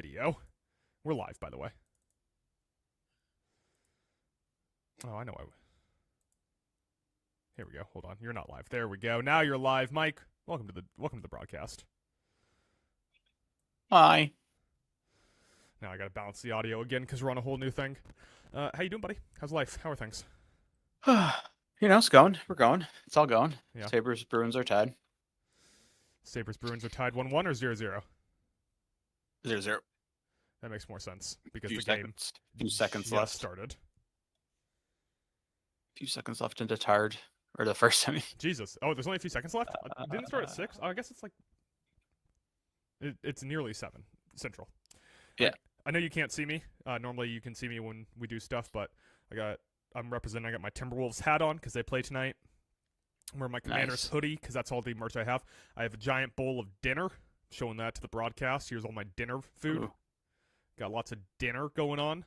video. We're live, by the way. Oh, I know. Here we go. Hold on. You're not live. There we go. Now you're live, Mike. Welcome to the broadcast. Hi. Now I gotta balance the audio again because we're on a whole new thing. How you doing, buddy? How's life? How are things? It's going. We're going. It's all going. Yeah. Sabres, Bruins are tied. Sabres, Bruins are tied 1-1 or 0-0? 0-0. That makes more sense because Few the seconds. game Few seconds just left. started. Few seconds left into tired. Or the first time. Jesus. Oh, there's only a few seconds left? Didn't it start at 6? Oh, I guess it's like... It's nearly 7 Central. Yeah. I know you can't see me. Normally you can see me when we do stuff, but I'm representing. I got my Timberwolves hat on because they play tonight. I'm wearing my Commanders hoodie because that's all the merch I have. I have a giant bowl of dinner, showing that to the broadcast. Here's all my dinner food. Ooh. Got lots of dinner going on.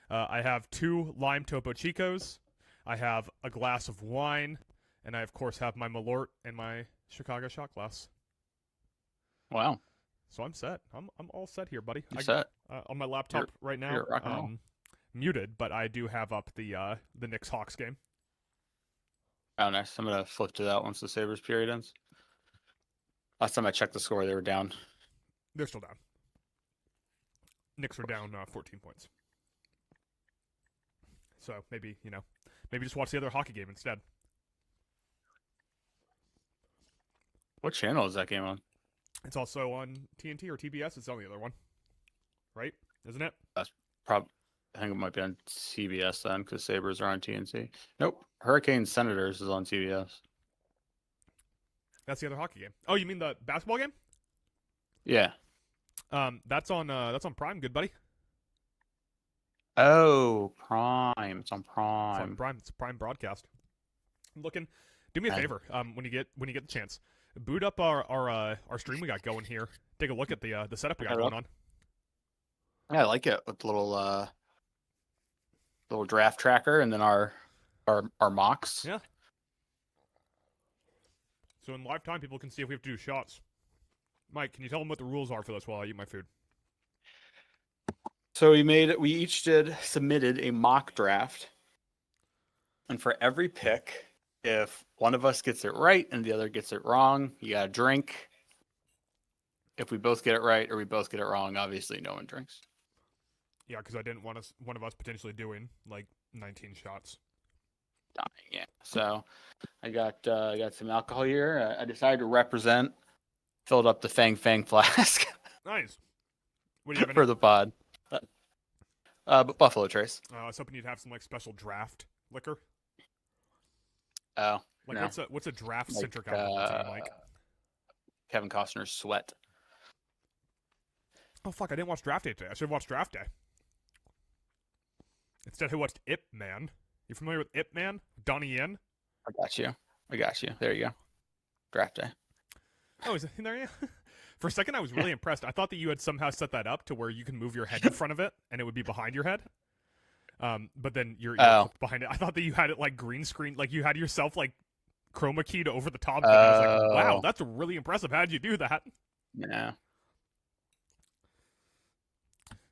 I have 2 lime Topo Chicos. I have a glass of wine, and I of course have my Malort and my Chicago shot glass. Wow. So I'm set. I'm all set here, buddy. You're set. On my laptop right now. You're rock and roll. Muted, but I do have up the Knicks Hawks game. Oh, nice. I'm gonna flip to that once the Sabres period ends. Last time I checked the score, they were down. They're still down. Knicks are down 14 points. So maybe just watch the other hockey game instead. What channel is that game on? It's also on TNT or TBS. It's on the other one, right? Isn't it? I think it might be on CBS then, because Sabres are on TNT. Nope. Hurricanes Senators is on CBS. That's the other hockey game. Oh, you mean the basketball game? Yeah. That's on Prime, good buddy. Oh, Prime. It's on It's Prime. on Prime. It's a Prime broadcast. I'm looking. Do me a favor. When you get the chance, boot up our stream we got going here. Take a look at the setup we got going on. Yeah, I like it with the little draft tracker and then our mocks. Yeah. So in live time, people can see if we have to do shots. Mike, can you tell them what the rules are for this while I eat my food? So we each submitted a mock draft, and for every pick, if one of us gets it right and the other gets it wrong, you got to drink. If we both get it right or we both get it wrong, obviously no one drinks. Yeah, because I didn't want one of us potentially doing like 19 shots. Yeah. So I got some alcohol here. I decided to represent. Filled up the Fang flask. Nice. What do you have for the pod? But Buffalo Trace. I was hoping you'd have some like special draft liquor. Oh, like no. what's a draft centric alcohol team like? Kevin Costner's Sweat. Oh fuck! I didn't watch Draft Day today. I should have watched Draft Day. Instead, I watched Ip Man. You familiar with Ip Man? Donnie Yen? I got you. There you go. Draft Day. Oh, is it in there? Yeah. For a second, I was really impressed. I thought that you had somehow set that up to where you can move your head in front of it, and it would be behind your head. But then you're behind it. I thought that you had it like green screen, like you had yourself like chroma keyed over the top. And I was like, wow, that's really impressive. How did you do that? Yeah.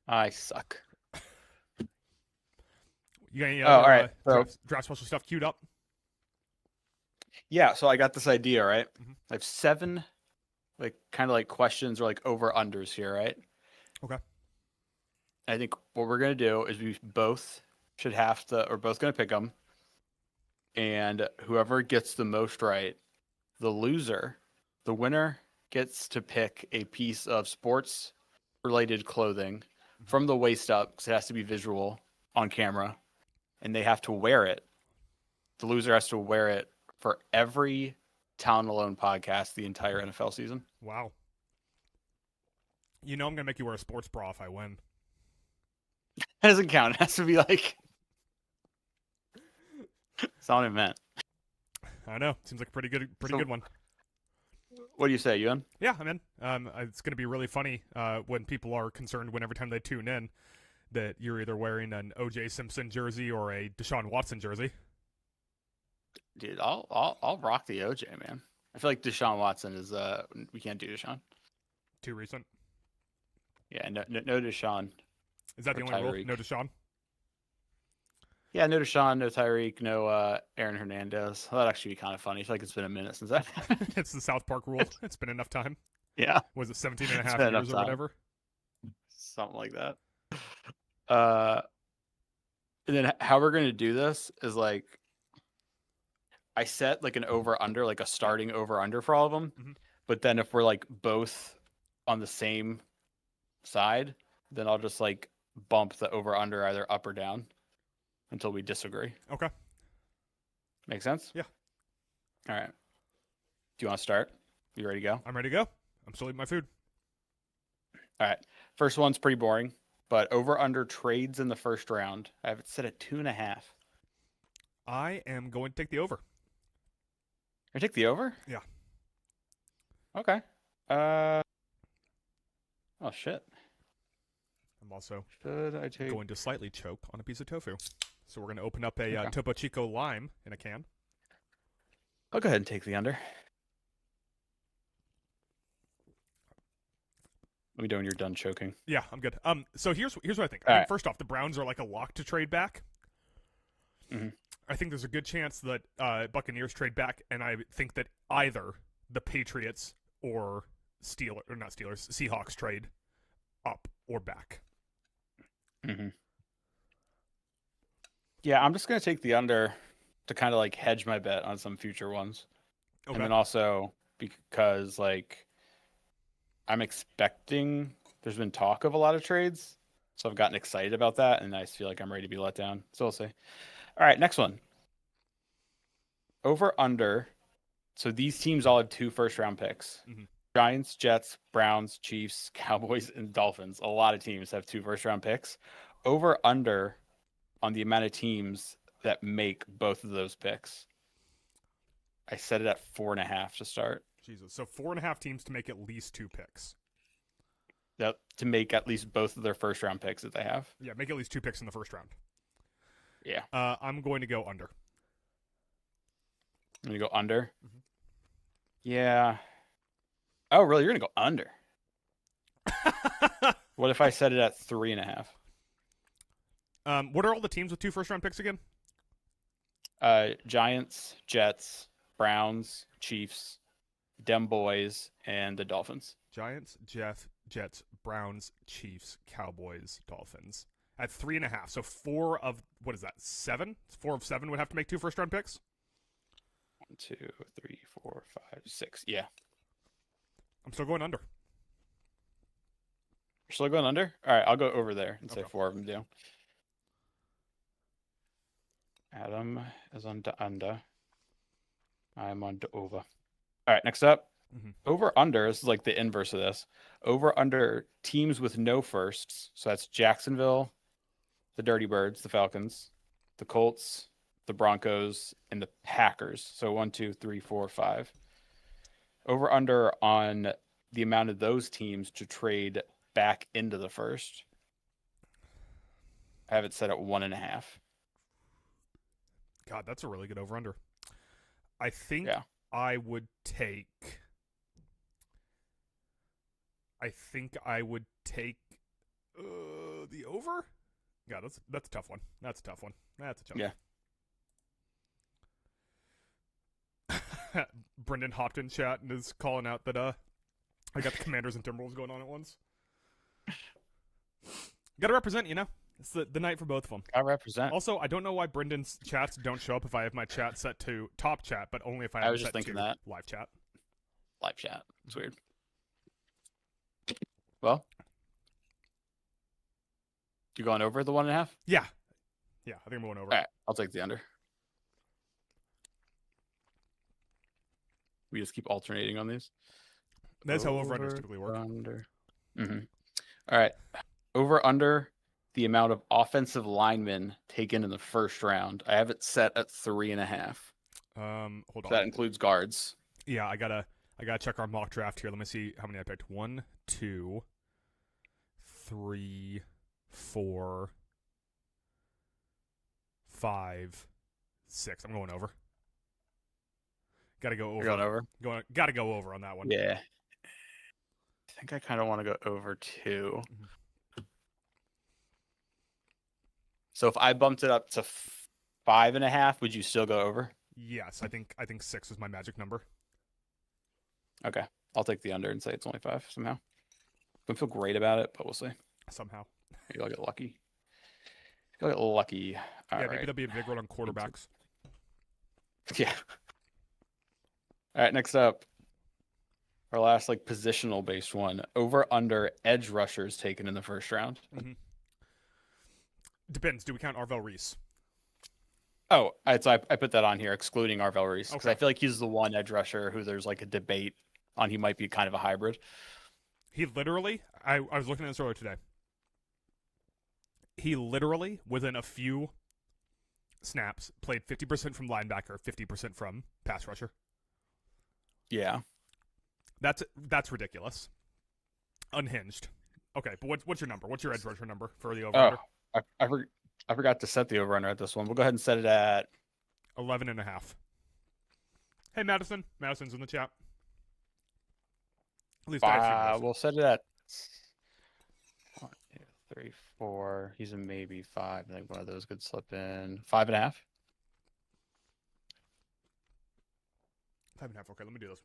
I suck. You got any all right. Draft special stuff queued up? Yeah, so I got this idea, right? Mm-hmm. I have 7 kind of questions or over unders here, right? Okay. I think what we're going to do is we both should we're both going to pick them. And whoever gets the most right, the winner gets to pick a piece of sports related clothing from the waist up, because it has to be visual on camera, and they have to wear it. The loser has to wear it for every Town Alone podcast the entire NFL season. Wow. I'm going to make you wear a sports bra if I win. That doesn't count. It has to be it's not what I meant. I know. Seems like a pretty good one. What do you say, Ewan? Yeah, I'm in. It's going to be really funny when people are concerned every time they tune in that you're either wearing an O.J. Simpson jersey or a Deshaun Watson jersey. Dude, I'll rock the OJ, man. I feel like Deshaun Watson is we can't do Deshaun. Too recent. Yeah, no Deshaun Is that or the only rule? Tyreek. No Deshaun? Yeah, no Deshaun, no Tyreek, no Aaron Hernandez. Well, that'd actually be kind of funny. I feel like it's been a minute since that happened. It's the South Park rule. It's been enough time. Yeah, Was it 17 and a it's half been enough years or time. whatever? Something like that. And then how we're gonna do this is like I set like an over under, like a starting over under for all of them. Mhm. But then if we're like both on the same side, then I'll just like bump the over under either up or down until we disagree. Okay. Make sense? Yeah. All right. Do you want to start? You ready to go? I'm ready to go. I'm still eating my food. All right. First one's pretty boring, but over under trades in the first round. I have it set at 2.5. I am going to take the over. I take the over? Yeah. Okay. Oh shit. I'm also Should I take going to slightly choke on a piece of tofu. So we're going to open up a Okay. Topo Chico lime in a can. I'll go ahead and take the under. Let me know when you're done choking. Yeah, I'm good. So here's what I think. All I think right. first off, the Browns are like a lock to trade back. Mhm. I think there's a good chance that Buccaneers trade back, and I think that either the Patriots or Seahawks trade up or back. Mm-hmm. Yeah, I'm just gonna take the under to kind of like hedge my bet on some future ones, Okay. and then also because like I'm expecting there's been talk of a lot of trades, so I've gotten excited about that, and I feel like I'm ready to be let down. So we'll see. All right, next one. Over under. So these teams all have 2 first-round picks. Mhm. Giants, Jets, Browns, Chiefs, Cowboys, and Dolphins. A lot of teams have 2 first-round picks. Over under on the amount of teams that make both of those picks. I set it at 4.5 to start. Jesus. So 4.5 teams to make at least 2 picks. That to make at least both of their first-round picks that they have. Yeah, make at least 2 picks in the first round. Yeah. I'm going to go under. I'm gonna go under. Mhm. Yeah. Oh, really? You're gonna go under? What if I set it at 3.5? What are all the teams with 2 first-round picks again? Giants, Jets, Browns, Chiefs, Dem Boys, and the Dolphins. Giants, Jets, Browns, Chiefs, Cowboys, Dolphins. At 3.5. So 4 of, what is that, 7? 4 of 7 would have to make 2 first-round picks? 1, 2, 3, 4, 5, 6. Yeah. I'm still going under. You're still going under? All right, I'll go over there and say Okay. 4 of them do. Adam is on the under. I'm on the over. All right, next up. Mhm. Over under, this is like the inverse of this. Over under teams with no firsts. So that's Jacksonville, the Dirty Birds, the Falcons, the Colts, the Broncos, and the Packers. So 1, 2, 3, 4, 5. Over under on the amount of those teams to trade back into the first. I have it set at 1.5. God, that's a really good over-under. I think Yeah. I would take... the over? God, that's a tough one. That's a tough one. Yeah. Brendan hopped in chat and is calling out that I got the Commanders and Timberwolves going on at once. Gotta represent, you know? It's the night for both of them. I represent. Also, I don't know why Brendan's chats don't show up if I have my chat set to top chat, but only if I have I it was just set thinking to that. live chat. Live chat. It's weird. Well, you going over the 1.5? Yeah. Yeah, I think I'm going over. All right, I'll take the under. We just keep alternating on these. That's how over-unders typically work. Under. Mm-hmm. All right. Over under the amount of offensive linemen taken in the first round. I have it set at 3.5. Hold So on. that includes guards. Yeah, I gotta check our mock draft here. Let me see how many I picked. 1, 2, 3, 4, 5, 6. I'm going over. Gotta go over. You're going over? Gotta go over on that one. Yeah. think I kind of want to go over 2. So if I bumped it up to 5.5, would you still go over? Yes, I think 6 is my magic number. Okay, I'll take the under and say it's only 5 somehow. Don't feel great about it, but we'll see. Somehow. Maybe I'll get lucky. All yeah, right. maybe there'll be a big one on quarterbacks. Yeah. All right, next up. Our last like positional based one. Over under edge rushers taken in the first round. Mm-hmm. Depends. Do we count Arvell Reese? Oh, I put that on here, excluding Arvell Reese, because Okay. I feel like he's the one edge rusher who there's like a debate on. He might be kind of a hybrid. He literally, I was looking at this earlier today. He literally, within a few snaps, played 50% from linebacker, 50% from pass rusher. Yeah. That's ridiculous. Unhinged. Okay, but what's your number? What's your edge rusher number for the over-under? Oh, I forgot to set the over-under at this one. We'll go ahead and set it at 11.5. Hey, Madison. Madison's in the chat. At least I have seen we'll set it at 1, 2, 3, 4. He's a maybe 5. I think one of those could slip in 5.5. 5.5. Okay, let me do this.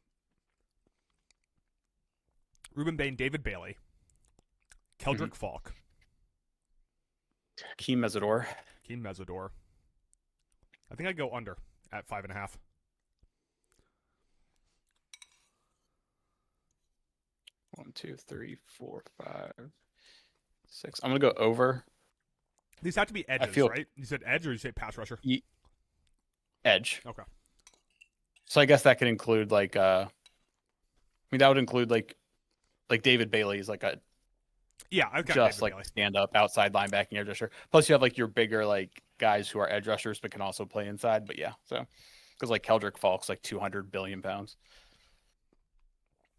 Ruben Bain, David Bailey, Keldrick Falk, Keem Mesidor. Keem Mesidor. I think I'd go under at 5.5. 1, 2, 3, 4, 5, 6. I'm gonna go over. These have to be edges, right? You said edge or you say pass rusher? Edge. Okay. So I guess that could include like that would include like David Bailey is like a I've got just David like Bailey. stand up outside linebacking edge rusher. Plus you have like your bigger like guys who are edge rushers but can also play inside. But yeah, so because like Keldrick Falk's like 200 billion pounds.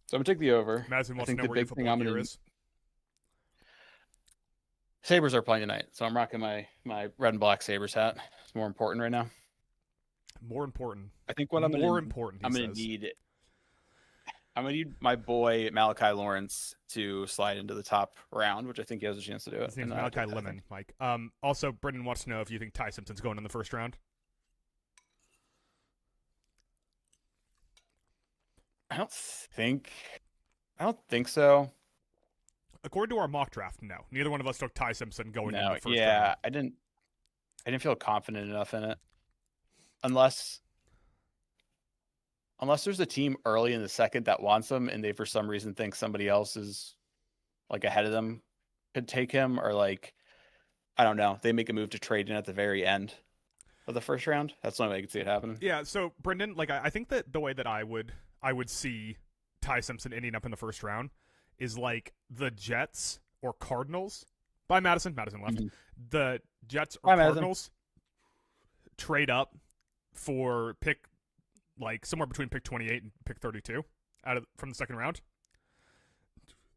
So I'm gonna take the over. Madison wants to know where your football gear is. Sabres are playing tonight, so I'm rocking my red and black Sabres hat. It's more important right now. More important. I think what I'm gonna need my boy Malachi Lawrence to slide into the top round, which I think he has a chance to do it. His name's Malachi Lemon, Mike. Also, Brendan wants to know if you think Ty Simpson's going in the first round. I don't think so. According to our mock draft, no. Neither one of us took Ty Simpson going in the first round. Yeah, I didn't feel confident enough in it. Unless there's a team early in the second that wants him and they for some reason think somebody else is like ahead of them could take him, or like I don't know, they make a move to trade in at the very end of the first round. That's the only way I could see it happening. Yeah, so Brendan, like I think that the way that I would see Ty Simpson ending up in the first round is like the Jets or Cardinals. Bye, Madison. Madison left. Mm-hmm. The Jets or Cardinals trade up for pick like somewhere between pick 28 and pick 32 from the second round.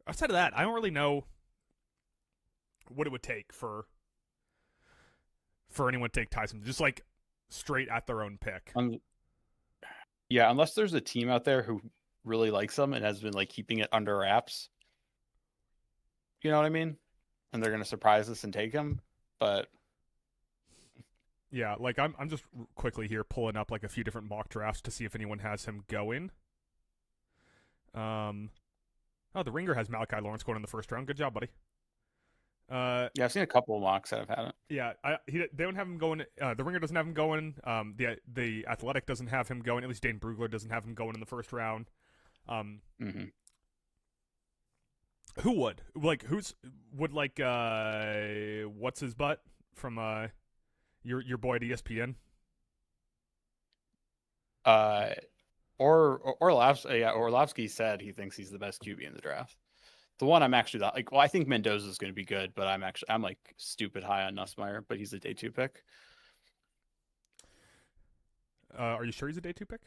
Outside of that, I don't really know what it would take for anyone to take Tyson. Just like straight at their own pick. Yeah, unless there's a team out there who really likes them and has been like keeping it under wraps. You know what I mean? And they're gonna surprise us and take him, but. Yeah, like I'm just quickly here pulling up like a few different mock drafts to see if anyone has him going. The Ringer has Malachi Lawrence going in the first round. Good job, buddy. Yeah, I've seen a couple of mocks that have had it. Yeah, they don't have him going. The Ringer doesn't have him going. The Athletic doesn't have him going. At least Dane Brugler doesn't have him going in the first round. Who would like? What's his butt from your boy at ESPN? Orlovsky said he thinks he's the best QB in the draft. The one I'm actually like, well, I think Mendoza is going to be good, but I'm like stupid high on Nussmeier, but he's a day 2 pick. Are you sure he's a day 2 pick?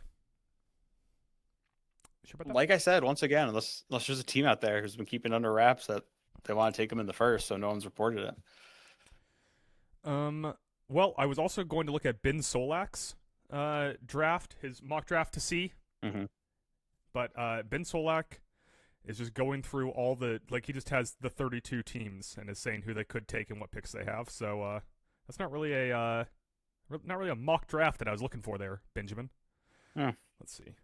Sure about that? Like I said, once again, unless there's a team out there who's been keeping under wraps that they want to take him in the first, so no one's reported it. Well, I was also going to look at Ben Solak's draft, his mock draft to see. Mm-hmm. But Ben Solak is just going through all the he just has the 32 teams and is saying who they could take and what picks they have. So that's not really a mock draft that I was looking for there, Benjamin. Let's see.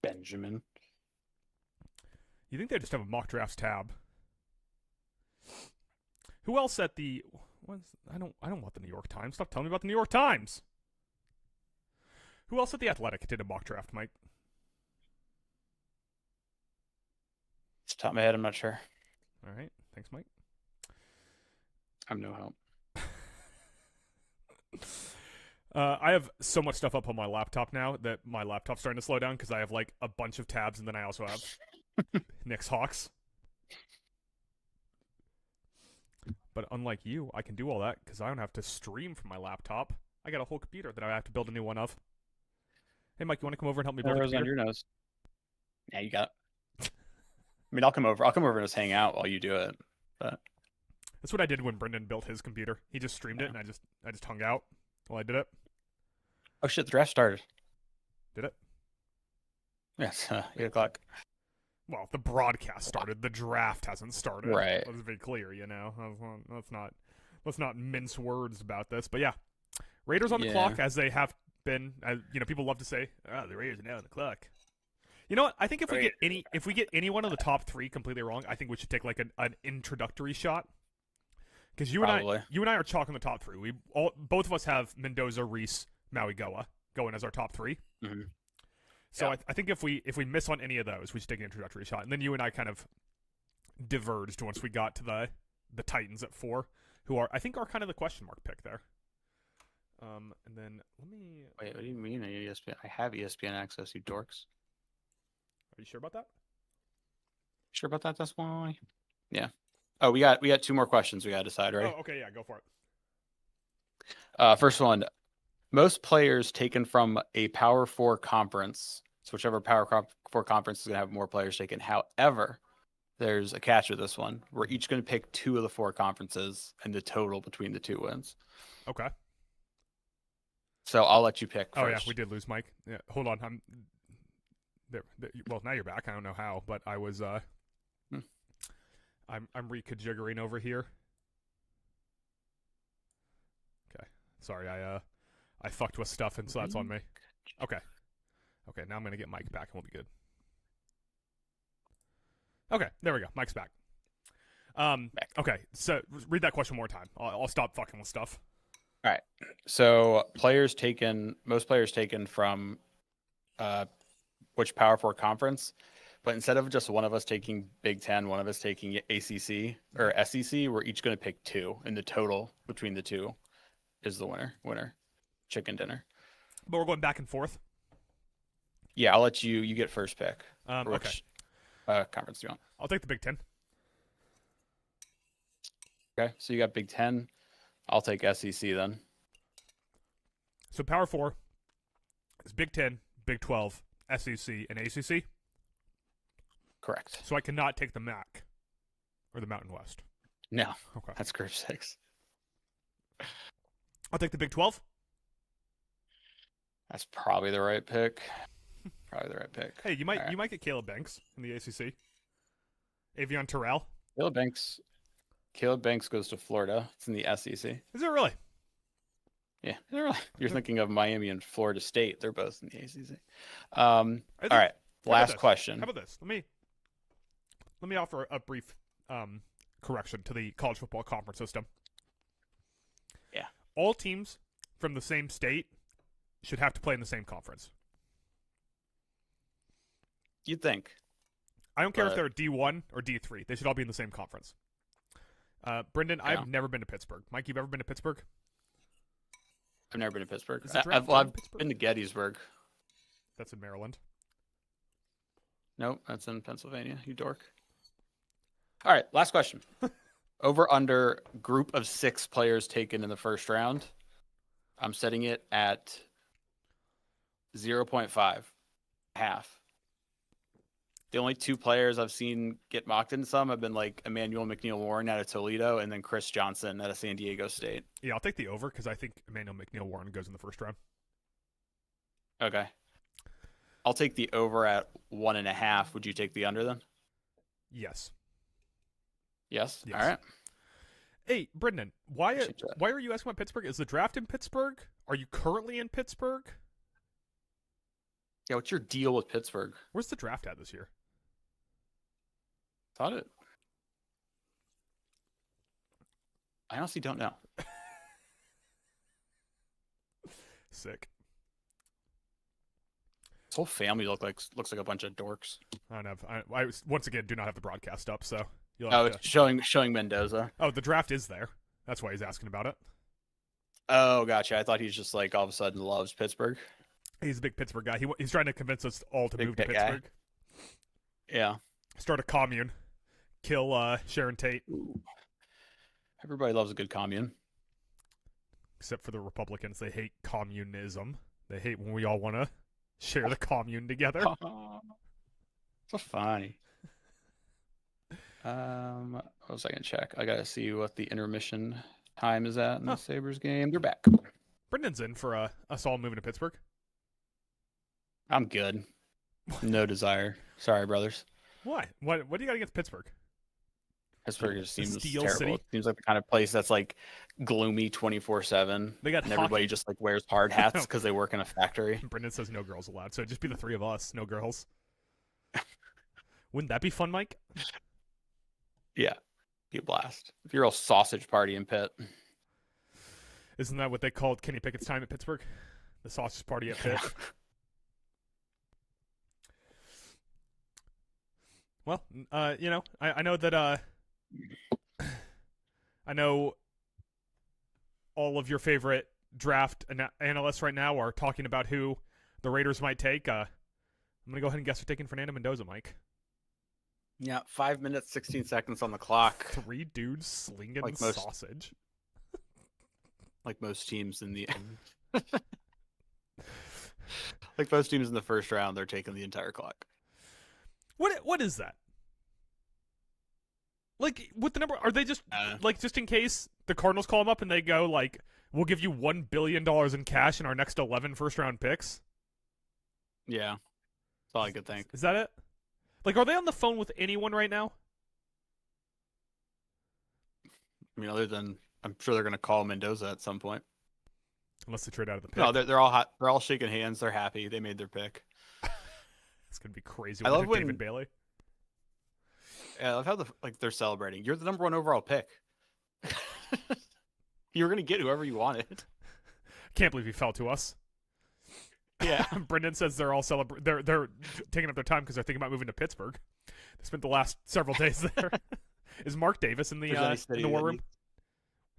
Benjamin. You think they just have a mock drafts tab? Who else at the? I don't want the New York Times. Stop telling me about the New York Times. Who else at the Athletic did a mock draft, Mike? Off the top of my head, I'm not sure. All right, thanks, Mike. I'm no help. I have so much stuff up on my laptop now that my laptop's starting to slow down because I have a bunch of tabs, and then I also have Knicks Hawks. But unlike you, I can do all that because I don't have to stream from my laptop. I got a whole computer that I have to build a new one of. Hey, Mike, you want to come over and help me build a computer? On your nose. Yeah, you got it. I mean, I'll come over and just hang out while you do it. But that's what I did when Brendan built his computer. He just streamed it, and I just hung out while I did it. Oh shit! The draft started. Did it? Yes, 8 o'clock. Well, the broadcast started. The draft hasn't started. Right. Let's be clear, Let's not mince words about this. But yeah, Raiders on the clock, as they have been. People love to say, the Raiders are now on the clock. You know what? I think if we get any one of the top 3 completely wrong, I think we should take an introductory shot. Because you and I are chalking the top 3. Both of us have Mendoza, Reese, Maui, Goa going as our top 3. Mm-hmm. So I think if we miss on any of those, we should take an introductory shot. And then you and I kind of diverged once we got to the Titans at 4, who I think are kind of the question mark pick there. And then let me. Wait, what do you mean? ESPN? I have ESPN access, you dorks. Are you sure about that? Sure about that? That's why. Yeah. Oh, we got 2 more questions we got to decide, right? Oh, okay, yeah, go for it. First one. Most players taken from a Power 4 conference, so whichever Power 4 conference is going to have more players taken. However, there's a catch with this one. We're each going to pick 2 of the 4 conferences and the total between the 2 wins. Okay. So I'll let you pick first. Oh, yeah, we did lose Mike. Yeah, hold on. I'm there. Well, now you're back. I don't know how, but I was I'm reconfiguring over here. Okay. Sorry, I fucked with stuff, and so that's on me. Okay. Okay, now I'm going to get Mike back, and we'll be good. Okay, there we go. Mike's back. Okay, so read that question one more time. I'll stop fucking with stuff. All right. So most players taken from which Power 4 conference, but instead of just one of us taking Big Ten, one of us taking ACC or SEC, we're each going to pick 2, and the total between the 2 is the winner. Chicken dinner. But we're going back and forth? Yeah, I'll let you get first pick. Okay. Conference do you want? I'll take the Big Ten. Okay, so you got Big Ten. I'll take SEC then. So Power 4 is Big Ten, Big 12, SEC, and ACC? Correct. So I cannot take the MAC or the Mountain West? No. Okay. That's Group 6. I'll take the Big 12. That's probably the right pick. Hey, you might get Caleb Banks in the ACC. Avion Terrell. Caleb Banks goes to Florida. It's in the SEC. Is it really? Yeah, really. You're thinking of Miami and Florida State. They're both in the ACC. All right. Last question. How about this? Let me offer a brief correction to the college football conference system. Yeah. All teams from the same state should have to play in the same conference. You'd think. I don't care if they're D1 or D3. They should all be in the same conference. Brendan, yeah. I've never been to Pittsburgh. Mike, you've ever been to Pittsburgh? I've never been to Pittsburgh. I've been to Gettysburg. That's in Maryland. Nope, that's in Pennsylvania, you dork. All right, last question. Over under group of 6 players taken in the first round. I'm setting it at 0.5, half. The only 2 players I've seen get mocked in some have been like Emmanuel McNeil-Warren out of Toledo and then Chris Johnson out of San Diego State. Yeah, I'll take the over because I think Emmanuel McNeil-Warren goes in the first round. Okay. I'll take the over at 1.5. Would you take the under then? Yes. Yes. Yes. All right. Hey, Brendan, why are you asking about Pittsburgh? Is the draft in Pittsburgh? Are you currently in Pittsburgh? Yeah, what's your deal with Pittsburgh? Where's the draft at this year? Thought it. I honestly don't know. Sick. This whole family looks like a bunch of dorks. I don't have. I once again do not have the broadcast up, so you'll Oh, have it's showing Mendoza. Oh, the draft is there. That's why he's asking about it. Oh, gotcha. I thought he's just like all of a sudden loves Pittsburgh. He's a big Pittsburgh guy. He's trying to convince us all to Big move to Pitt guy. Pittsburgh. Yeah. Start a commune. Kill Sharon Tate. Ooh. Everybody loves a good commune. Except for the Republicans. They hate communism. They hate when we all want to share the commune together. So funny. What was I gonna check? I gotta see what the intermission time is at in the Sabres game. They're back. Brendan's in for us all moving to Pittsburgh. I'm good. No desire. Sorry, brothers. Why? What do you got against Pittsburgh? Pittsburgh just seems Steel terrible. City? It seems like the kind of place that's like gloomy 24/7. They got and everybody just like wears hard hats because they work in a factory. Brendan says no girls allowed, so it'd just be the three of us, no girls. Wouldn't that be fun, Mike? Yeah, be a blast. If you're a sausage party in Pitt. Isn't that what they called Kenny Pickett's time at Pittsburgh? The sausage party at Pitt. Well, I know that I know all of your favorite draft analysts right now are talking about who the Raiders might take. I'm gonna go ahead and guess they're taking Fernando Mendoza, Mike. Yeah, 5 minutes, 16 seconds on the clock. 3 dudes slinging Like sausage. Like most teams in the like most teams in the first round, they're taking the entire clock. What is that? Like, with the number, are they just like just in case the Cardinals call them up and they go like, we'll give you $1 billion in cash in our next 11 first-round picks? Yeah, that's all I could think. Is that it? Like, are they on the phone with anyone right now? I mean, other than I'm sure they're going to call Mendoza at some point. Unless they trade out of the pick. No, they're all hot. They're all shaking hands. They're happy. They made their pick. It's gonna be crazy. I love when David Bailey. Yeah, I love how they're celebrating. You're the number 1 overall pick. You're gonna get whoever you wanted. Can't believe he fell to us. Yeah, Brendan says they're all They're taking up their time because they're thinking about moving to Pittsburgh. They spent the last several days there. Is Mark Davis in the war room?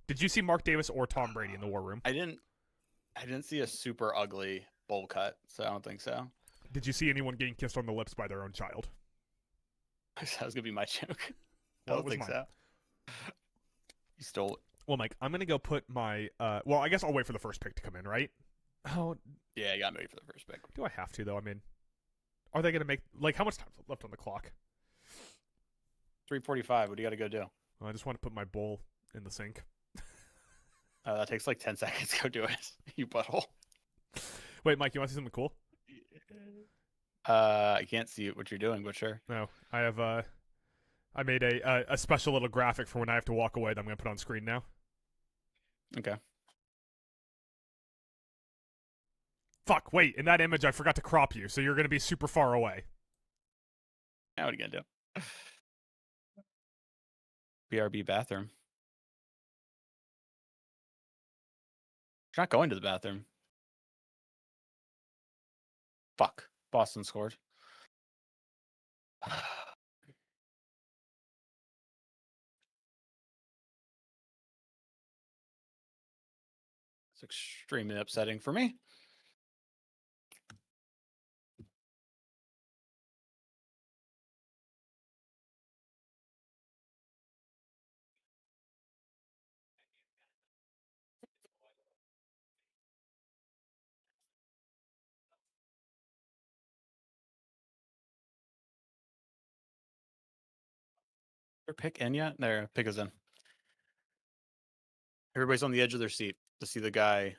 Did you see Mark Davis or Tom Brady in the war room? I didn't see a super ugly bowl cut, so I don't think so. Did you see anyone getting kissed on the lips by their own child? That was gonna be my joke. I Well, don't think so. You stole it. Well, Mike, I'm gonna go put my. Well, I guess I'll wait for the first pick to come in, right? Oh, yeah, you got me for the first pick. Do I have to though? I mean, are they gonna make how much time left on the clock? 3:45. What do you got to go do? Well, I just want to put my bowl in the sink. That takes like 10 seconds. Go do it. You butthole. Wait, Mike, you want to see something cool? I can't see what you're doing, but sure. No, I have I made a special little graphic for when I have to walk away that I'm gonna put on screen now. Okay. Fuck, wait, in that image I forgot to crop you, so you're gonna be super far away. Now what are you gonna do? BRB bathroom. You're not going to the bathroom. Fuck. Boston scored. It's extremely upsetting for me. Their pick in yet? Their pick is in. Everybody's on the edge of their seat to see the guy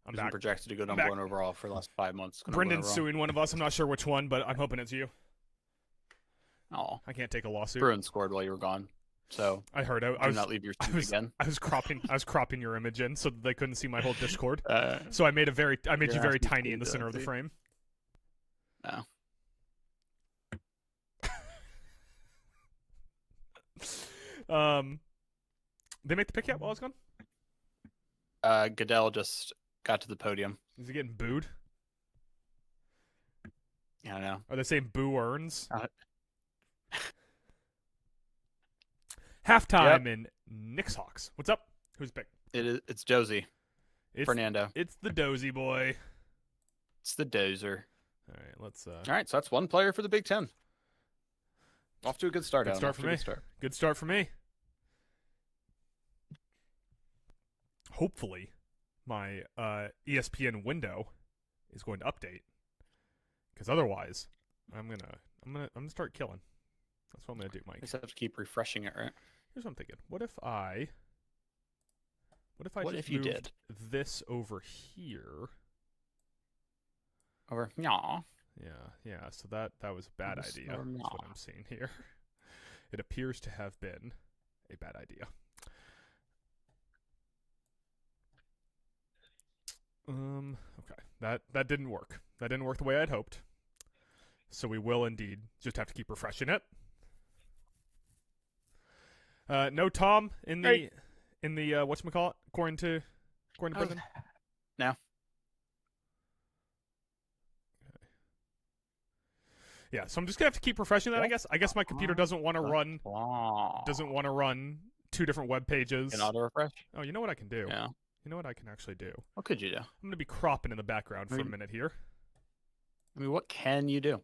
I'm who's back. projected to go number 1 overall for the last 5 months. Brendan's suing one of us. I'm not sure which one, but I'm hoping it's you. Oh, I can't take a lawsuit. Bruins scored while you were gone, so I heard. I do was not leave your I seat was again. I was cropping your image in so that they couldn't see my whole Discord. Uh, So I made you You're very asking tiny me in the to center of the see. frame. No. They make the pick yet while I was gone? Goodell just got to the podium. Is he getting booed? I don't know. Are they saying boo earns? Uh, Halftime in Knicks Hawks. What's up? Who's pick? It's Josie. It's Fernando. It's the Dozy boy. It's the Dozer. All right, let's. All right, so that's one player for the Big Ten. Off to a good start. Good Adam. start Off for to a me. Good start. Good start for me. Hopefully, my ESPN window is going to update, because otherwise, I'm gonna start killing. That's what I'm gonna do, Mike. You just have to keep refreshing it, right? Here's what I'm thinking. What if I What just if you moved did? this over here? Over. Yaw. Yeah. So that was a bad Just idea. over That's what now. I'm seeing here. It appears to have been a bad idea. Okay. That didn't work. That didn't work the way I'd hoped. So we will indeed just have to keep refreshing it. No Tom in the Right. whatchamacallit? According to prison? No. Yeah, so I'm just gonna have to keep refreshing that. I guess my computer doesn't want to run Wow. two different web pages. An auto refresh? Oh, you know what I can do? Yeah. You know what I can actually do? What could you do? I'm gonna be cropping in the background for a minute here. I mean, what can you do?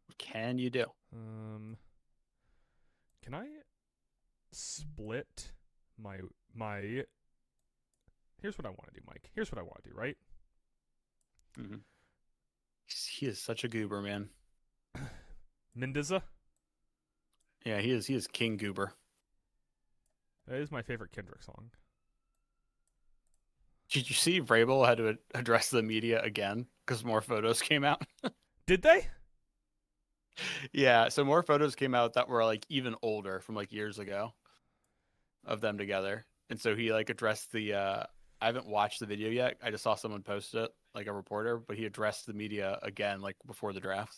What can you do? Can I split my? Here's what I want to do, Mike. Here's what I want to do, right? Mm-hmm. He is such a goober, man. Mendoza. Yeah, he is King Goober. That is my favorite Kendrick song. Did you see Vrabel had to address the media again because more photos came out? Did they? Yeah, so more photos came out that were like even older from like years ago of them together. And so he like addressed the I haven't watched the video yet. I just saw someone post it, like a reporter, but he addressed the media again like before the draft.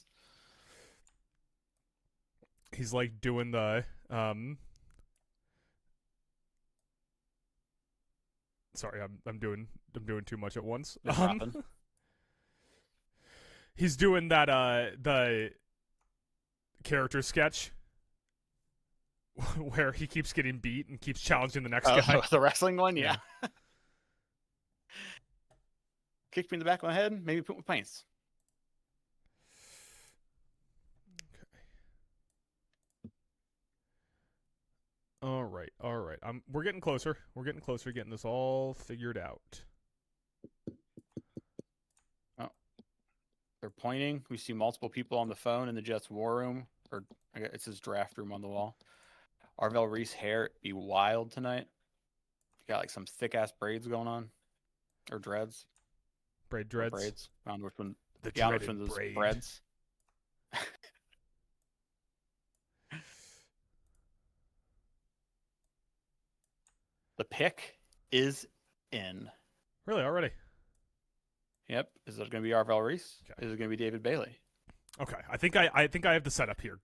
He's like doing the Sorry, I'm doing too much at once. He's doing that the character sketch where he keeps getting beat and keeps challenging the next guy. The wrestling one, yeah. Kicked me in the back of my head, maybe put my pants. All right. We're getting closer. We're getting closer, getting this all figured out. Oh, they're pointing. We see multiple people on the phone in the Jets war room, or I guess it's his draft room on the wall. Arvell Reese hair be wild tonight. Got like some thick ass braids going on, or dreads. Braid dreads. Or braids. I don't know which one. The Yeah, which dreaded one those braid. breads. The pick is in. Really, already? Yep. Is it going to be Arvell Reese? Okay. Is it going to be David Bailey? Okay. I think I have the setup here.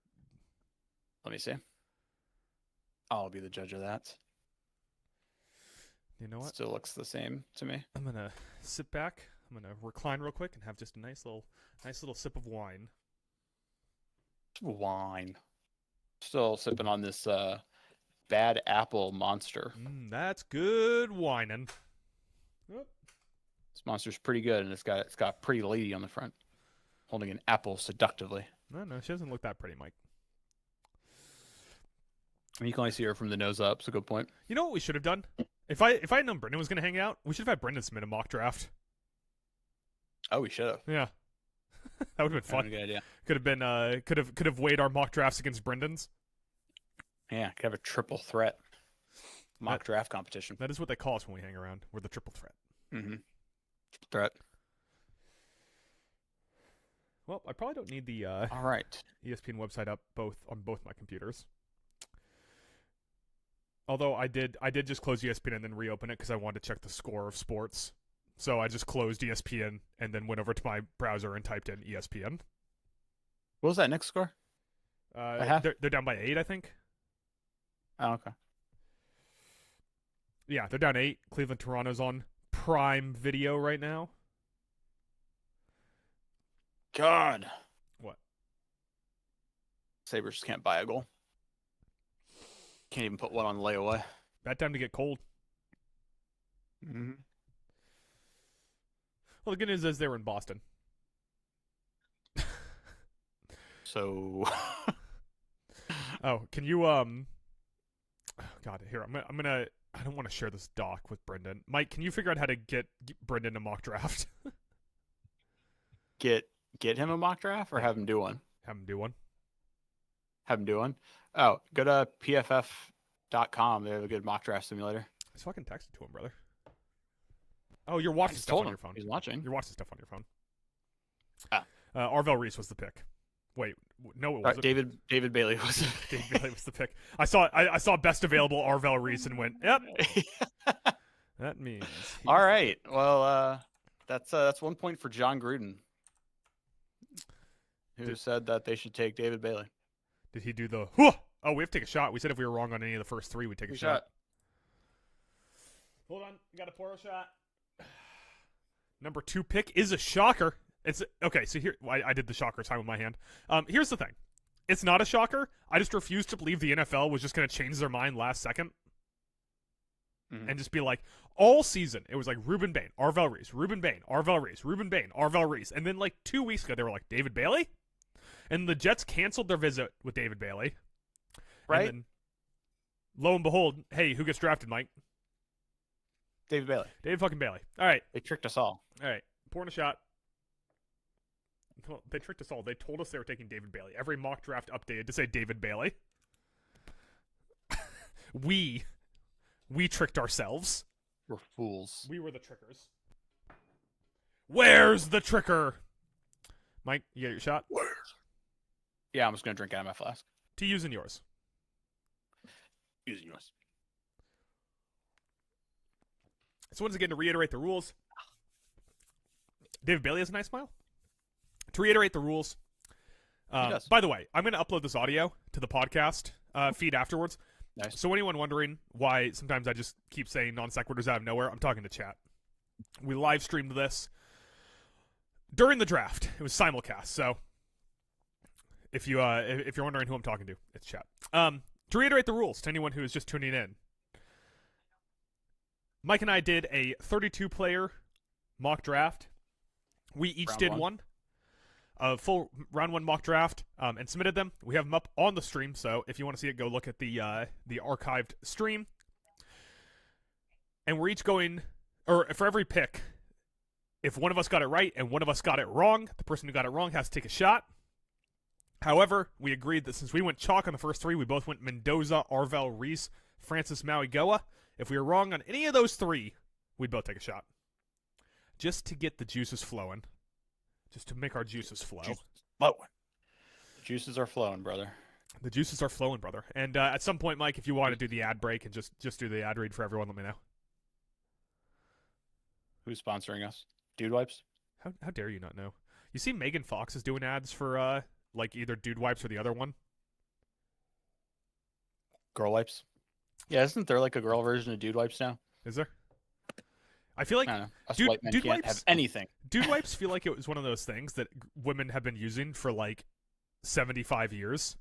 Let me see. I'll be the judge of that. You know what? Still looks the same to me. I'm gonna sit back. I'm gonna recline real quick and have just a nice little sip of wine. Wine. Still sipping on this Bad Apple Monster. That's good whining. Oh. This monster's pretty good, and it's got a pretty lady on the front, holding an apple seductively. No, she doesn't look that pretty, Mike. I mean, you can only see her from the nose up. It's a good point. You know what we should have done? If I had known Brendan was gonna hang out, we should have had Brendan submit a mock draft. Oh, we should have. Yeah, that would have been fun. Good idea. Could have been could have weighed our mock drafts against Brendan's. Yeah, could have a triple threat mock draft competition. That is what they call us when we hang around. We're the triple threat. Mm-hmm. Triple threat. Well, I probably don't need the All right. ESPN website up on both my computers. Although I did just close ESPN and then reopen it because I wanted to check the score of sports. So I just closed ESPN and then went over to my browser and typed in ESPN. What was that Knicks score? They're down by 8, I think. Oh, okay. Yeah, they're down 8. Cleveland Toronto's on Prime Video right now. God. What? Sabres just can't buy a goal. Can't even put one on layaway. Bad time to get cold. Mm-hmm. Well, the good news is they were in Boston. So. Oh, can you oh, God, here I'm gonna. I don't want to share this doc with Brendan. Mike, can you figure out how to get Brendan a mock draft? Get him a mock draft or have him do one? Have him do one. Have him do one? Oh, go to pff.com. They have a good mock draft simulator. So I can text it to him, brother. Oh, you're watching stuff on your phone. He's watching. You're watching stuff on your phone. Ah. Arvell Reese was the pick. Wait, no, it wasn't. David Bailey was. David Bailey was the pick. I saw best available Arvell Reese and went, yep. That means. All right. Well, that's 1 point for John Gruden, who said that they should take David Bailey. Did he do the? Whoa! Oh, we have to take a shot. We said if we were wrong on any of the first 3, we'd take a shot. Hold on, got to pour a shot. Number 2 pick is a shocker. It's okay. So here, I did the shocker time with my hand. Here's the thing. It's not a shocker. I just refuse to believe the NFL was just going to change their mind last second and just be like, all season it was like Ruben Bain, Arvell Reese, Ruben Bain, Arvell Reese, Ruben Bain, Arvell Reese, and then like 2 weeks ago they were like David Bailey, and the Jets canceled their visit with David Bailey. Right. And then, lo and behold, hey, who gets drafted, Mike? David Bailey. David fucking Bailey. All right. They tricked us all. All right. Pouring a shot. Well, they tricked us all. They told us they were taking David Bailey. Every mock draft updated to say David Bailey. We tricked ourselves. We're fools. We were the trickers. Where's the tricker? Mike, you get your shot? Where's? Yeah, I'm just going to drink out of my flask. To use in yours. Using yours. So once again, to reiterate the rules, David Bailey has a nice smile. To reiterate the rules, by the way, I'm going to upload this audio to the podcast feed afterwards. Nice. So anyone wondering why sometimes I just keep saying non sequiturs out of nowhere, I'm talking to chat. We live streamed this during the draft. It was simulcast. So if you're wondering who I'm talking to, it's chat. To reiterate the rules to anyone who is just tuning in, Mike and I did a 32-player mock draft. We each did one. A full round 1 mock draft, and submitted them. We have them up on the stream, so if you want to see it, go look at the archived stream. And we're each going, or for every pick, if one of us got it right and one of us got it wrong, the person who got it wrong has to take a shot. However, we agreed that since we went chalk on the first 3, we both went Mendoza, Arvell Reese, Francis Mauigoa. If we were wrong on any of those 3, we'd both take a shot. Just to get the juices flowing. Just to make our juices flow. Juices are flowing, brother. The juices are flowing, brother. And at some point, Mike, if you want to do the ad break and just do the ad read for everyone, let me know. Who's sponsoring us? Dude Wipes? How dare you not know? You see Megan Fox is doing ads for like either Dude Wipes or the other one? Girl Wipes? Yeah, isn't there like a girl version of Dude Wipes now? Is there? I feel like us white men can't wipes, have anything. Dude Wipes feel like it was one of those things that women have been using for like 75 years,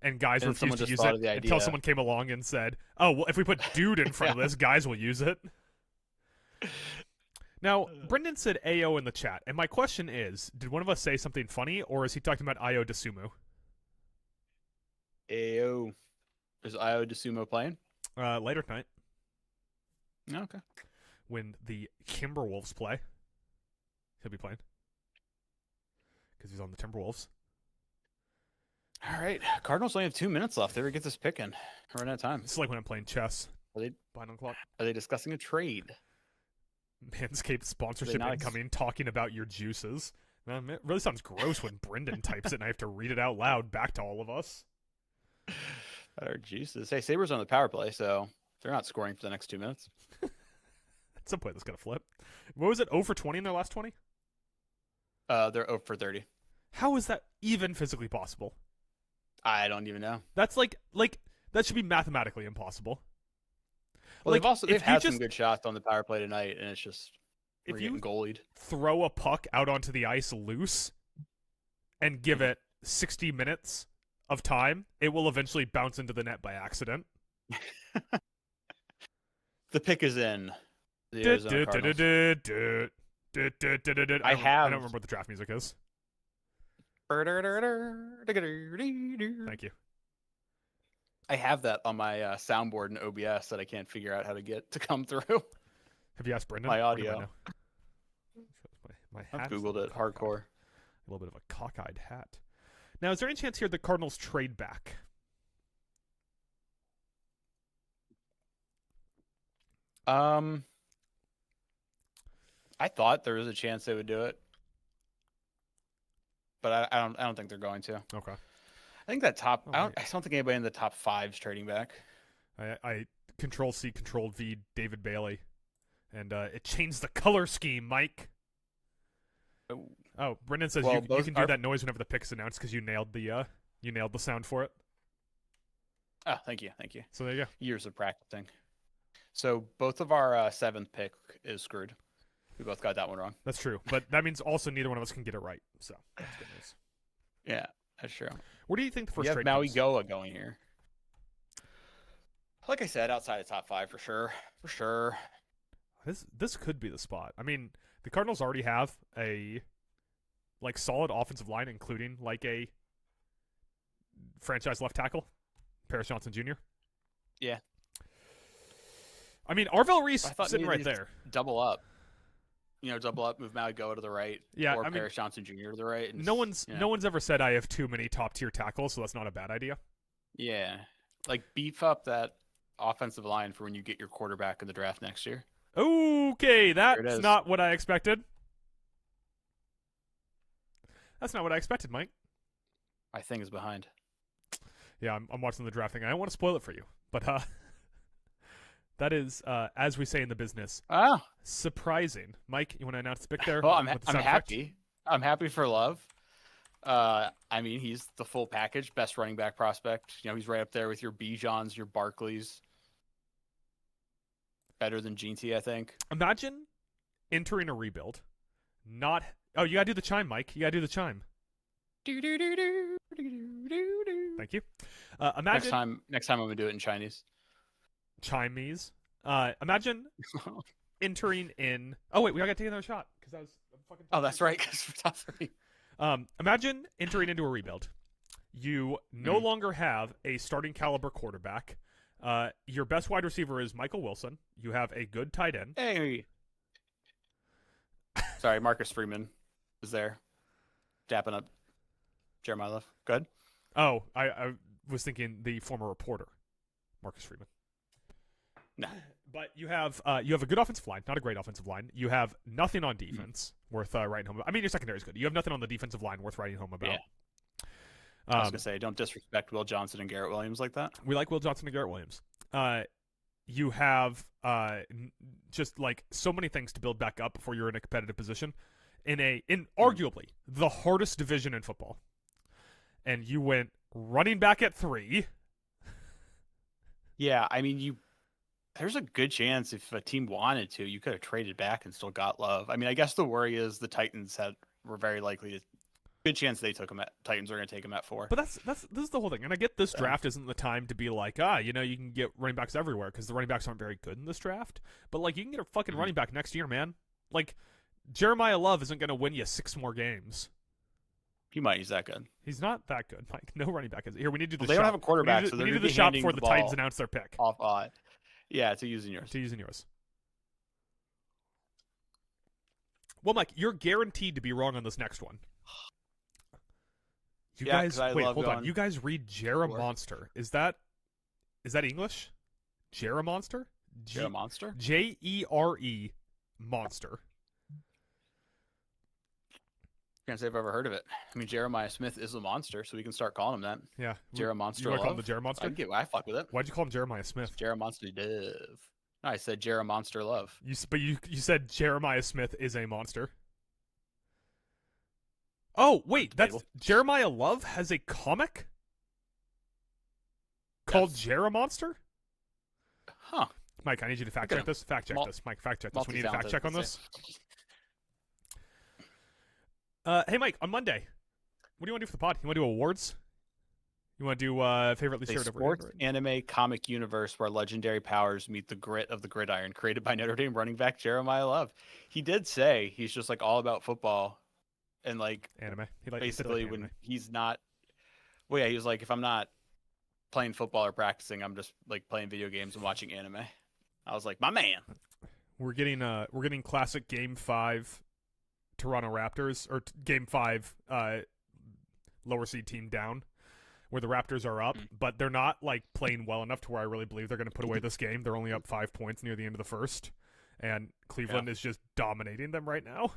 and guys refused to use it until someone came along and said, "Oh, well, if we put dude in front of this, guys will use it." Now, Brendan said Ayo in the chat, and my question is, did one of us say something funny, or is he talking about Ayo DeSumo? Ayo. Is Ayo DeSumo playing? Later tonight. Okay. When the Timberwolves play, he'll be playing. Because he's on the Timberwolves. All right. Cardinals only have 2 minutes left. They ever get this picking. We're running out of time. It's like when I'm playing chess. Behind on the clock. Are they discussing a trade? Manscaped sponsorship incoming, talking about your juices. It really sounds gross when Brendan types it and I have to read it out loud back to all of us. Our juices. Hey, Sabres on the power play, so they're not scoring for the next 2 minutes. At some point, that's gonna flip. What was it? 0 for 20 in their last 20? They're 0 for 30. How is that even physically possible? I don't even know. That's like that should be mathematically impossible. Well, they've had some good shots on the power play tonight, and it's just we're getting goalied. Throw a puck out onto the ice loose and give it 60 minutes of time, it will eventually bounce into the net by accident. The pick is in. I don't remember what the draft music is. Thank you. I have that on my soundboard in OBS that I can't figure out how to get to come through. Have you asked Brendan? My audio. I've Googled it hardcore. A little bit of a cockeyed hat. Now, is there any chance here the Cardinals trade back? I thought there was a chance they would do it, but I don't think they're going to. Okay. I think that top. I don't think anybody in the top 5 is trading back. I Control-C, Control-V, David Bailey, and it changed the color scheme, Mike. Oh, Brendan says you can do that noise whenever the pick's announced because you nailed the sound for it. Oh, thank you. So there you go. Years of practicing. So both of our 7th pick is screwed. We both got that one wrong. That's true, but that means also neither one of us can get it right. So that's good news. Yeah, that's true. Where do you think the first trade Maui Goa going here? Like I said, outside of top 5 for sure. For sure. This could be the spot. I mean, the Cardinals already have a solid offensive line, including a franchise left tackle, Paris Johnson Jr. Yeah. I mean, Arvell Reese sitting right there. Double up. Double up, move Maui Goa to the right. Yeah, or Paris Johnson Jr. to the right. No one's ever said I have too many top tier tackles, so that's not a bad idea. Yeah, beef up that offensive line for when you get your quarterback in the draft next year. Okay, that's not what I expected. That's not what I expected, Mike. My thing is behind. Yeah, I'm watching the draft thing. I don't want to spoil it for you, but that is, as we say in the business, surprising. Mike, you want to announce the pick there? Well, I'm happy. I'm happy for Love. I mean, he's the full package, best running back prospect. He's right up there with your Bijans, your Barkleys. Better than Ginty, I think. Imagine entering a rebuild. You gotta do the chime, Mike. You gotta do the chime. Thank you. Imagine next time I'm gonna do it in Chinese. Chinese. Imagine entering in. Oh wait, we gotta take another shot because that was fucking. Oh, that's right. Because we're top 3. Imagine entering into a rebuild. You no longer have a starting caliber quarterback. Your best wide receiver is Michael Wilson. You have a good tight end. Hey. Sorry, Marcus Freeman is there, dapping up Jeremiah Love. Good. Oh, I was thinking the former reporter, Marcus Freeman. No. But you have a good offensive line, not a great offensive line. You have nothing on defense worth writing home about. I mean, your secondary is good. You have nothing on the defensive line worth writing home about. Yeah. I was going to say, don't disrespect Will Johnson and Garrett Williams like that. We like Will Johnson and Garrett Williams. You have just so many things to build back up before you're in a competitive position in arguably the hardest division in football. And you went running back at 3. Yeah, I mean, there's a good chance if a team wanted to, you could have traded back and still got Love. I mean, I guess the worry is the Titans were very likely to. Good chance they took him Titans are going to take him at 4. But this is the whole thing, and I get this draft isn't the time to be you can get running backs everywhere because the running backs aren't very good in this draft. But you can get a fucking running back next year, man. Jeremiah Love isn't going to win you 6 more games. He might. He's that good. He's not that good, Mike. No running back is here. We need to do the They shop. don't have a quarterback, so we need to do do the shop before the Titans announce their pick. Yeah, to using yours. Well, Mike, you're guaranteed to be wrong on this next one. You guys, wait, hold on. You guys read Jeramonster. Is that English? Jeramonster? Jeramonster? Jere monster. Can't say I've ever heard of it. I mean, Jeremiah Smith is a monster, so we can start calling him that. Yeah. Monster. You want to call him the Monster? I fuck with it. Why'd you call him Jeremiah Smith? Monster Dove. No, I said Monster Love. But you said Jeremiah Smith is a monster. Oh, wait, that's Jeremiah Love has a comic called Monster? Huh. Mike, I need you to fact check this. Fact check this. Mike, fact check this. We need a fact check on this. Hey, Mike, on Monday, what do you want to do for the pod? You want to do awards? You want to do favorite least favorite? Sports anime comic universe where legendary powers meet the grit of the gridiron, created by Notre Dame running back Jeremiah Love. He did say he's just like all about football and like anime. Basically, when he's not, well, yeah, he was like, if I'm not playing football or practicing, I'm just like playing video games and watching anime. I was like, my man. We're getting classic Game 5 Toronto Raptors or Game 5 lower seed team down, where the Raptors are up, but they're not like playing well enough to where I really believe they're going to put away this game. They're only up 5 points near the end of the first, and Cleveland is just dominating them right now.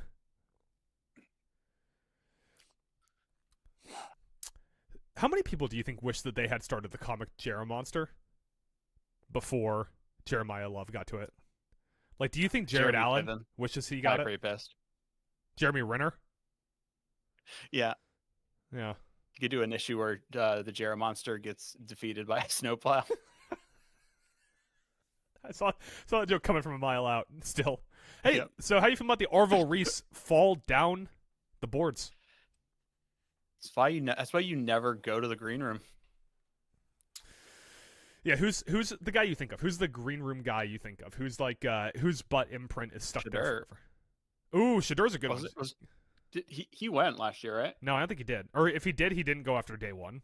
How many people do you think wish that they had started the comic Monster before Jeremiah Love got to it? Like, do you think Jared Allen wishes he got it? Pretty pissed. Jeremy Renner? Yeah. Yeah. You could do an issue where the Monster gets defeated by a snowplow. I saw that joke coming from a mile out still. Hey, So how you feel about the Orville Reese fall down the boards? That's why you never go to the green room. Yeah, who's the guy you think of? Who's the green room guy you think of? Who's like whose butt imprint is stuck there forever? Ooh, Shadur's a good one. He went last year, right? No, I don't think he did. Or if he did, he didn't go after day one.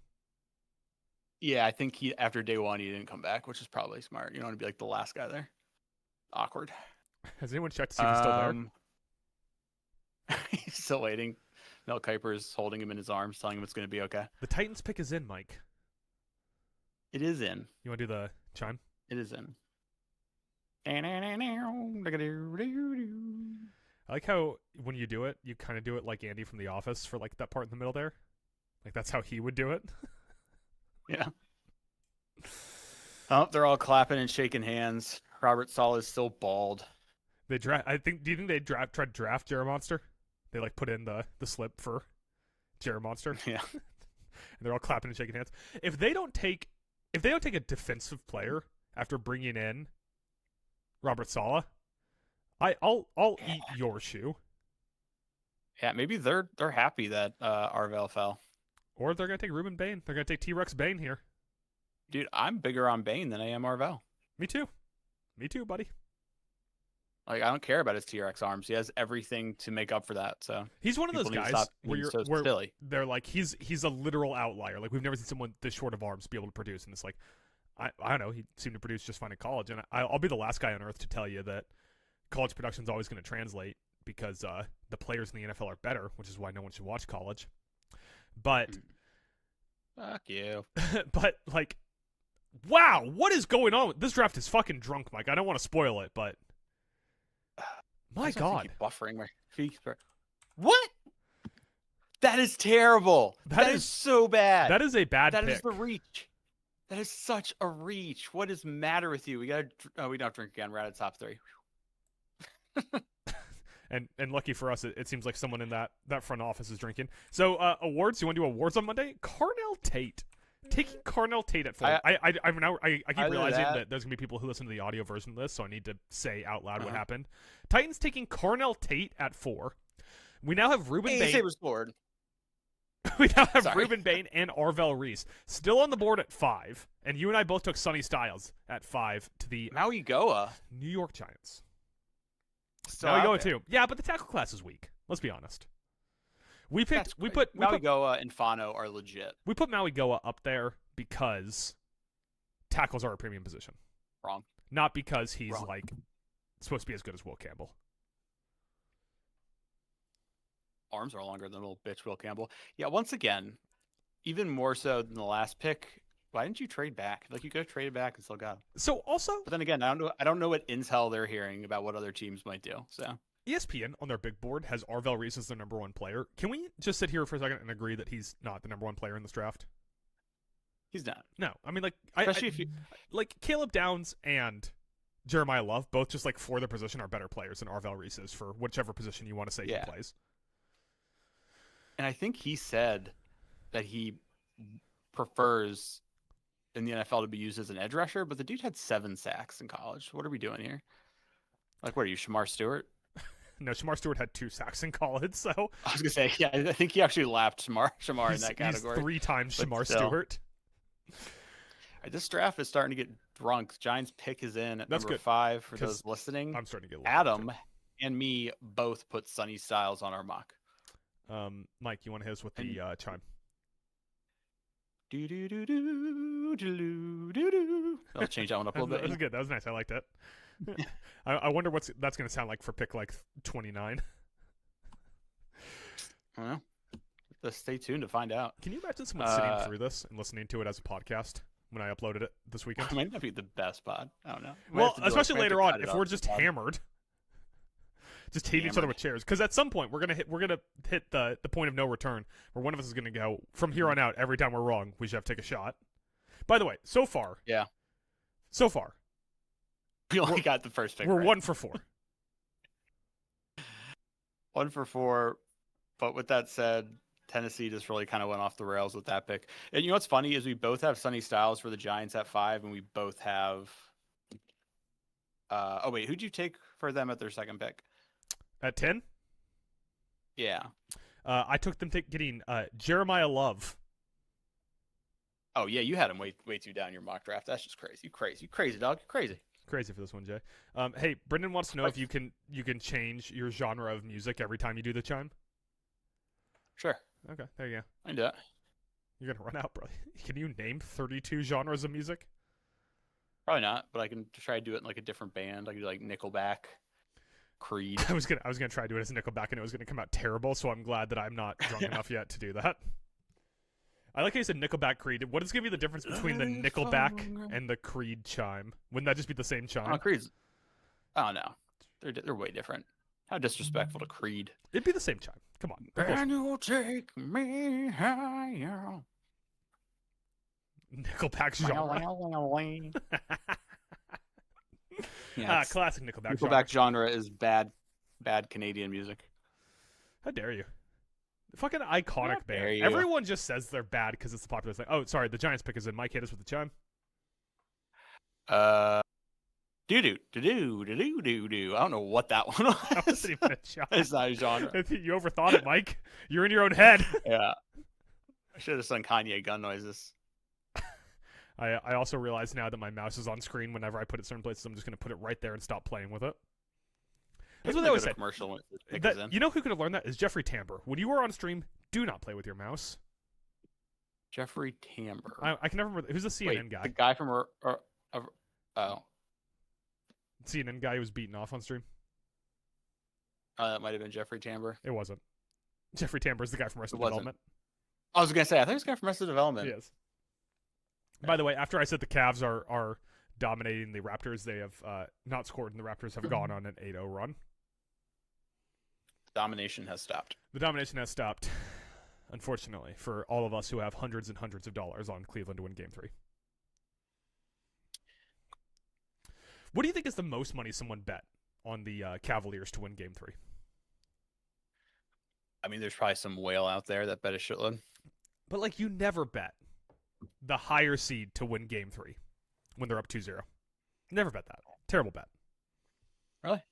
Yeah, I think after day one he didn't come back, which is probably smart. You don't want to be like the last guy there. Awkward. Has anyone checked to see if he's still there? He's still waiting. Mel Kiper is holding him in his arms, telling him it's going to be okay. The Titans pick is in, Mike. It is in. You want to do the chime? It is in. I like how when you do it, you kind of do it like Andy from The Office for like that part in the middle there. Like that's how he would do it. Yeah. Oh, they're all clapping and shaking hands. Robert Saleh is still bald. Do you think they tried to draft Monster? They like put in the slip for Monster. Yeah. And they're all clapping and shaking hands. If they don't take a defensive player after bringing in Robert Saleh, I'll eat your shoe. Yeah, maybe they're happy that Arvell fell. Or they're gonna take Ruben Bain. They're gonna take T-Rex Bain here. Dude, I'm bigger on Bain than I am Arvell. Me too, buddy. Like, I don't care about his T-Rex arms. He has everything to make up for that. So he's one of those guys where they're like he's a literal outlier. Like we've never seen someone this short of arms be able to produce, and it's like I don't know. He seemed to produce just fine in college, and I'll be the last guy on earth to tell you that college production is always going to translate because the players in the NFL are better, which is why no one should watch college. But fuck you. But like, wow, what is going on? This draft is fucking drunk, Mike. I don't want to spoil it, but. My God. Buffering my feet. What? That is terrible. That is so bad. That is a bad pick. That is the reach. That is such a reach. What is the matter with you? We don't have to drink again. We're at the top 3. and lucky for us, it seems like someone in that front office is drinking. So awards. You want to do awards on Monday? Carnell Tate. Taking Carnell Tate at 4. I keep realizing that there's gonna be people who listen to the audio version of this, so I need to say out loud what happened. Titans taking Carnell Tate at 4. We now have Ruben Bain. Sabres board. We now have Ruben Bain and Arvell Reese still on the board at 5, and you and I both took Sonny Styles at 5 to the Maui Goa New York Giants. Maui Goa too. Yeah, but the tackle class is weak. Let's be honest. We put Maui Goa and Fano are legit. We put Maui Goa up there because tackles are a premium position. Wrong. Not because he's like supposed to be as good as Will Campbell. Arms are longer than little bitch Will Campbell. Yeah, once again, even more so than the last pick. Why didn't you trade back? Like you could have traded back and still got him. So also, but then again, I don't know what intel they're hearing about what other teams might do. So ESPN on their big board has Arvel Reese as their number one player. Can we just sit here for a second and agree that he's not the number one player in this draft? He's not. No, I mean, like, Especially if you... like Caleb Downs and Jeremiah Love, both just like for their position, are better players than Arvel Reese is for whichever position you want to say he plays. And I think he said that he prefers in the NFL to be used as an edge rusher, but the dude had 7 sacks in college. What are we doing here? Like, what are you, Shamar Stewart? No, Shamar Stewart had 2 sacks in college, so... I was going to say, yeah, I think he actually lapped Shamar in that category. He's 3 times Shamar Stewart. Right, this draft is starting to get drunk. Giants pick is in at number 5 for those listening. I'm starting to get Adam and me both put Sonny Styles on our mock. Mike, you want to hit us with the chime? Do do do do do do do. I'll change that one up a little bit. That was good. That was nice. I liked it. I wonder what that's going to sound like for pick like 29. Well, let's stay tuned to find out. Can you imagine someone sitting through this and listening to it as a podcast when I uploaded it this weekend? It might not be the best pod. I don't know. Well, especially later on, if we're just hammered, just hitting each other with chairs. Because at some point we're gonna hit the point of no return, where one of us is gonna go from here on out. Every time we're wrong, we should have to take a shot. By the way, so far, we only got the first pick. We're right. 1 for 4. 1 for 4. But with that said, Tennessee just really kind of went off the rails with that pick. And you know what's funny is we both have Sonny Styles for the Giants at 5, and we both have. Oh wait, who'd you take for them at their second pick? At 10? Yeah. I took them getting Jeremiah Love. Oh yeah, you had him way too down your mock draft. That's just crazy. You crazy dog. You're crazy. Crazy for this one, Jay. Hey, Brendan wants to know if you can change your genre of music every time you do the chime. Sure. Okay, there you go. I can do that. You're gonna run out, bro. Can you name 32 genres of music? Probably not, but I can try to do it in like a different band. I could do like Nickelback, Creed. I was gonna try to do it as Nickelback, and it was gonna come out terrible. So I'm glad that I'm not drunk enough yet to do that. I like how you said Nickelback, Creed. What is gonna be the difference between the Nickelback and the Creed chime? Wouldn't that just be the same chime? Oh, Creed's. Oh no, they're way different. How disrespectful to Creed. It'd be the same chime. Come on. And you'll take me higher. Nickelback genre. Yeah, classic Nickelback genre. Nickelback genre is bad Canadian music. How dare you? Fucking iconic band. Everyone just says they're bad because it's the popular thing. Oh, sorry, the Giants pick is in. Mike, hit us with the chime. Do. I don't know what that one was. That wasn't even a chime. It's not a genre. You overthought it, Mike. You're in your own head. Yeah. I should have done Kanye gun noises. I also realize now that my mouse is on screen whenever I put it certain places. I'm just going to put it right there and stop playing with it. That's what they always say. You know who could have learned that is Jeffrey Tambor. When you are on stream, do not play with your mouse. Jeffrey Tambor. I can never remember. Who's the CNN guy? The guy from CNN guy who was beaten off on stream. That might have been Jeffrey Tambor. It wasn't. Jeffrey Tambor is the guy from Arrested Development. I was gonna say I think it's the guy from Arrested Development. Yes. Yeah. By the way, after I said the Cavs are dominating the Raptors, they have not scored, and the Raptors have gone on an 8-0 run. Domination has stopped. The domination has stopped, unfortunately, for all of us who have hundreds and hundreds of dollars on Cleveland to win Game 3. What do you think is the most money someone bet on the Cavaliers to win Game 3? I mean, there's probably some whale out there that bet a shitload. But, like, you never bet the higher seed to win Game 3 when they're up 2-0. Never bet that. Terrible bet. Really?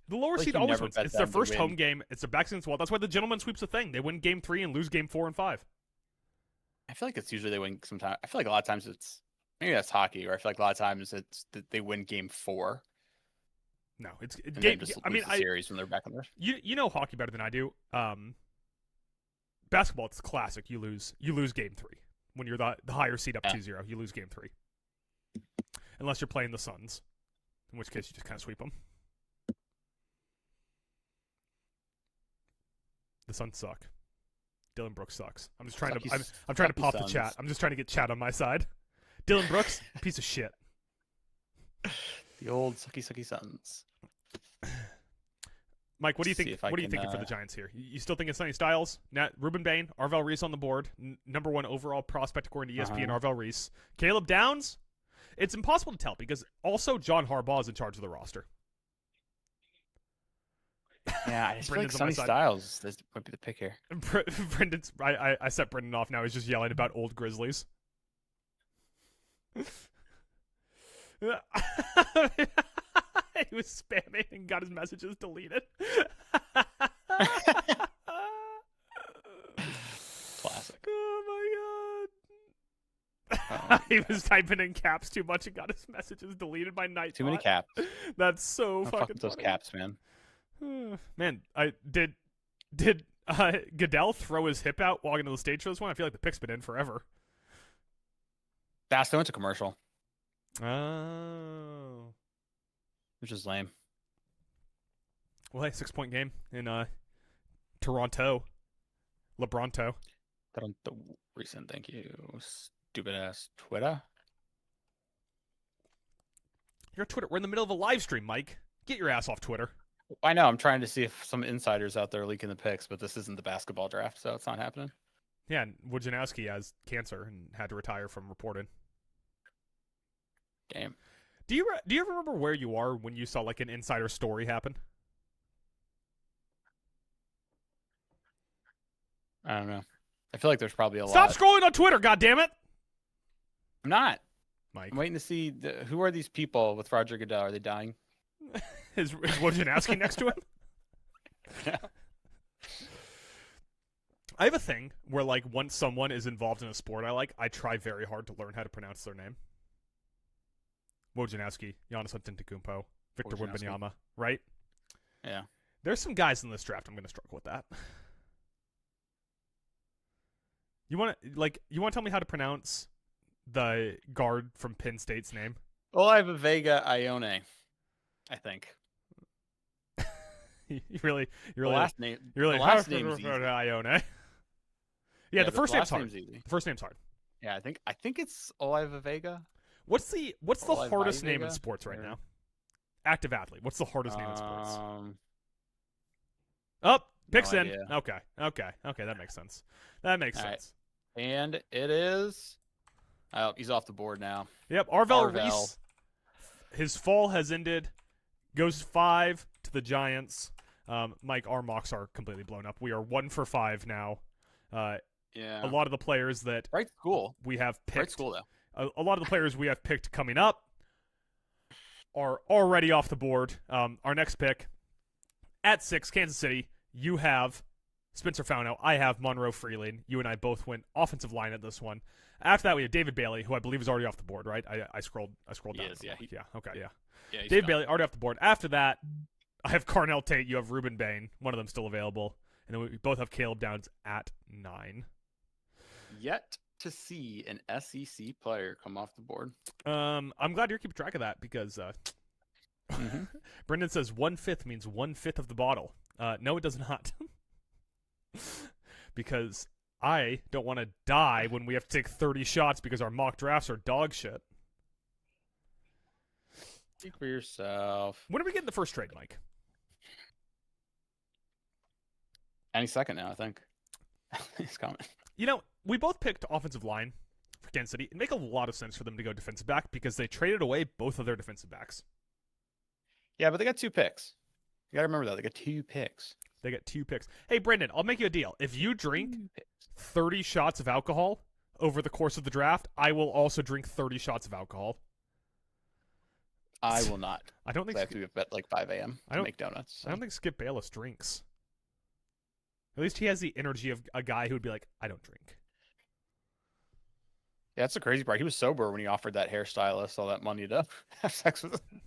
The lower seed always wins. It's their first home game. It's their backs against the wall. That's why the gentleman sweep's a thing. They win Game 3 and lose Game 4 and 5. I feel like it's usually they win sometimes. I feel like a lot of times it's maybe that's hockey, or I feel like a lot of times it's that they win Game 4. No, it's game. I mean, the series when they're back on there. You know hockey better than I do. Basketball, it's classic. You lose Game 3 when you're the higher seed up 2-0. You lose Game 3, unless you're playing the Suns, in which case you just kind of sweep them. The Suns suck. Dylan Brooks sucks. I'm just trying I'm trying to pop the chat. I'm just trying to get chat on my side. Dylan Brooks, piece of shit. The old sucky Suns. Mike, what do you See think? if I What are you can, thinking for the Giants here? You still thinking Sonny Styles? Ruben Bain, Arvel Reese on the board, number 1 overall prospect according to ESPN. Arvel Reese, Caleb Downs. It's impossible to tell because also John Harbaugh is in charge of the roster. Yeah, I just feel like Sonny Styles this might be the pick here. Brendan's. I set Brendan off now. He's just yelling about old Grizzlies. He was spamming and got his messages deleted. Classic. Oh my god. He was typing in caps too much and got his messages deleted by night. Too many caps. That's so fucking those caps, man. Man, I did Goodell throw his hip out walking to the stage for this one? I feel like the pick's been in forever. They went to commercial. Oh. Which is lame. Well, hey, 6-point game in Toronto. LeBronto. Toronto recent, thank you. Stupid ass Twitter. You're on Twitter. We're in the middle of a live stream, Mike. Get your ass off Twitter. I know. I'm trying to see if some insiders out there are leaking the picks, but this isn't the basketball draft, so it's not happening. Yeah, and Wojnarowski has cancer and had to retire from reporting. Damn. Do you ever remember where you are when you saw like an insider story happen? I don't know. I feel like there's probably a lot. Stop scrolling on Twitter, goddammit! I'm not. Mike. I'm waiting to see who are these people with Roger Goodell? Are they dying? Is Wojnarowski next to him? Yeah. I have a thing where, like, once someone is involved in a sport I try very hard to learn how to pronounce their name. Wojnarowski, Giannis Antetokounmpo, Victor Wembanyama, right? Yeah. There's some guys in this draft I'm going to struggle with that. You want to tell me how to pronounce the guard from Penn State's name? Olivega Ione, I think. You're really the last name. You're really the last name's easy. Ione. Yeah, the first name's hard. Easy. The first name's hard. Yeah, I think it's Olivega. What's the hardest name in sports right now? Active athlete. What's the hardest name in sports? Picks in. Okay, that makes sense. That makes sense. Right. And it is. Oh, he's off the board now. Yep, Arvel Reese. His fall has ended. Goes 5 to the Giants. Mike, our mocks are completely blown up. We are 1 for 5 now. Yeah. A lot of the players that we have picked. Right school though. A lot of the players we have picked coming up are already off the board. Our next pick at 6, Kansas City. You have Spencer Fauno. I have Monroe Freeland. You and I both went offensive line at this one. After that, we have David Bailey, who I believe is already off the board, right? I scrolled down. Yeah. Yeah, David Bailey already off the board. After that, I have Carnell Tate. You have Ruben Bain. One of them still available. And then we both have Caleb Downs at 9. Yet to see an SEC player come off the board. I'm glad you're keeping track of that because Brendan says 1/5 means 1/5 of the bottle. No, it does not. Because I don't want to die when we have to take 30 shots because our mock drafts are dog shit. Speak for yourself. When are we getting the first trade, Mike? Any second now, I think. He's coming. You know, we both picked offensive line for Kansas City. It makes a lot of sense for them to go defensive back because they traded away both of their defensive backs. Yeah, but they got 2 picks. You got to remember that. They got 2 picks. They got 2 picks. Hey, Brendan, I'll make you a deal. If you drink 30 shots of alcohol over the course of the draft, I will also drink 30 shots of alcohol. I will not. I don't think I have to be up at like 5 a.m. to make donuts. So. I don't think Skip Bayless drinks. At least he has the energy of a guy who would be like, I don't drink. Yeah, that's the crazy part. He was sober when he offered that hairstylist all that money to have sex with him.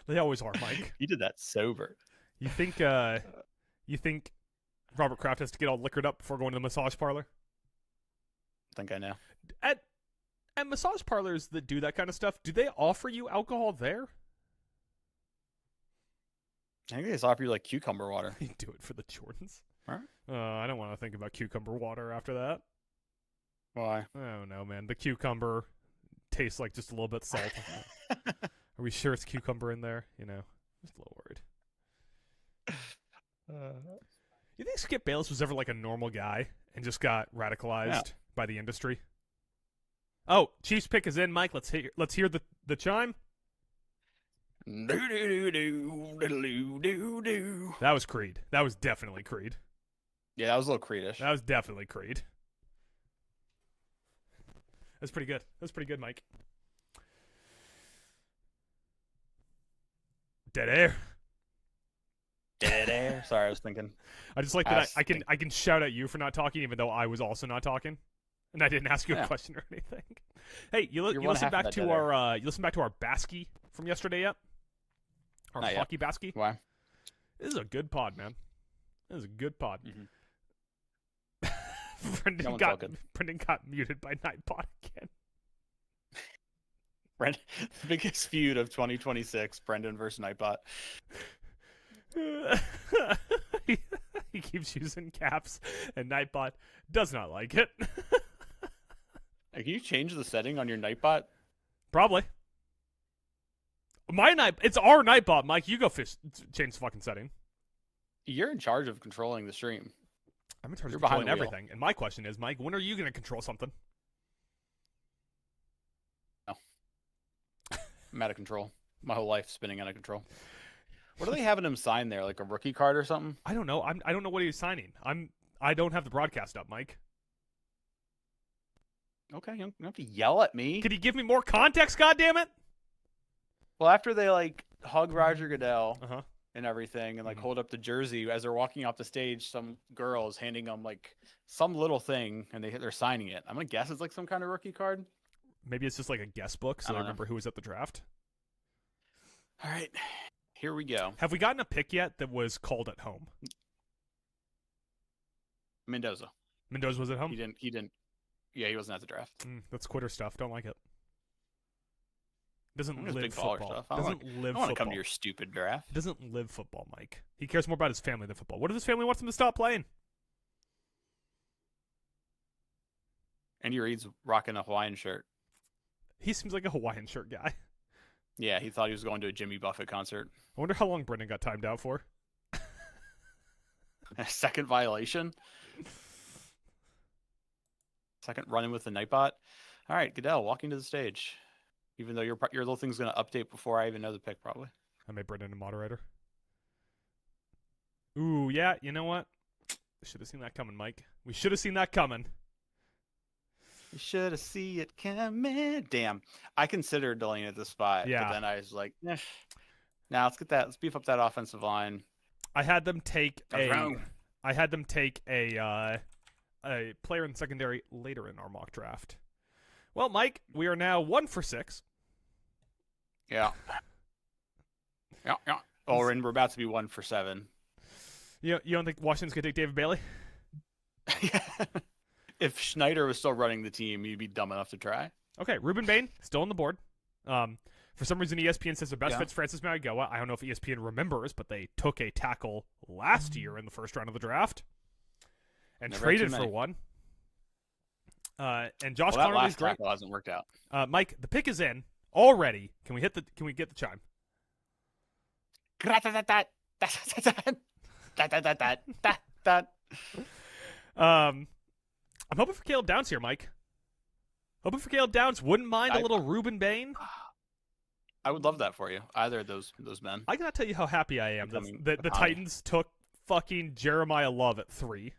They always are, Mike. He did that sober. You think Robert Kraft has to get all liquored up before going to the massage parlor? I think I know. At massage parlors that do that kind of stuff, do they offer you alcohol there? I think they just offer you like cucumber water. You do it for the Jordans. Huh? I don't want to think about cucumber water after that. Why? Oh no, man. The cucumber tastes like just a little bit salty. Are we sure it's cucumber in there? You know, just a little worried. You think Skip Bayless was ever like a normal guy and just got radicalized by the industry? Oh, Chiefs pick is in, Mike. Let's hear the chime. That was Creed. That was definitely Creed. Yeah, that was a little Creedish. That was definitely Creed. That's pretty good. That's pretty good, Mike. Dead air. Dead air. Sorry, I was thinking. I just like that I can shout at you for not talking, even though I was also not talking, and I didn't ask you a question or anything. Hey, you listen back to our Basky from yesterday yet? Our not hockey yet. Basky. Why? This is a good pod, man. This is a good pod. Mm-hmm. Brendan got muted by Nightbot again. The biggest feud of 2026, Brendan versus Nightbot. He keeps using caps, and Nightbot does not like it. Can you change the setting on your Nightbot? Probably. It's our Nightbot, Mike. You go change the fucking setting. You're in charge of controlling the stream. I'm in charge of controlling everything. And my question is, Mike, when are you going to control something? No. I'm out of control. My whole life spinning out of control. What are they having him sign there? Like a rookie card or something? I don't know. I don't know what he's signing. I don't have the broadcast up, Mike. Okay, you don't have to yell at me. Could you give me more context, goddammit? Well, after they like hug Roger Goodell Uh-huh. and everything, and like hold up the jersey as they're walking off the stage, some girl is handing them like some little thing, and they're signing it. I'm gonna guess it's like some kind of rookie card. Maybe it's just like a guest book, so I remember who was at the draft. All right, here we go. Have we gotten a pick yet that was called at home? Mendoza. Mendoza was at home? He didn't. Yeah, he wasn't at the draft. That's quitter stuff. Don't like it. Doesn't live big football. Stuff. Doesn't live I want football. to come to your stupid draft. Doesn't live football, Mike. He cares more about his family than football. What if his family wants him to stop playing? Andy Reid's rocking a Hawaiian shirt. He seems like a Hawaiian shirt guy. Yeah, he thought he was going to a Jimmy Buffett concert. I wonder how long Brendan got timed out for. A second violation. Second run-in with the Nightbot. All right, Goodell walking to the stage. Even though your little thing's going to update before I even know the pick, probably. I made Brendan a moderator. Ooh, yeah, you know what? Should have seen that coming, Mike. We should have seen that coming. You should have seen it coming. Damn. I considered delaying at this spot. Yeah. But then I was like, now let's beef up that offensive line. I had them take a player in secondary later in our mock draft. Well, Mike, we are now 1 for 6. Yeah. Yeah. Oh, and we're about to be 1 for 7. You don't think Washington's gonna take David Bailey? If Schneider was still running the team, you'd be dumb enough to try. Okay, Ruben Bain still on the board. For some reason, ESPN says the best fit's Francis Mauigoa. I don't know if ESPN remembers, but they took a tackle last year in the first round of the draft and traded for one. And Josh Connerly's great. Tackle hasn't worked out. Mike, the pick is in already. Can we get the chime? I'm hoping for Caleb Downs here, Mike. Hoping for Caleb Downs. Wouldn't mind a little Ruben Bain. I would love that for you. Either of those men. I cannot tell you how happy I am that the Titans took fucking Jeremiah Love at 3.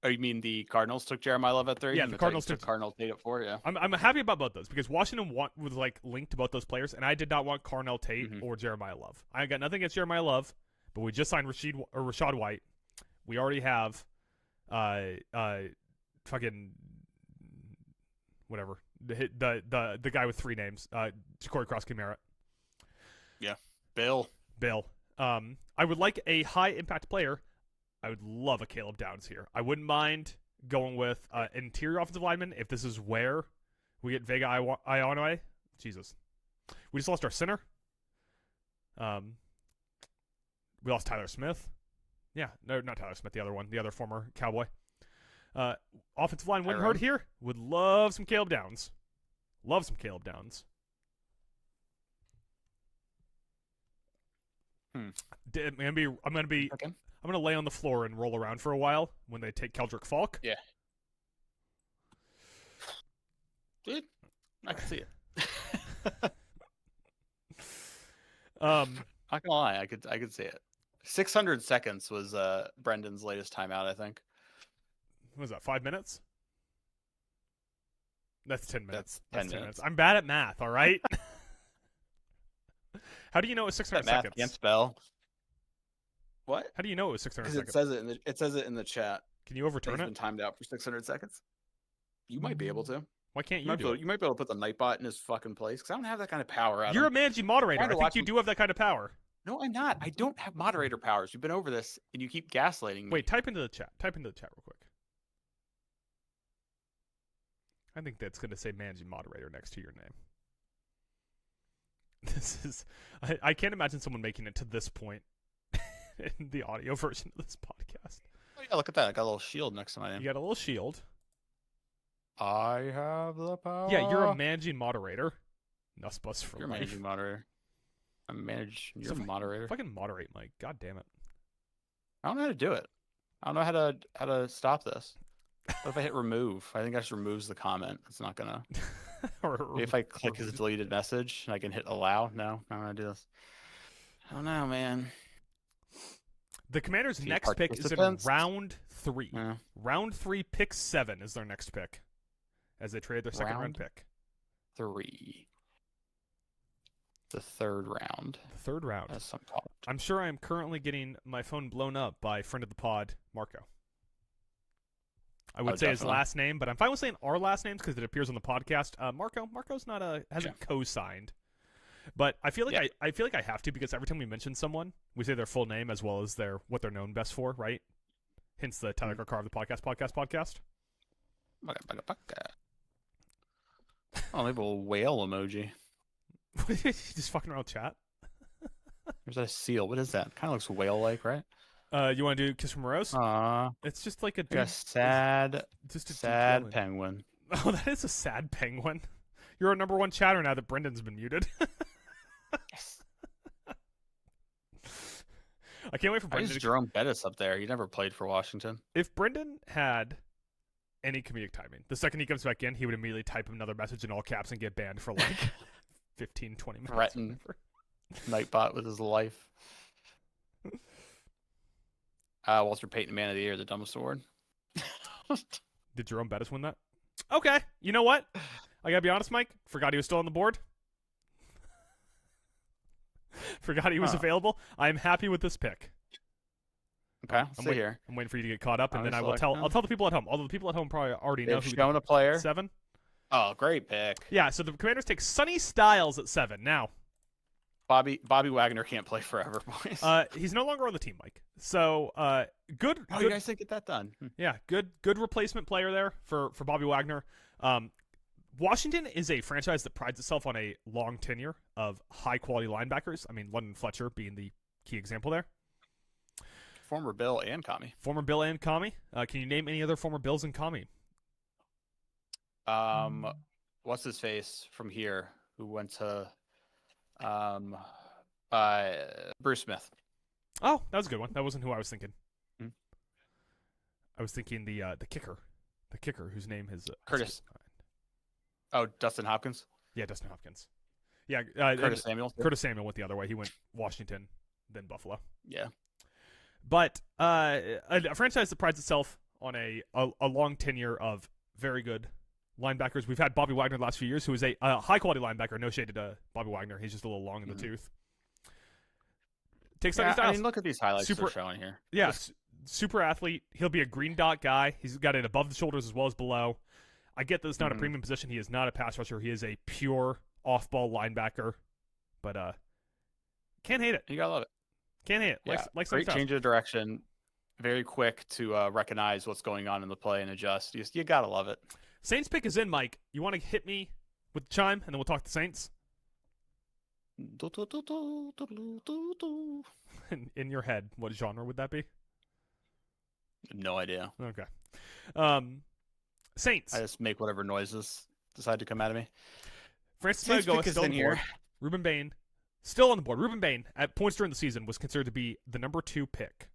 Oh, you mean the Cardinals took Jeremiah Love at 3? Yeah, the Cardinals took Cardinals Tate at 4. Yeah, I'm happy about both those because Washington was like linked to both those players, and I did not want Carnell Tate or Jeremiah Love. I got nothing against Jeremiah Love, but we just signed Rashad White. We already have, fucking whatever the guy with 3 names, Corey Cross-Kamara. Yeah, Bill. I would like a high impact player. I would love a Caleb Downs here. I wouldn't mind going with interior offensive lineman if this is where we get Vega Ionue. Jesus. We just lost our center. We lost Tyler Smith. Yeah, no, not Tyler Smith, the other one, the other former Cowboy. Offensive line wouldn't hurt here. Would love some Caleb Downs. Love some Caleb Downs. I'm gonna lay on the floor and roll around for a while when they take Keldric Falk. Yeah. Dude, I can see it. Not gonna lie, I could see it. 600 seconds was Brendan's latest timeout, I think. What was that, 5 minutes? That's 10 minutes. That's 10 minutes. I'm bad at math, all right? How do you know it was 600 that math seconds? Can't spell. What? How do you know it was 600 Because seconds? it says it in the chat. Can you overturn He's it? been timed out for 600 seconds. You might be able to. Why can't you do it? You might be able to put the Nightbot in his fucking place, because I don't have that kind of power. You're a managing moderator. I think you do have that kind of power. No, I'm not. I don't have moderator powers. We've been over this, and you keep gaslighting me. Wait, type into the chat. Type into the chat real quick. I think that's going to say managing moderator next to your name. This is... I can't imagine someone making it to this point in the audio version of this podcast. Oh, yeah, look at that. I got a little shield next to my name. You got a little shield. I have the power. Yeah, you're a managing moderator. Nussbus for You're a life. managing moderator. You're a moderator. Fucking moderate, Mike. God damn it. I don't know how to do it. I don't know how to stop this. What if I hit remove? I think that just removes the comment. It's not gonna. Maybe if I click his deleted message, I can hit allow. No, I'm gonna do this. I don't know, man. The Commanders' next pick is in round 3. Yeah. Round 3, pick 7 is their next pick, as they trade their second round pick. 3. The third round. The third round. As some call it. I'm sure I am currently getting my phone blown up by friend of the pod, Marco. I would say his last name, but I'm fine with saying our last names because it appears on the podcast. Marco's hasn't co-signed, but I feel like I feel like I have to, because every time we mention someone, we say their full name as well as what they're known best for, right? Hence the Tyler Carr of the podcast. Oh, maybe a little whale emoji. Just fucking around chat. There's a seal. What is that? Kind of looks whale-like, right? You want to do Kiss from a Rose? It's just like a dude, sad penguin. Oh, that is a sad penguin. You're our number 1 chatter now that Brendan's been muted. Yes. I can't wait for Brendan. Jerome Bettis up there. He never played for Washington. If Brendan had any comedic timing, the second he comes back in, he would immediately type another message in all caps and get banned for like 15, 20 minutes. Threaten Nightbot with his life. Walter Payton, Man of the Year, the dumbest award. Did Jerome Bettis win that? Okay, you know what? I gotta be honest, Mike. Forgot he was still on the board. Forgot he was available. I'm happy with this pick. Okay, see here. I'm waiting for you to get caught up, and then I'll tell the people at home. Although the people at home probably already know who. Shown a player. 7. Oh, great pick. Yeah, so the Commanders take Sonny Styles at 7. Now, Bobby Wagner can't play forever, boys. He's no longer on the team, Mike. So, good. You guys think get that done? Yeah, good replacement player there for Bobby Wagner. Washington is a franchise that prides itself on a long tenure of high-quality linebackers. I mean, London Fletcher being the key example there. Former Bill and Kami. Can you name any other former Bills and Kami? What's his face from here who went to Bruce Smith? Oh, that was a good one. That wasn't who I was thinking. Hmm. I was thinking the kicker whose name is Curtis. Oh, Dustin Hopkins? Yeah, Dustin Hopkins. Yeah, Curtis Samuel. Curtis Samuel went the other way. He went Washington, then Buffalo. Yeah. But a franchise that prides itself on a long tenure of very good linebackers. We've had Bobby Wagner the last few years, who is a high-quality linebacker. No shade to Bobby Wagner. He's just a little long in the tooth. Takes Sonny Styles. I mean, look at these highlights they're showing here. Yeah, super athlete. He'll be a green dot guy. He's got it above the shoulders as well as below. I get that it's not a premium position. He is not a pass rusher. He is a pure off-ball linebacker. But can't hate it. You gotta love it. Can't hate it. Yeah, great change of direction. Very quick to recognize what's going on in the play and adjust. You gotta love it. Saints pick is in, Mike. You want to hit me with the chime, and then we'll talk the Saints? In your head, what genre would that be? No idea. Okay. Saints. I just make whatever noises decide to come out of me. Francis Mauigoa still on board. Ruben Bain Still on the board. Ruben Bain, at points during the season, was considered to be the number 2 pick.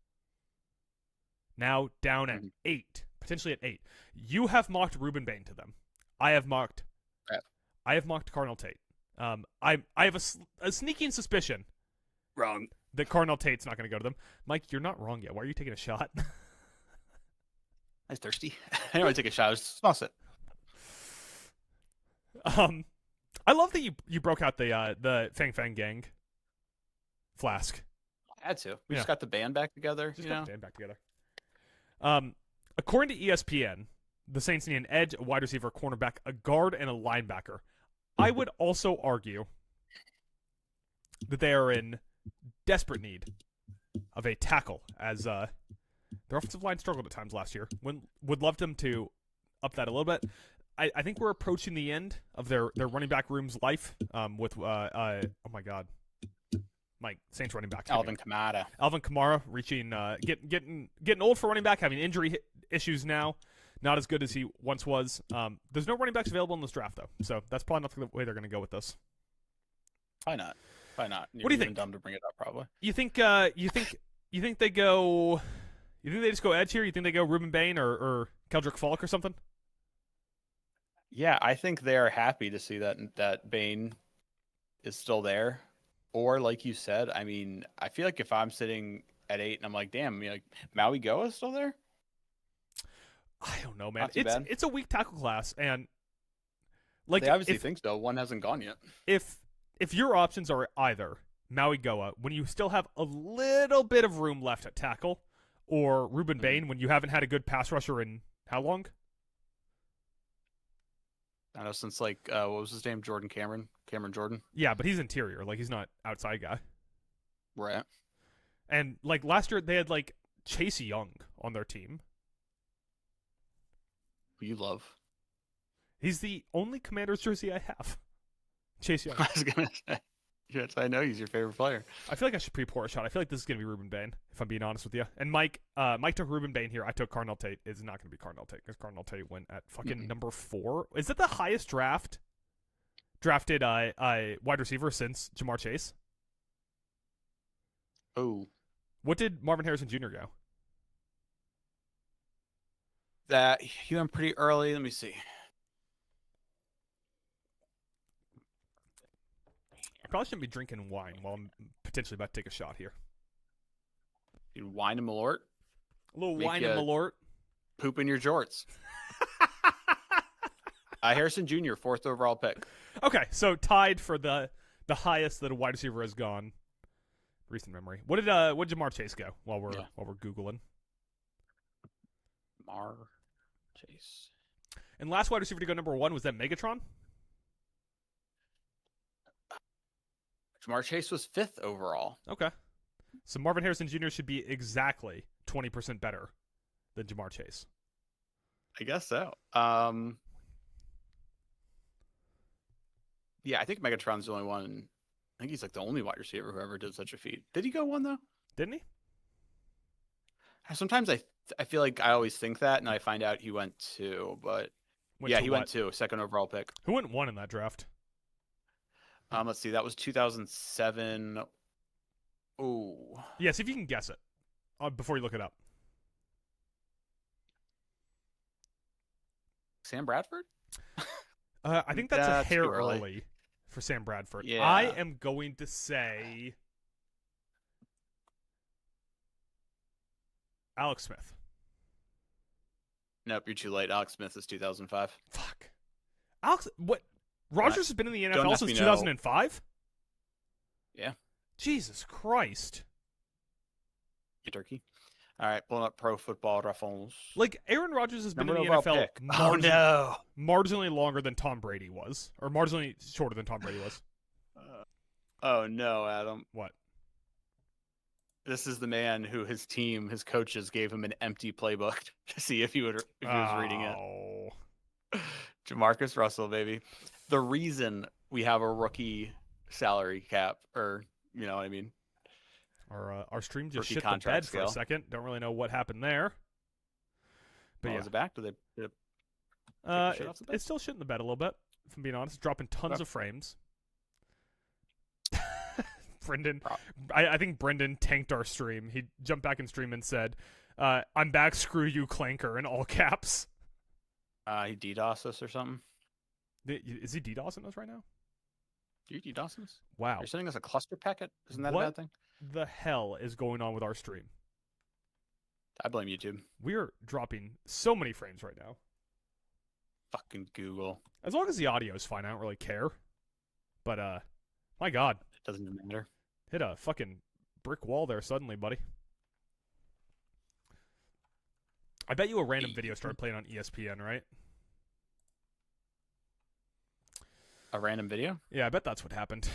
Now down at 8, potentially at 8. You have mocked Ruben Bain to them. I have mocked Carnell Tate. I have a sneaking suspicion. Wrong. That Carnell Tate's not going to go to them. Mike, you're not wrong yet. Why are you taking a shot? I was thirsty. I didn't want to take a shot. I was small sip. I love that you broke out the Fang Fang Gang flask. I had to. We just got the band back together. Just got the band back together. According to ESPN, the Saints need an edge, a wide receiver, a cornerback, a guard, and a linebacker. I would also argue that they are in desperate need of a tackle, as their offensive line struggled at times last year. Would love them to up that a little bit. I think we're approaching the end of their running back room's life with oh my god, Mike, Saints running back Alvin Kamara reaching getting old for running back, having injury issues now, not as good as he once was. There's no running backs available in this draft though, so that's probably not the way they're going to go with this. Why not? What do you think? Dumb to bring it up, probably. You think they go? You think they just go edge here? You think they go Ruben Bain or Keldrick Falk or something? Yeah, I think they are happy to see that Bain is still there. Or like you said, I mean, I feel like if I'm sitting at 8 and I'm like, damn, you know, like Maui Goa is still there. I don't know, man. It's a weak tackle class, and like they obviously think so. One hasn't gone yet. If your options are either Maui Goa when you still have a little bit of room left at tackle, or Ruben Bain when you haven't had a good pass rusher in how long? I don't know, since like what was his name? Cameron Jordan. Yeah, but he's interior, like he's not outside guy. Right. And like last year they had like Chase Young on their team. Who you love. He's the only Commander's jersey I have. Chase Young. I was gonna say, yes, I know he's your favorite player. I feel like I should pre-pour a shot. I feel like this is gonna be Ruben Bain, if I'm being honest with you. And Mike took Ruben Bain here. I took Carnell Tate. It's not gonna be Carnell Tate because Carnell Tate went at fucking number 4. Is that the highest drafted wide receiver since Ja'Marr Chase? Oh. What did Marvin Harrison Jr. go? That he went pretty early. Let me see. I probably shouldn't be drinking wine while I'm potentially about to take a shot here. Dude, wine and Malort. A little wine and Malort. Poop in your jorts. Harrison Jr., 4th overall pick. Okay, so tied for the highest that a wide receiver has gone. Recent memory. What did Ja'Marr Chase go while we're Googling? Ja'Marr Chase. And last wide receiver to go number 1 was that Megatron? Ja'Marr Chase was 5th overall. Okay. So Marvin Harrison Jr. should be exactly 20% better than Ja'Marr Chase. I guess so. Yeah, I think Megatron's the only one. I think he's like the only wide receiver who ever did such a feat. Did he go 1 though? Didn't he? Sometimes I feel like I always think that, and I find out he went 2. But he went 2, 2nd overall pick. Who went 1 in that draft? Let's see. That was 2007. Oh. Yeah, see if you can guess it before you look it up. Sam Bradford? I think that's a hair early for Sam Bradford. Yeah. I am going to say Alex Smith. Nope, you're too late. Alex Smith is 2005. Fuck. What? Rogers has been in the NFL since 2005? Yeah. Jesus Christ. Hey, turkey. All right, pulling up Pro Football Reference. Like, Aaron Rodgers has been in the NFL marginally longer than Tom Brady was. Or marginally shorter than Tom Brady was. Oh, no, Adam. What? This is the man who his coaches gave him an empty playbook to see if he was reading it. Jamarcus Russell, baby. The reason we have a rookie salary cap, or you know what I mean. Our stream just rookie shit the bed for a second. Don't really know what happened there. But is it back? Did it it's still shitting the bed a little bit, if I'm being honest. Dropping tons of frames. Brendan, I think Brendan tanked our stream. He jumped back in stream and said, "I'm back. Screw you, Clanker," in all caps. He DDoS us or something. Is he DDoSing us right now? Do you DDoS us? Wow. You're sending us a cluster packet? Isn't that What a bad thing? The hell is going on with our stream? I blame YouTube. We are dropping so many frames right now. Fucking Google. As long as the audio is fine, I don't really care. But, my God. It doesn't even matter. Hit a fucking brick wall there suddenly, buddy. I bet you a random video started playing on ESPN, right? A random video? Yeah, I bet that's what happened.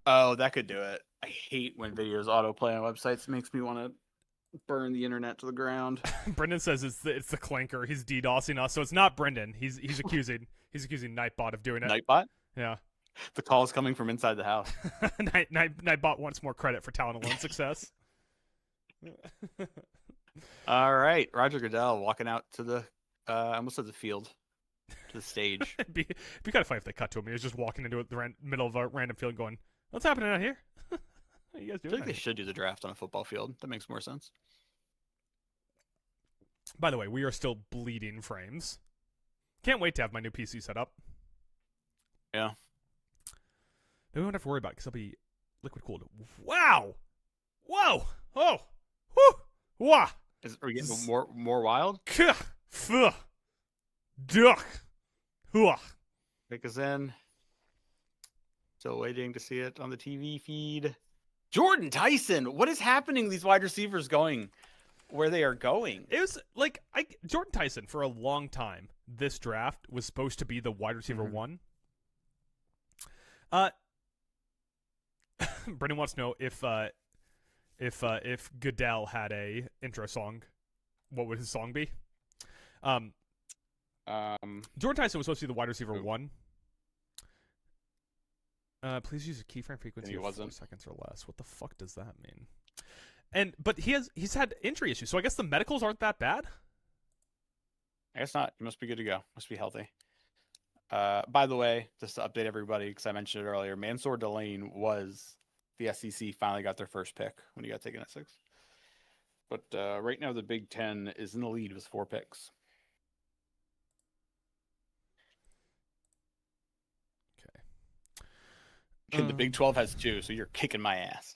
Oh, that could do it. I hate when videos autoplay on websites. It makes me want to burn the internet to the ground. Brendan says it's the Clanker. He's DDoSing us, so it's not Brendan. He's accusing Nightbot of doing it. Nightbot? Yeah. The call is coming from inside the house. Nightbot wants more credit for talent alone success. All right, Roger Goodell walking out to the I almost said the field, to the stage. it'd be kind of funny if they cut to him. He was just walking into the middle of a random field, going, "What's happening out here? What are you guys I doing?" feel like they should do the draft on a football field. That makes more sense. By the way, we are still bleeding frames. Can't wait to have my new PC set up. Yeah. Then we won't have to worry about it because it'll be liquid cooled. Wow! Whoa! Oh! Whoo! Wah! Are we getting more wild? Duck! Hua! Take us in. Still waiting to see it on the TV feed. Jordan Tyson! What is happening? These wide receivers going where they are going. It was like Jordan Tyson for a long time. This draft was supposed to be the wide receiver one. Brendan wants to know if Goodell had a intro song, what would his song be? Jordan Tyson was supposed to be the wide receiver one. Please use a keyframe frequency of 4 seconds or less. What the fuck does that mean? But he's had injury issues, so I guess the medicals aren't that bad. I guess not. He must be good to go. Must be healthy. By the way, just to update everybody, because I mentioned it earlier, Mansour Delane was the SEC finally got their first pick when he got taken at 6. But right now the Big Ten is in the lead with 4 picks. Okay. The Big 12 has 2, so you're kicking my ass.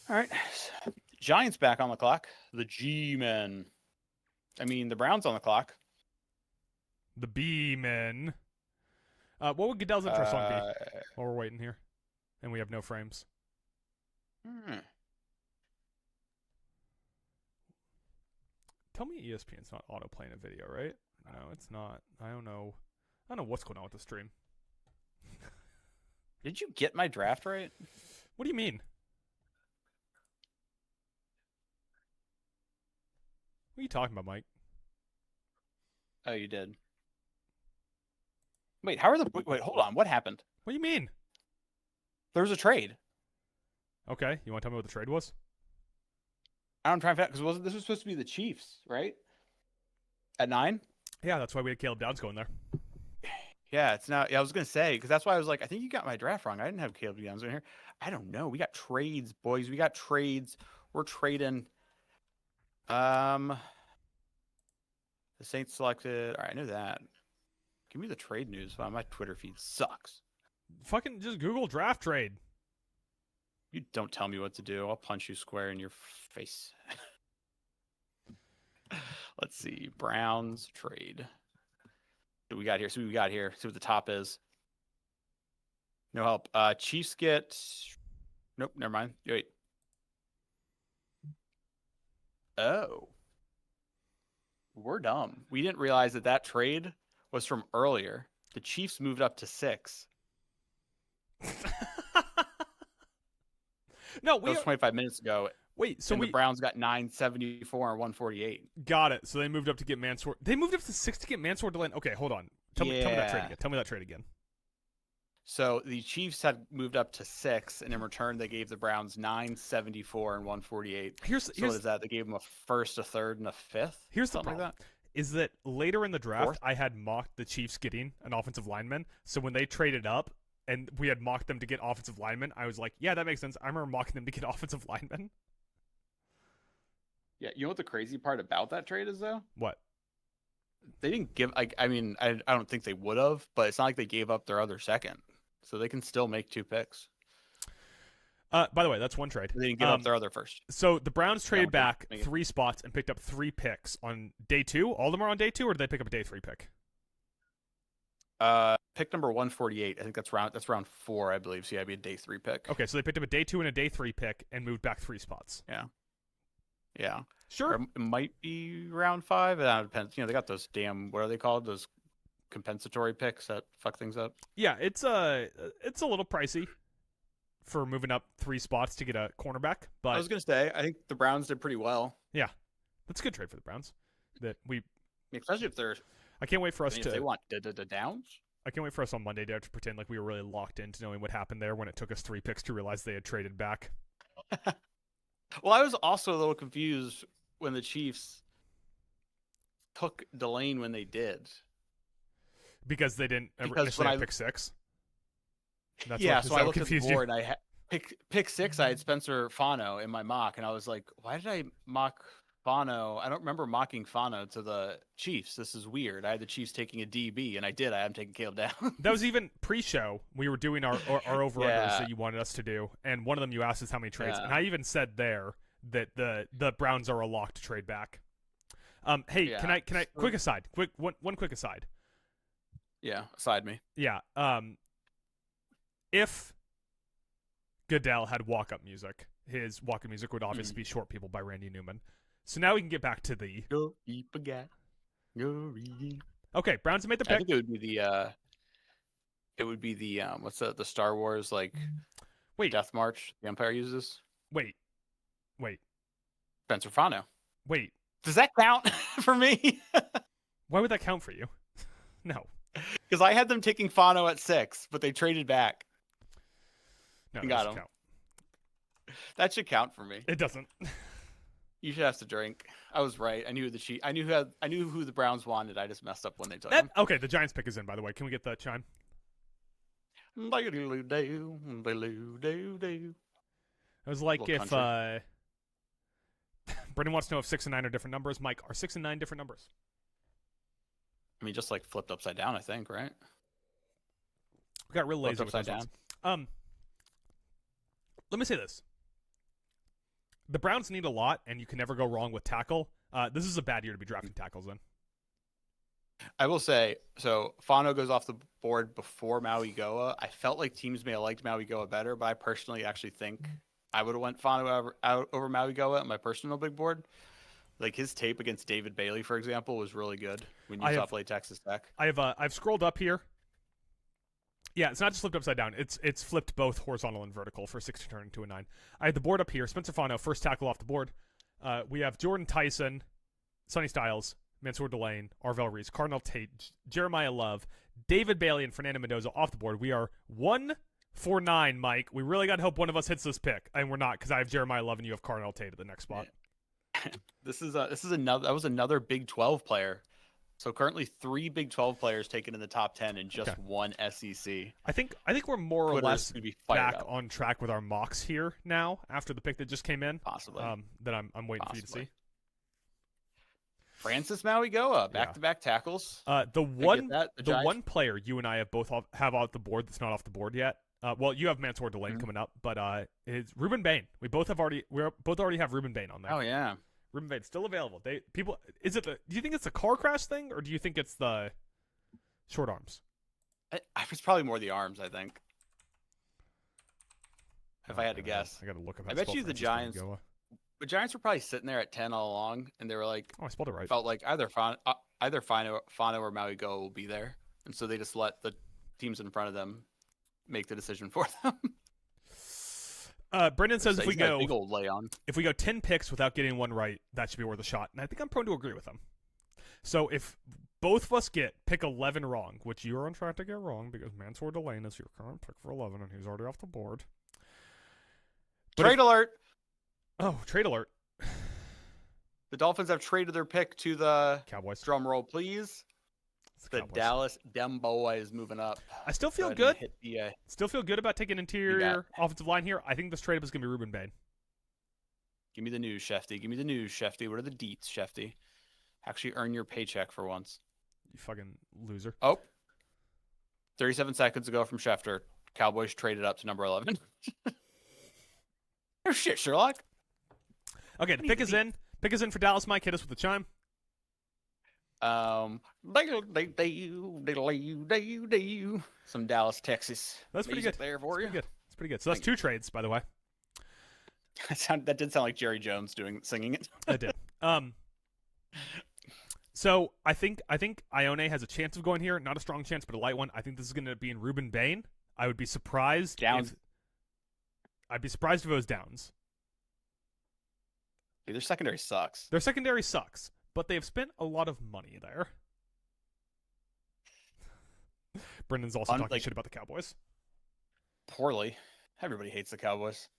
All right. Giants back on the clock. The G-Men. I mean, the Browns on the clock. The B-Men. What would Goodell's intro song be while we're waiting here? And we have no frames. Tell me ESPN's not auto-playing a video, right? No, it's not. I don't know what's going on with the stream. Did you get my draft right? What do you mean? What are you talking about, Mike? Oh, you did. Wait, wait, hold on. What happened? What do you mean? There was a trade. Okay, you want to tell me what the trade was? I'm trying to find out, because this was supposed to be the Chiefs, right? At 9? Yeah, that's why we had Caleb Downs going there. Yeah, it's now. Yeah, I was gonna say, because that's why I was like, I think you got my draft wrong. I didn't have Caleb Downs in here. I don't know. We got trades, boys. We got trades. We're trading. The Saints selected. All right, I knew that. Give me the trade news. Wow, my Twitter feed sucks. Fucking just Google draft trade. You don't tell me what to do. I'll punch you square in your face. Let's see. Browns trade. What do we got here? See what we got here. See what the top is. No help. Chiefs get. Nope, never mind. Wait. Oh. We're dumb. We didn't realize that trade was from earlier. The Chiefs moved up to 6. No, that was 25 minutes ago. Wait, so the Browns got 974 and 148. Got it. So they moved up to get Mansour. They moved up to 6 to get Mansour Delane. Okay, hold on. Tell me that trade again. Tell me that trade again. So the Chiefs had moved up to 6, and in return they gave the Browns 974 and 148. What is that? They gave them a first, a third, and a fifth. Here's the problem. Like is that later in the draft, Fourth? I had mocked the Chiefs getting an offensive lineman. So when they traded up and we had mocked them to get offensive linemen, I was like, yeah, that makes sense. I remember mocking them to get offensive linemen. Yeah, you know what the crazy part about that trade is, though? What? They didn't give. I mean, I don't think they would have, but it's not like they gave up their other second, so they can still make 2 picks. By the way, that's one trade. They didn't give up their other first. So the Browns traded back make it. 3 spots and picked up 3 picks on day 2. All of them are on day 2, or did they pick up a day 3 pick? Pick number 148. I think that's round 4, I believe. So yeah, it'd be a day 3 pick. Okay, so they picked up a day 2 and a day 3 pick and moved back 3 spots. Yeah. Sure. Or it might be round 5. That depends. They got those damn, what are they called? Those compensatory picks that fuck things up. Yeah, it's a little pricey for moving up 3 spots to get a cornerback, but I was gonna say, I think the Browns did pretty well. Yeah, that's a good trade for the Browns. Especially if they're. I can't wait for us If to. they want the downs. I can't wait for us on Monday to pretend like we were really locked into knowing what happened there when it took us 3 picks to realize they had traded back. Well, I was also a little confused when the Chiefs took Delane when they did. Because they didn't initially have pick 6. That's so I looked at the confused board and I had pick 6. I had Spencer Fano in my mock, and I was like, "Why did I mock Fano? I don't remember mocking Fano to the Chiefs. This is weird." I had the Chiefs taking a DB, and I did. I am taking Caleb down. That was even pre-show. We were doing our over-unders that you wanted us to do, and one of them you asked us how many trades, and I even said there that the Browns are a lock to trade back. Hey, can I quick aside? One quick aside. Yeah, aside me. Yeah. If Goodell had walk-up music, his walk-up music would obviously be "Short People" by Randy Newman. So now we can get back to the. Okay, Browns have made the pick. I think it would be the. It would be the what's the Star Wars Death March the Empire uses. Wait. Spencer Fano. Wait. Does that count for me? Why would that count for you? No. Because I had them taking Fano at 6, but they traded back. No, and got him. Count. That should count for me. It doesn't. You should have to drink. I was right. I knew I knew who the Browns wanted. I just messed up when they took him. Okay, the Giants pick is in, by the way. Can we get that chime? It was like if Brendan wants to know if 6 and 9 are different numbers. Mike, are 6 and 9 different numbers? I mean, just flipped upside down, I think, right? We got real lazy with those ones. Let me say this. The Browns need a lot, and you can never go wrong with tackle. This is a bad year to be drafting tackles in. I will say, so Fano goes off the board before Maui Goa. I felt like teams may have liked Maui Goa better, but I personally actually think I would have went Fano over Maui Goa on my personal big board. His tape against David Bailey, for example, was really good when Utah played Texas Tech. I've scrolled up here. Yeah, it's not just flipped upside down. It's flipped both horizontal and vertical for 6 to turn into a 9. I had the board up here. Spencer Fano, first tackle off the board. We have Jordan Tyson, Sonny Styles, Mansour Delane, Arvell Reese, Cardinal Tate, Jeremiah Love, David Bailey, and Fernando Mendoza off the board. We are 1 for 9, Mike. We really got to hope one of us hits this pick, and we're not because I have Jeremiah Love and you have Cardinal Tate at the next spot. This is another Big 12 player. So currently 3 Big 12 players taken in the top 10 and just 1 SEC. I think we're more or less back up on track with our mocks here now after the pick that just came in. Possibly. That I'm waiting for you to see. Francis Mauigoa, back-to-back tackles. The one player you and I have both have off the board that's not off the board yet. Well, you have Mansour Delane coming up, but it's Ruben Bain. We both already have Ruben Bain on there. Oh yeah. Ruben Bain still available. Do you think it's a car crash thing or do you think it's the short arms? It's probably more the arms, I think. If I had to guess. I got to look up. I bet you the Giants. The Giants were probably sitting there at 10 all along, and they were like, "Oh, I spelled it right." Felt like either Fano or Mauigoa will be there, and so they just let the teams in front of them make the decision for them. Brendan says if we go big old lay on. If we go 10 picks without getting one right, that should be worth a shot, and I think I'm prone to agree with him. So if both of us get pick 11 wrong, which you are on track to get wrong because Mansour Delane is your current pick for 11, and he's already off the board. Trade alert! Oh, trade alert. The Dolphins have traded their pick to the Cowboys. drum roll, please. The Cowboys. Dallas Dem Boys moving up. I still feel Go ahead good. and hit the, Still feel good about taking interior offensive line here. I think this trade up is going to be Ruben Bain. give me the news, Shefty. Give me the news, Shefty. What are the deets, Shefty? Actually earn your paycheck for once. You fucking loser. Oh. 37 seconds ago from Schefter. Cowboys traded up to number 11. Oh, shit, Sherlock. Okay, the pick is in. Pick is in for Dallas. Mike, hit us with the chime. Some Dallas, Texas. That's pretty music good. there for That's you. pretty good. That's pretty good. So that's 2 trades, by the way. That did sound like Jerry Jones singing it. I did. So I think Ione has a chance of going here. Not a strong chance, but a light one. I think this is going to be in Ruben Bain. I would be surprised. I'd be surprised if it was Downs. Dude, their secondary sucks. Their secondary sucks, but they've spent a lot of money there. Brendan's also talking shit about the Cowboys. Poorly. Everybody hates the Cowboys.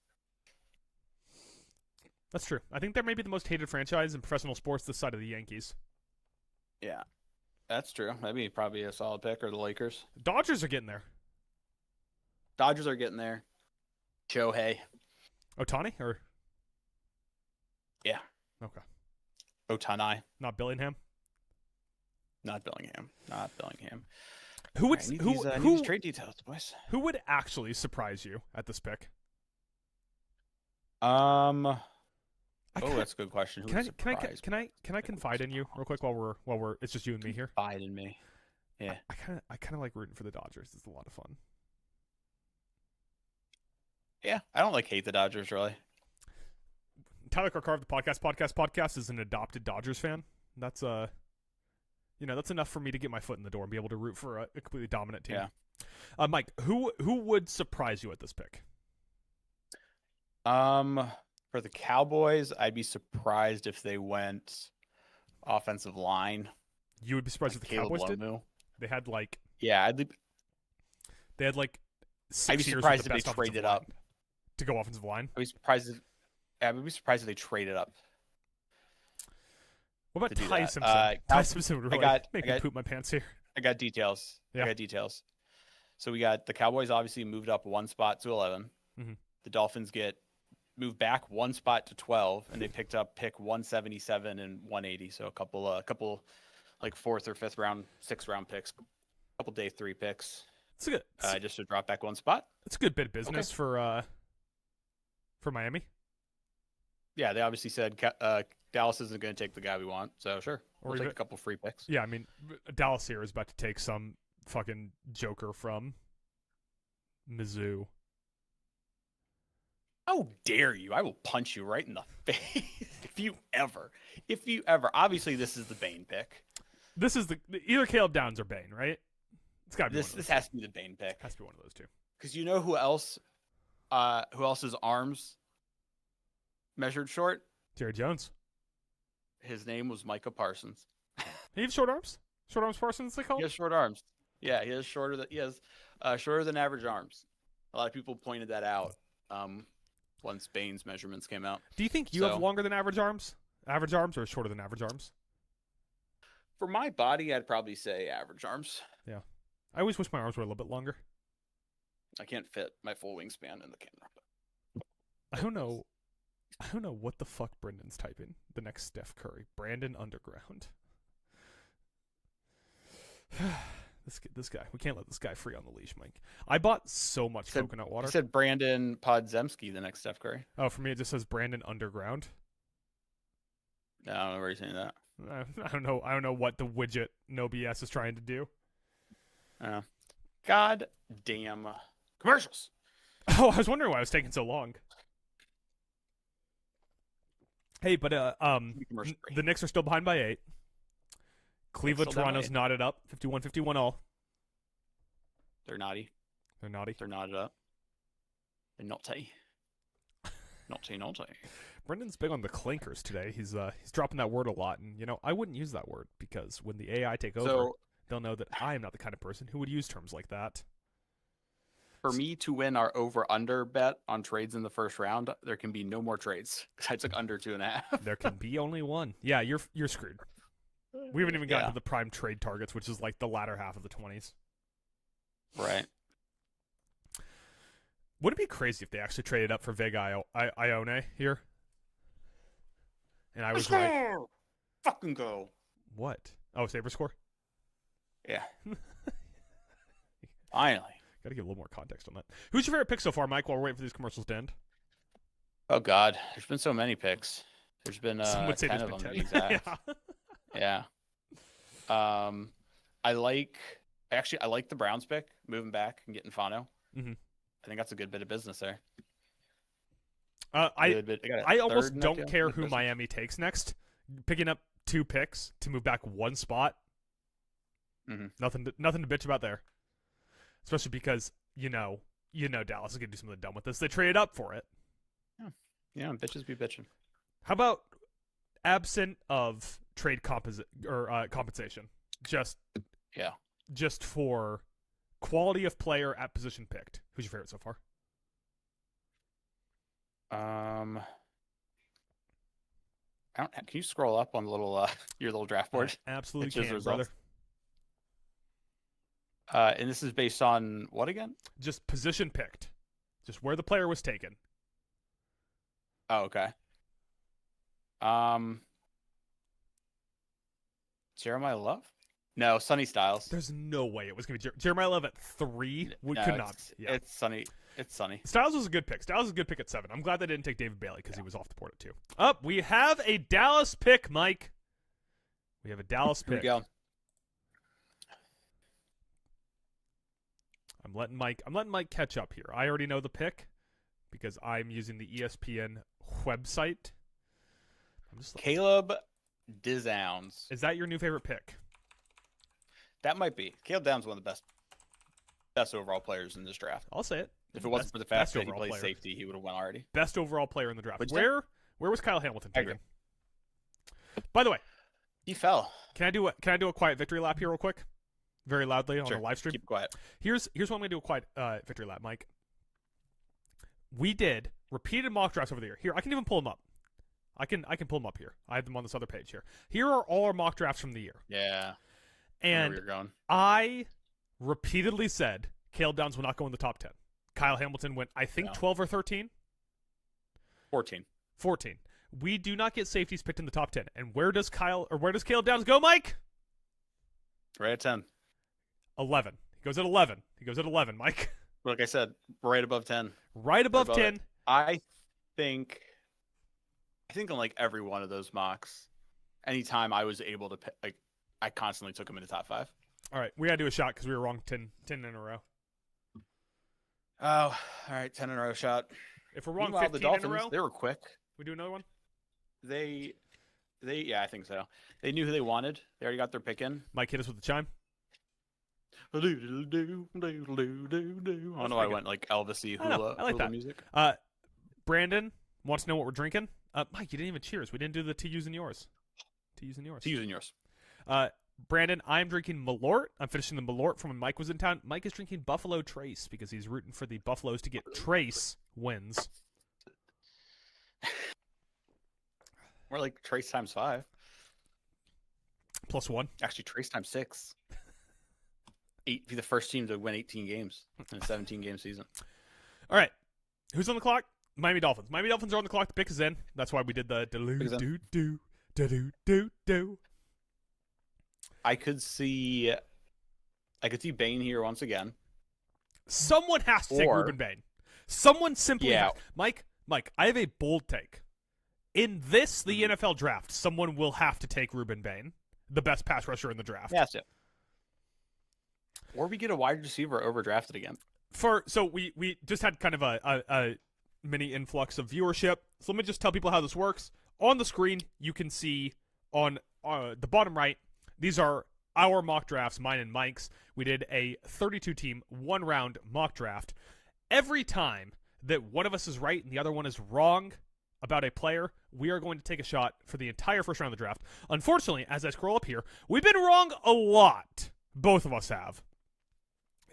That's true. I think they're maybe the most hated franchise in professional sports this side of the Yankees. Yeah, that's true. That'd be probably a solid pick, or the Lakers. Dodgers are getting there. Dodgers are getting there. Shohei. Ohtani or? Yeah. Okay. Ohtani. Not Billingham. Not Bellingham. Not Bellingham. Who would I need who these trade details, boys? Who would actually surprise you at this pick? That's a good question. Can I confide in you real quick while we're it's just you and me here? Confide in me. Yeah. I kind of like rooting for the Dodgers. It's a lot of fun. Yeah, I don't hate the Dodgers really. Tyler Karkar, the podcast is an adopted Dodgers fan. That's that's enough for me to get my foot in the door and be able to root for a completely dominant team. Yeah. Mike, who would surprise you at this pick? For the Cowboys, I'd be surprised if they went offensive line. You would be surprised if the Cowboys did? They had they had 6 I'd be years surprised with the if they best traded offensive up line to go offensive line. I'd be surprised if they traded up. What about to do Ty that. Simpson? Ty Simpson would really make me poop my pants here. I got details. So we got the Cowboys obviously moved up 1 spot to 11. Mm-hmm. The Dolphins moved back 1 spot to 12, and they picked up pick 177 and 180. So a couple like 4th or 5th round, 6th round picks, a couple day 3 picks. It's good. Just to drop back 1 spot. It's a good bit of business for Miami. Yeah, they obviously said Dallas isn't going to take the guy we want, so sure, we'll take a couple free picks. Yeah, I mean, Dallas here is about to take some fucking joker from Mizzou. How dare you? I will punch you right in the face if you ever. Obviously, this is the Bain pick. This is either Caleb Downs or Bain, right? It's got to be this has to be the Bain pick. Has to be one of those two. Because you know who else? Who else's arms measured short? Jerry Jones. His name was Micah Parsons. He has short arms. Short arms Parsons, they call him? He has short arms. Yeah, he has shorter than average arms. A lot of people pointed that out. Once Bain's measurements came out. Do you think you have longer than average arms? Average arms or shorter than average arms? For my body, I'd probably say average arms. Yeah. I always wish my arms were a little bit longer. I can't fit my full wingspan in the camera. I don't know what the fuck Brendan's typing. The next Steph Curry. Brandon Underground. This guy. We can't let this guy free on the leash, Mike. I bought so much coconut water. He said Brandon Podziemski, the next Steph Curry. Oh, for me, it just says Brandon Underground. No, I don't know where you're saying that. I don't know. I don't know what the widget No BS is trying to do. God damn commercials. Oh, I was wondering why it was taking so long. Hey, but the Knicks are still behind by 8. Cleveland, Toronto's knotted up, 51-51 all. They're naughty. They're naughty. They're knotted up. They're naughty. Naughty. Brendan's big on the clankers today. He's dropping that word a lot, and I wouldn't use that word because when the AI take over, they'll know that I am not the kind of person who would use terms like that. For me to win our over/under bet on trades in the first round, there can be no more trades. I took under 2.5. There can be only one. Yeah, you're screwed. We haven't even gotten to the prime trade targets, which is like the latter half of the 20s. Right. Would it be crazy if they actually traded up for Vega Ione here? And I was right. Fucking go. What? Oh, Saber score? Yeah. Finally. Got to give a little more context on that. Who's your favorite pick so far, Mike, while we're waiting for these commercials to end? Oh, God. There's been so many picks. There's been 10 of them to be exact. Yeah. I like the Browns pick, moving back and getting Fano. Mm-hmm. I think that's a good bit of business there. I almost don't care who Miami takes next. Picking up 2 picks to move back 1 spot. Mm-hmm. Nothing to bitch about there. Especially because you know Dallas is gonna do something dumb with this. They traded up for it. Yeah, bitches be bitching. How about absent of trade compensation? Just for quality of player at position picked. Who's your favorite so far? Can you scroll up on the little your little draft board? Absolutely can, brother. And this is based on what again? Just position picked. Just where the player was taken. Oh, okay. Jeremiah Love? No, Sonny Styles. There's no way it was going to be Jeremiah Love at 3. Could not. Yeah. It's Sonny. It's Sonny. Styles was a good pick. Styles was a good pick at 7. I'm glad they didn't take David Bailey because he was off the board at 2. Up, we have a Dallas pick, Mike. We have a Dallas pick. Here we go. I'm letting Mike catch up here. I already know the pick because I'm using the ESPN website. Caleb Downs. Is that your new favorite pick? That might be. Caleb Downs is one of the best overall players in this draft. I'll say it. If it wasn't for the fact that he plays safety, he would have won already. Best overall player in the draft. Where was Kyle Hamilton taken? By the way, he fell. Can I do a quiet victory lap here real quick? Very loudly on the live stream. Keep quiet. Here's what I'm gonna do a quiet victory lap, Mike. We did repeated mock drafts over the year. Here, I can even pull them up. I can pull them up here. I have them on this other page here. Here are all our mock drafts from the year. Yeah. And I repeatedly said Caleb Downs will not go in the top 10. Kyle Hamilton went, I think, 12 or 13? 14. 14. We do not get safeties picked in the top 10. And where does Caleb Downs go, Mike? Right at 10. 11. He goes at 11, Mike. Like I said, right above 10. Right above 10. It. I think on like every one of those mocks, anytime I was able to pick, like, I constantly took him in the top 5. All right, we got to do a shot because we were wrong 10 in a row. Oh, all right, 10 in a row shot. If we're wrong 15 the Dolphins, in a row, they were quick. We do another one? Yeah, I think so. They knew who they wanted. They already got their pick in. Mike, hit us with the chime. I don't know why I went like Elvis-y hula, I like hula that. music. Brandon wants to know what we're drinking. Mike, you didn't even cheers. We didn't do the to use and yours. To use and yours. Brandon, I'm drinking Malort. I'm finishing the Malort from when Mike was in town. Mike is drinking Buffalo Trace because he's rooting for the Buffaloes to get Trace wins. More like Trace times 5. +1. Actually, Trace times 6. 8, be the first team to win 18 games in a 17-game season. All right. Who's on the clock? Miami Dolphins. Miami Dolphins are on the clock. The pick is in. That's why we did the do-do-do. I could see Bain here once again. Someone has to take Ruben Bain. Someone simply has. Mike, I have a bold take. In the NFL draft, someone will have to take Ruben Bain, the best pass rusher in the draft. Yes. Or we get a wide receiver overdrafted again. So we just had kind of a mini influx of viewership. So let me just tell people how this works. On the screen, you can see on the bottom right, these are our mock drafts, mine and Mike's. We did a 32-team, 1-round mock draft. Every time that one of us is right and the other one is wrong about a player, we are going to take a shot for the entire first round of the draft. Unfortunately, as I scroll up here, we've been wrong a lot. Both of us have.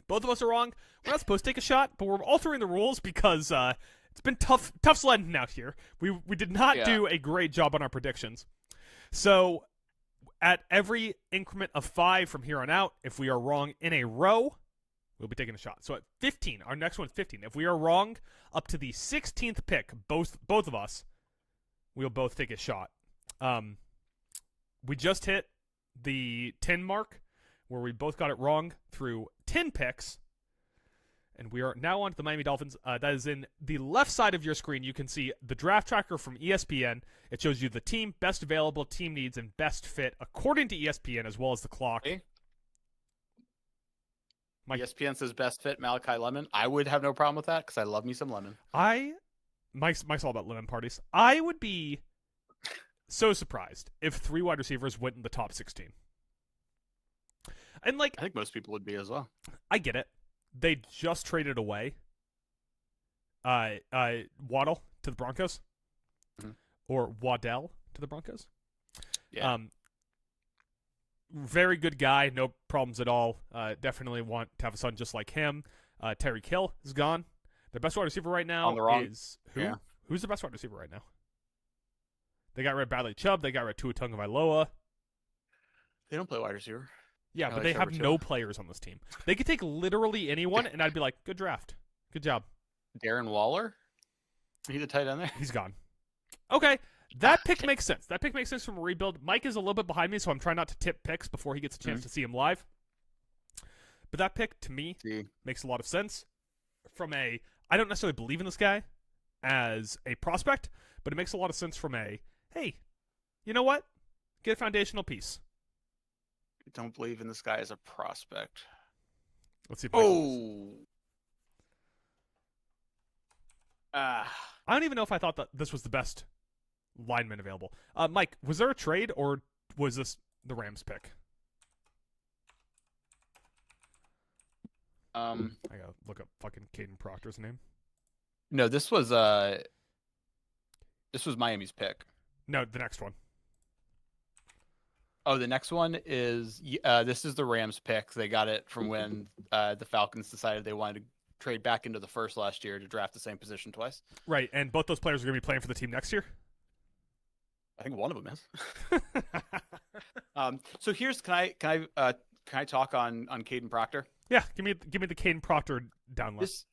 Both of us are wrong. We're not supposed to take a shot, but we're altering the rules because it's been tough sledding out here. We did not do a great job on our predictions. So at every increment of 5 from here on out, if we are wrong in a row, we'll be taking a shot. So at 15, our next one's 15. If we are wrong up to the 16th pick, both of us, we'll both take a shot. We just hit the 10 mark where we both got it wrong through 10 picks. And we are now on to the Miami Dolphins. That is in the left side of your screen. You can see the draft tracker from ESPN. It shows you the team, best available, team needs, and best fit according to ESPN, as well as the clock. Okay. ESPN says best fit Malachi Lemon. I would have no problem with that because I love me some lemon. Mike's all about lemon parties. I would be so surprised if 3 wide receivers went in the top 16. And I think most people would be as well. I get it. They just traded away Waddle to the Broncos, or Waddell to the Broncos. Yeah. Very good guy, no problems at all. Definitely want to have a son just like him. Tyreek Hill is gone. The best wide receiver right now is who? Yeah. Who's the best wide receiver right now? They got rid of Bradley Chubb. They got rid of Tua Tagovailoa. They don't play wide receiver. Yeah, but they have no players on this team. They could take literally anyone, and I'd be like, good draft. Good job. Darren Waller? He's a tight end there? He's gone. Okay, that pick makes sense. That pick makes sense from a rebuild. Mike is a little bit behind me, so I'm trying not to tip picks before he gets a chance to see him live. But that pick, to me, makes a lot of sense. I don't necessarily believe in this guy as a prospect, but it makes a lot of sense from hey, you know what? Get a foundational piece. I don't believe in this guy as a prospect. Let's see if I don't even know if I thought that this was the best lineman available. Mike, was there a trade or was this the Rams pick? I gotta look up fucking Caden Proctor's name. No, this was Miami's pick. No, the next one. Oh, the next one is this is the Rams pick. They got it from when the Falcons decided they wanted to trade back into the first last year to draft the same position twice. Right, and both those players are going to be playing for the team next year? I think one of them is. So here's can I talk on Caden Proctor? Yeah, give me the Caden Proctor download.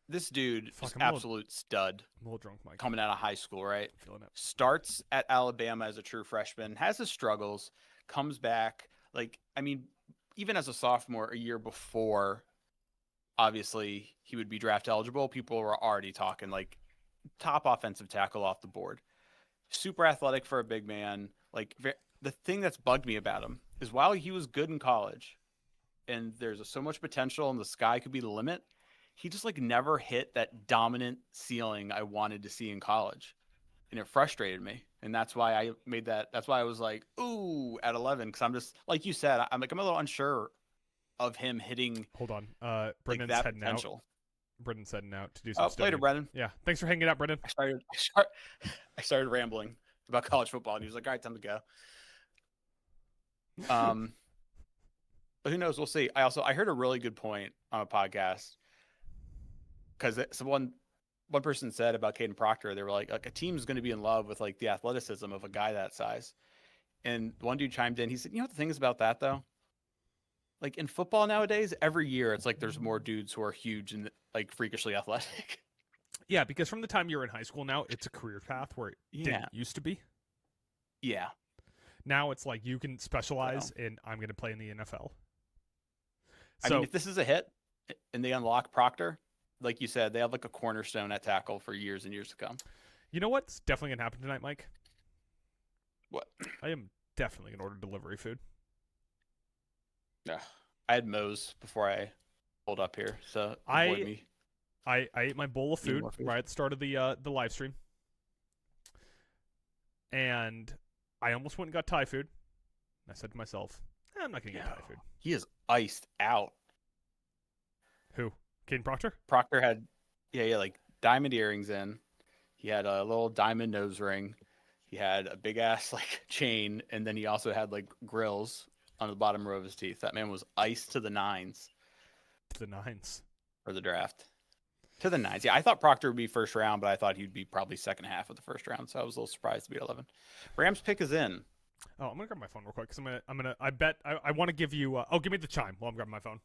This dude is absolute stud. I'm a little drunk, Mike. Coming out of high school, right? Feeling it. Starts at Alabama as a true freshman, has his struggles, comes back. Even as a sophomore, a year before, obviously he would be draft eligible. People were already talking top offensive tackle off the board. Super athletic for a big man. The thing that's bugged me about him is while he was good in college, and there's so much potential, and the sky could be the limit. He just never hit that dominant ceiling I wanted to see in college. And it frustrated me. And that's why I made that. That's why I was like, ooh, at 11. Because I'm just, like you said, I'm a little unsure of him hitting. Hold on. Brendan's that heading potential. Out. Brendan's heading out to do some stuff. Later, Brendan. Yeah. Thanks for hanging out, Brendan. I started rambling about college football. And he was like, all right, time to go. But who knows? We'll see. I heard a really good point on a podcast. Because one person said about Caden Proctor, they were like a team's going to be in love with the athleticism of a guy that size. And one dude chimed in. He said, "You know what the thing is about that though? In football nowadays, every year it's there's more dudes who are huge and freakishly athletic." Yeah, because from the time you're in high school now, it's a career path where it didn't used to be. Yeah. Now it's you can specialize in I'm going to play in the NFL. So if this is a hit and they unlock Proctor. Like you said, they have a cornerstone at tackle for years and years to come. You know what's definitely going to happen tonight, Mike? What? I am definitely going to order delivery food. Yeah. I had Moe's before I pulled up here, so avoid me. I ate my bowl of food right at the start of the live stream. And I almost went and got Thai food. I said to myself, I'm not going to get Thai food. He is iced out. Who? Caden Proctor? Proctor had, diamond earrings in. He had a little diamond nose ring. He had a big ass chain, and then he also had grills on the bottom row of his teeth. That man was iced to the nines. to the nines for the draft. To the nines. Yeah, I thought Proctor would be first round, but I thought he'd be probably second half of the first round. So I was a little surprised to be at 11. Rams pick is in. Oh, I'm gonna grab my phone real quick because I want to give you. Give me the chime while I'm grabbing my phone.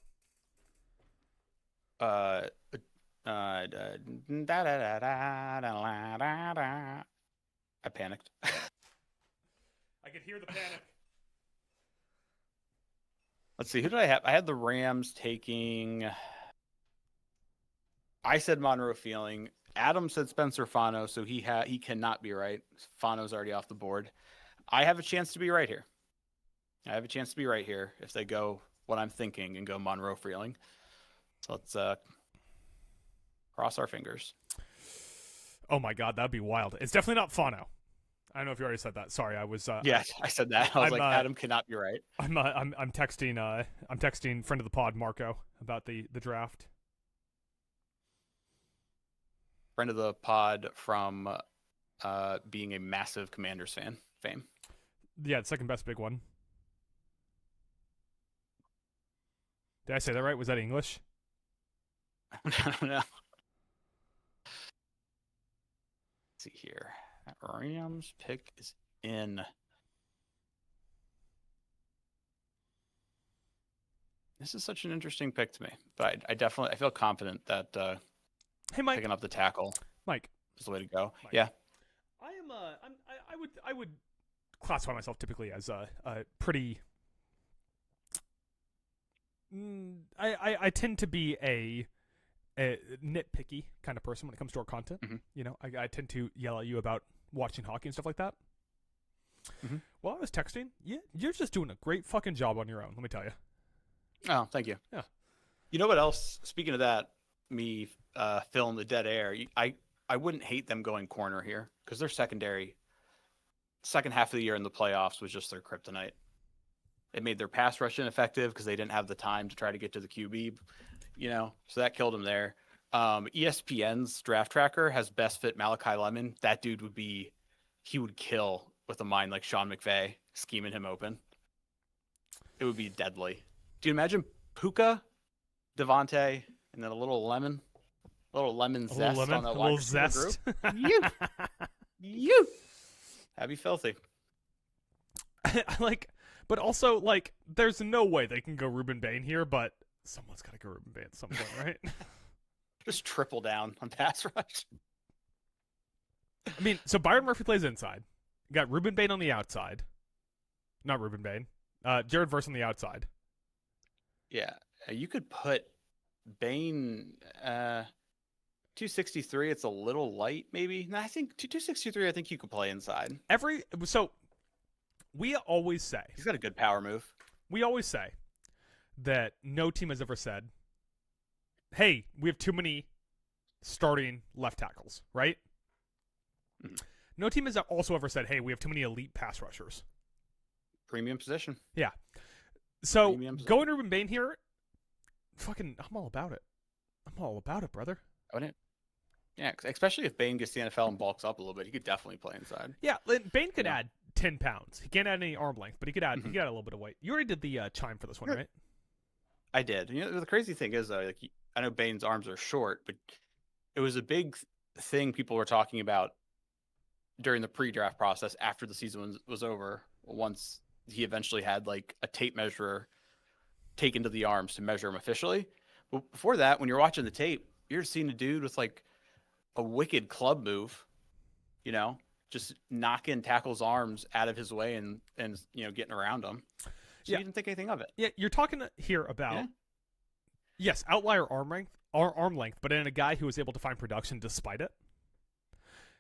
I panicked. I could hear the panic. Let's see. Who did I have? I had the Rams taking. I said Monroe Feeling. Adam said Spencer Fano, so he cannot be right. Fano's already off the board. I have a chance to be right here. If they go what I'm thinking and go Monroe Feeling. So let's cross our fingers. Oh my God, that'd be wild. It's definitely not Fano. I don't know if you already said that. Sorry, I was. Yeah, I said that. I was Adam cannot be right. I'm texting. I'm texting friend of the pod Marco about the draft. Friend of the pod from being a massive Commanders fan. Fame. Yeah, the second best big one. Did I say that right? Was that English? I don't know. Let's see here. Rams pick is in. This is such an interesting pick to me, but I feel confident that hey Mike, picking up the tackle, Mike, is the way to go. Mike. Yeah, I would classify myself typically as a pretty. I tend to be a nitpicky kind of person when it comes to our content. Mm-hmm. You know, I tend to yell at you about watching hockey and stuff like that. Mm-hmm. While I was texting, you're just doing a great fucking job on your own. Let me tell you. Oh, thank you. Yeah. You know what else? Speaking of that, me filling the dead air. I wouldn't hate them going corner here because their secondary, second half of the year in the playoffs was just their kryptonite. It made their pass rush ineffective because they didn't have the time to try to get to the QB, you know, so that killed them there. ESPN's draft tracker has best fit Malachi Lemon. That dude he would kill with a mind like Sean McVay scheming him open. It would be deadly. Do you imagine Puka, Devontae, and then a little lemon zest on that wide receiver group? You. That'd be filthy. But also, there's no way they can go Ruben Bain here, but someone's got to go Ruben Bain at some point, right? Just triple down on pass rush. I mean, so Byron Murphy plays inside. You got Ruben Bain on the outside. Not Ruben Bain. Jared Verse on the outside. Yeah. You could put Bain 263. It's a little light, maybe. No, I think 263. I think you could play inside. So we always say he's got a good power move. We always say that no team has ever said, "Hey, we have too many starting left tackles," right? Mm-hmm. No team has also ever said, "Hey, we have too many elite pass rushers." Premium position. Yeah. So going Ruben Bain here, fucking, I'm all about it. I'm all about it, brother. Wouldn't it? Yeah, especially if Bain gets the NFL and bulks up a little bit, he could definitely play inside. Yeah, Bain could add 10 pounds. He can't add any arm length, but he could add a little bit of weight. You already did the chime for this one, right? I did. You know, the crazy thing is, though, I know Bain's arms are short, but it was a big thing people were talking about during the pre-draft process after the season was over. Once he eventually had a tape measurer taken to the arms to measure him officially. But before that, when you're watching the tape, you're seeing a dude with a wicked club move, you know, just knocking tackles' arms out of his way and getting around him. So you didn't think anything of it. Yeah, you're talking here about yes, outlier arm length, but in a guy who was able to find production despite it.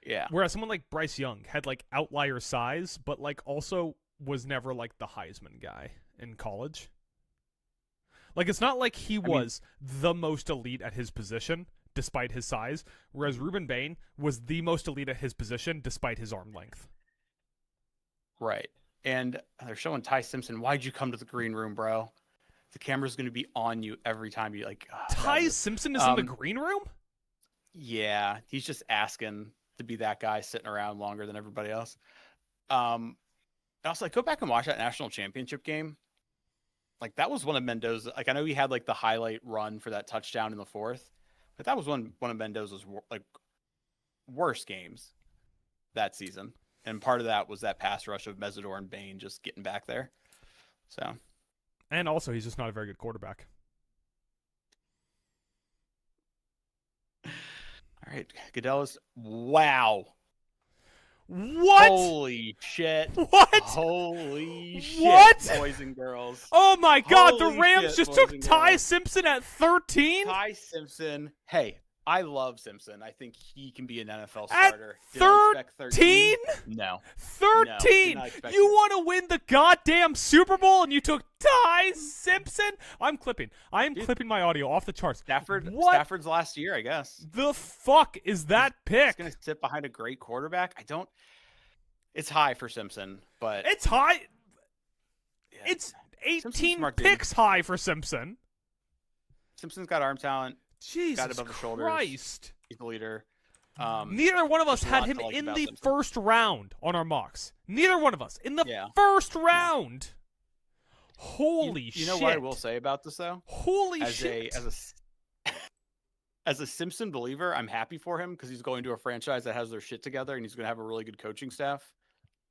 Yeah. Whereas someone like Bryce Young had outlier size, but also was never the Heisman guy in college. It's not like he was the most elite at his position despite his size, whereas Ruben Bain was the most elite at his position despite his arm length. Right. And they're showing Ty Simpson. Why'd you come to the green room, bro? The camera's going to be on you every time you Ty Simpson is in the green room? Yeah. He's just asking to be that guy sitting around longer than everybody else. I was go back and watch that national championship game. like that was one of Mendoza. Like I know he had like the highlight run for that touchdown in the fourth, but that was one of Mendoza's like worst games that season. And part of that was that pass rush of Mesidor and Bain just getting back there. So, and also he's just not a very good quarterback. All right, Goodell. Wow. What? Holy shit. What? Holy shit, what? Boys and girls. Oh my God, Holy the Rams shit, just boys took and Ty girls. Simpson at 13? Ty Simpson. Hey, I love Simpson. I think he can be an NFL At starter. Did I expect 13? No. 13! No, expect You it. want to win the goddamn Super Bowl and you took Ty Simpson? I'm clipping. I am clipping my audio off the charts. What Stafford's last year, I guess. the fuck is that He's pick? going to sit behind a great quarterback. It's high for Simpson, but It's high. yeah. It's Simpson's 18 smart dude. picks high for Simpson. Simpson's got arm talent. Jesus above the shoulders. Christ. He's the leader. Neither one of us there's a had lot him to like in about the Simpson. first round on our mocks. Neither one of us. In the Yeah. first round. Holy shit. You know what I will say about this though? Holy As shit. as a Simpson believer, I'm happy for him because he's going to a franchise that has their shit together and he's going to have a really good coaching staff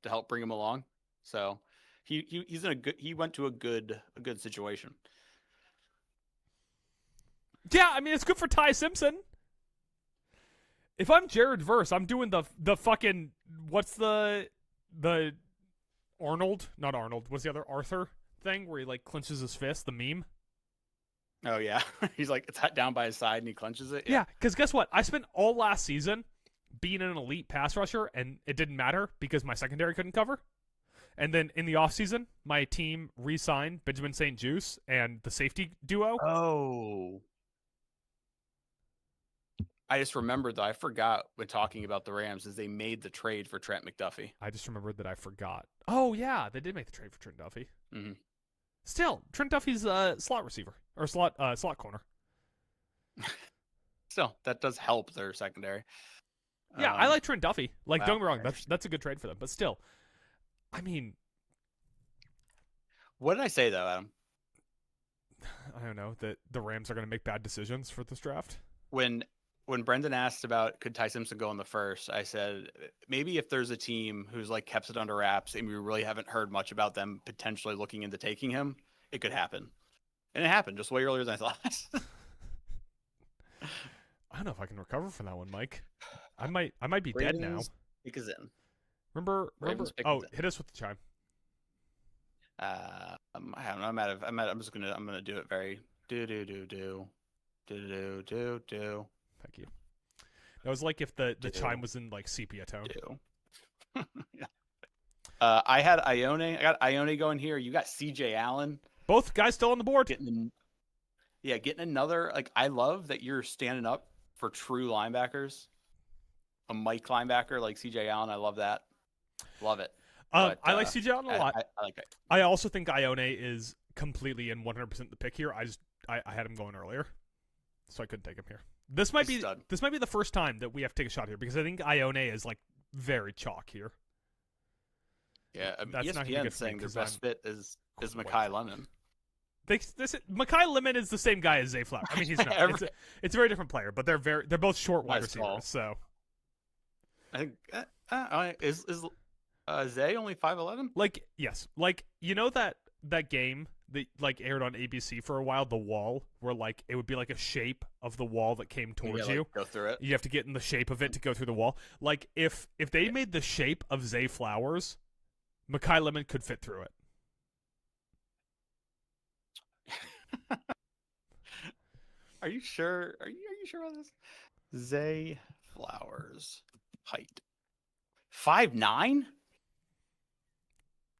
to help bring him along. So he's in he went to a good situation. Yeah, I mean it's good for Ty Simpson. If I'm Jared Verse, I'm doing the fucking what's the Arnold, not Arnold, what's the other Arthur thing where he like clenches his fist, the meme? Oh yeah, he's like it's down by his side and he clenches it. Yeah, because guess what? I spent all last season being an elite pass rusher, and it didn't matter because my secondary couldn't cover. And then in the offseason, my team re-signed Benjamin St. Juste and the safety duo. Oh. I just remembered, though, I forgot when talking about the Rams, is they made the trade for Trent McDuffie. I just remembered that I forgot. Oh, yeah, they did make the trade for Trent Duffy. Mm-hmm. Still, Trent Duffy's a slot receiver, or slot corner. Still, that does help their secondary. Yeah, I like Trent Duffy. Like, wow, don't get me wrong, that's a good trade for them. But still, I mean... What did I say, though, Adam? I don't know, that the Rams are going to make bad decisions for this draft. When Brendan asked about could Ty Simpson go in the first, I said maybe if there's a team who's like kept it under wraps and we really haven't heard much about them potentially looking into taking him, it could happen. And it happened just way earlier than I thought. I don't know if I can recover from that one, Mike. I might be dead now. Pick is in. Remember? Oh, hit us with the chime. I don't know. I'm gonna do it very do. Thank you. That was like if the chime was in like sepia tone. Yeah. I had Ione. I got Ione going here. You got CJ Allen. Both guys still on the board. Getting another. Like I love that you're standing up for true linebackers. A Mike linebacker like CJ Allen. I love that. Love it. But, I like CJ Allen a lot. I like it. I also think Ione is completely in 100% the pick here. I had him going earlier, so I couldn't take him here. This might be the first time that we have to take a shot here because I think Ione is like very chalk here. Yeah, that's not ESPN saying their best fit is Mekhi Lemon. Mekhi Lemon is the same guy as Zay Flowers. I mean, he's not. It's a very different player, but they're both short wide receivers. So I think is Zay only 5'11"? Like yes, like you know that game that like aired on ABC for a while, The Wall, where like it would be like a shape of the wall that came towards you. Go through it. You have to get in the shape of it to go through the wall. Like if they made the shape of Zay Flowers, Mekhi Lemon could fit through it. Are you sure? Are you sure about this? Zay Flowers height 5'9".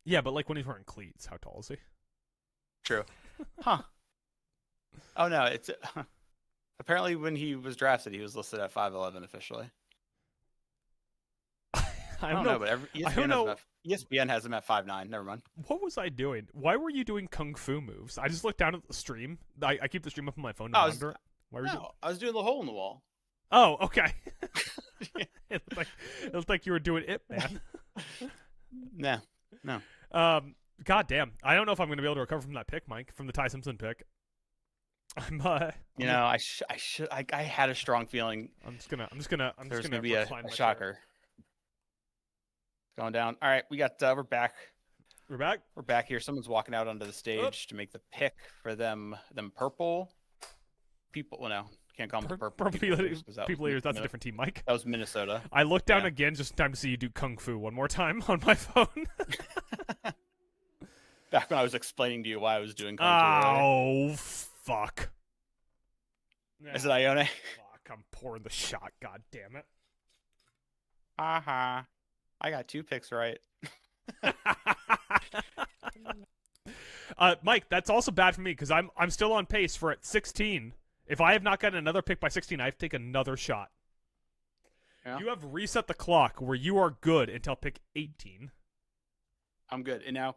Yeah, but like when he's wearing cleats, how tall is he? True. Huh. Oh no, it's apparently when he was drafted, he was listed at 5'11" officially. I don't know, but ESPN has him at 5'9". Never mind. What was I doing? Why were you doing kung fu moves? I just looked down at the stream. I keep the stream up on my phone. I was doing the hole in the wall. Oh, okay. It looked like you were doing it, man. No. God damn. I don't know if I'm going to be able to recover from that pick, Mike, from the Ty Simpson pick. I had a strong feeling. I'm just gonna be a shocker going down. All right, we're back. We're back. We're back here. Someone's walking out onto the stage to make the pick for them purple people. Well, no, can't call them purple people eaters. That's a different team, Mike. That was Minnesota. I looked down again just in time to see you do kung fu one more time on my phone. Back when I was explaining to you why I was doing kung fu. Oh, fuck. Is it Ione? Fuck, I'm pouring the shot. God damn it. I got 2 picks right. Mike, that's also bad for me because I'm still on pace for at 16. If I have not gotten another pick by 16, I have to take another shot. Yeah. You have reset the clock where you are good until pick 18. I'm good. And now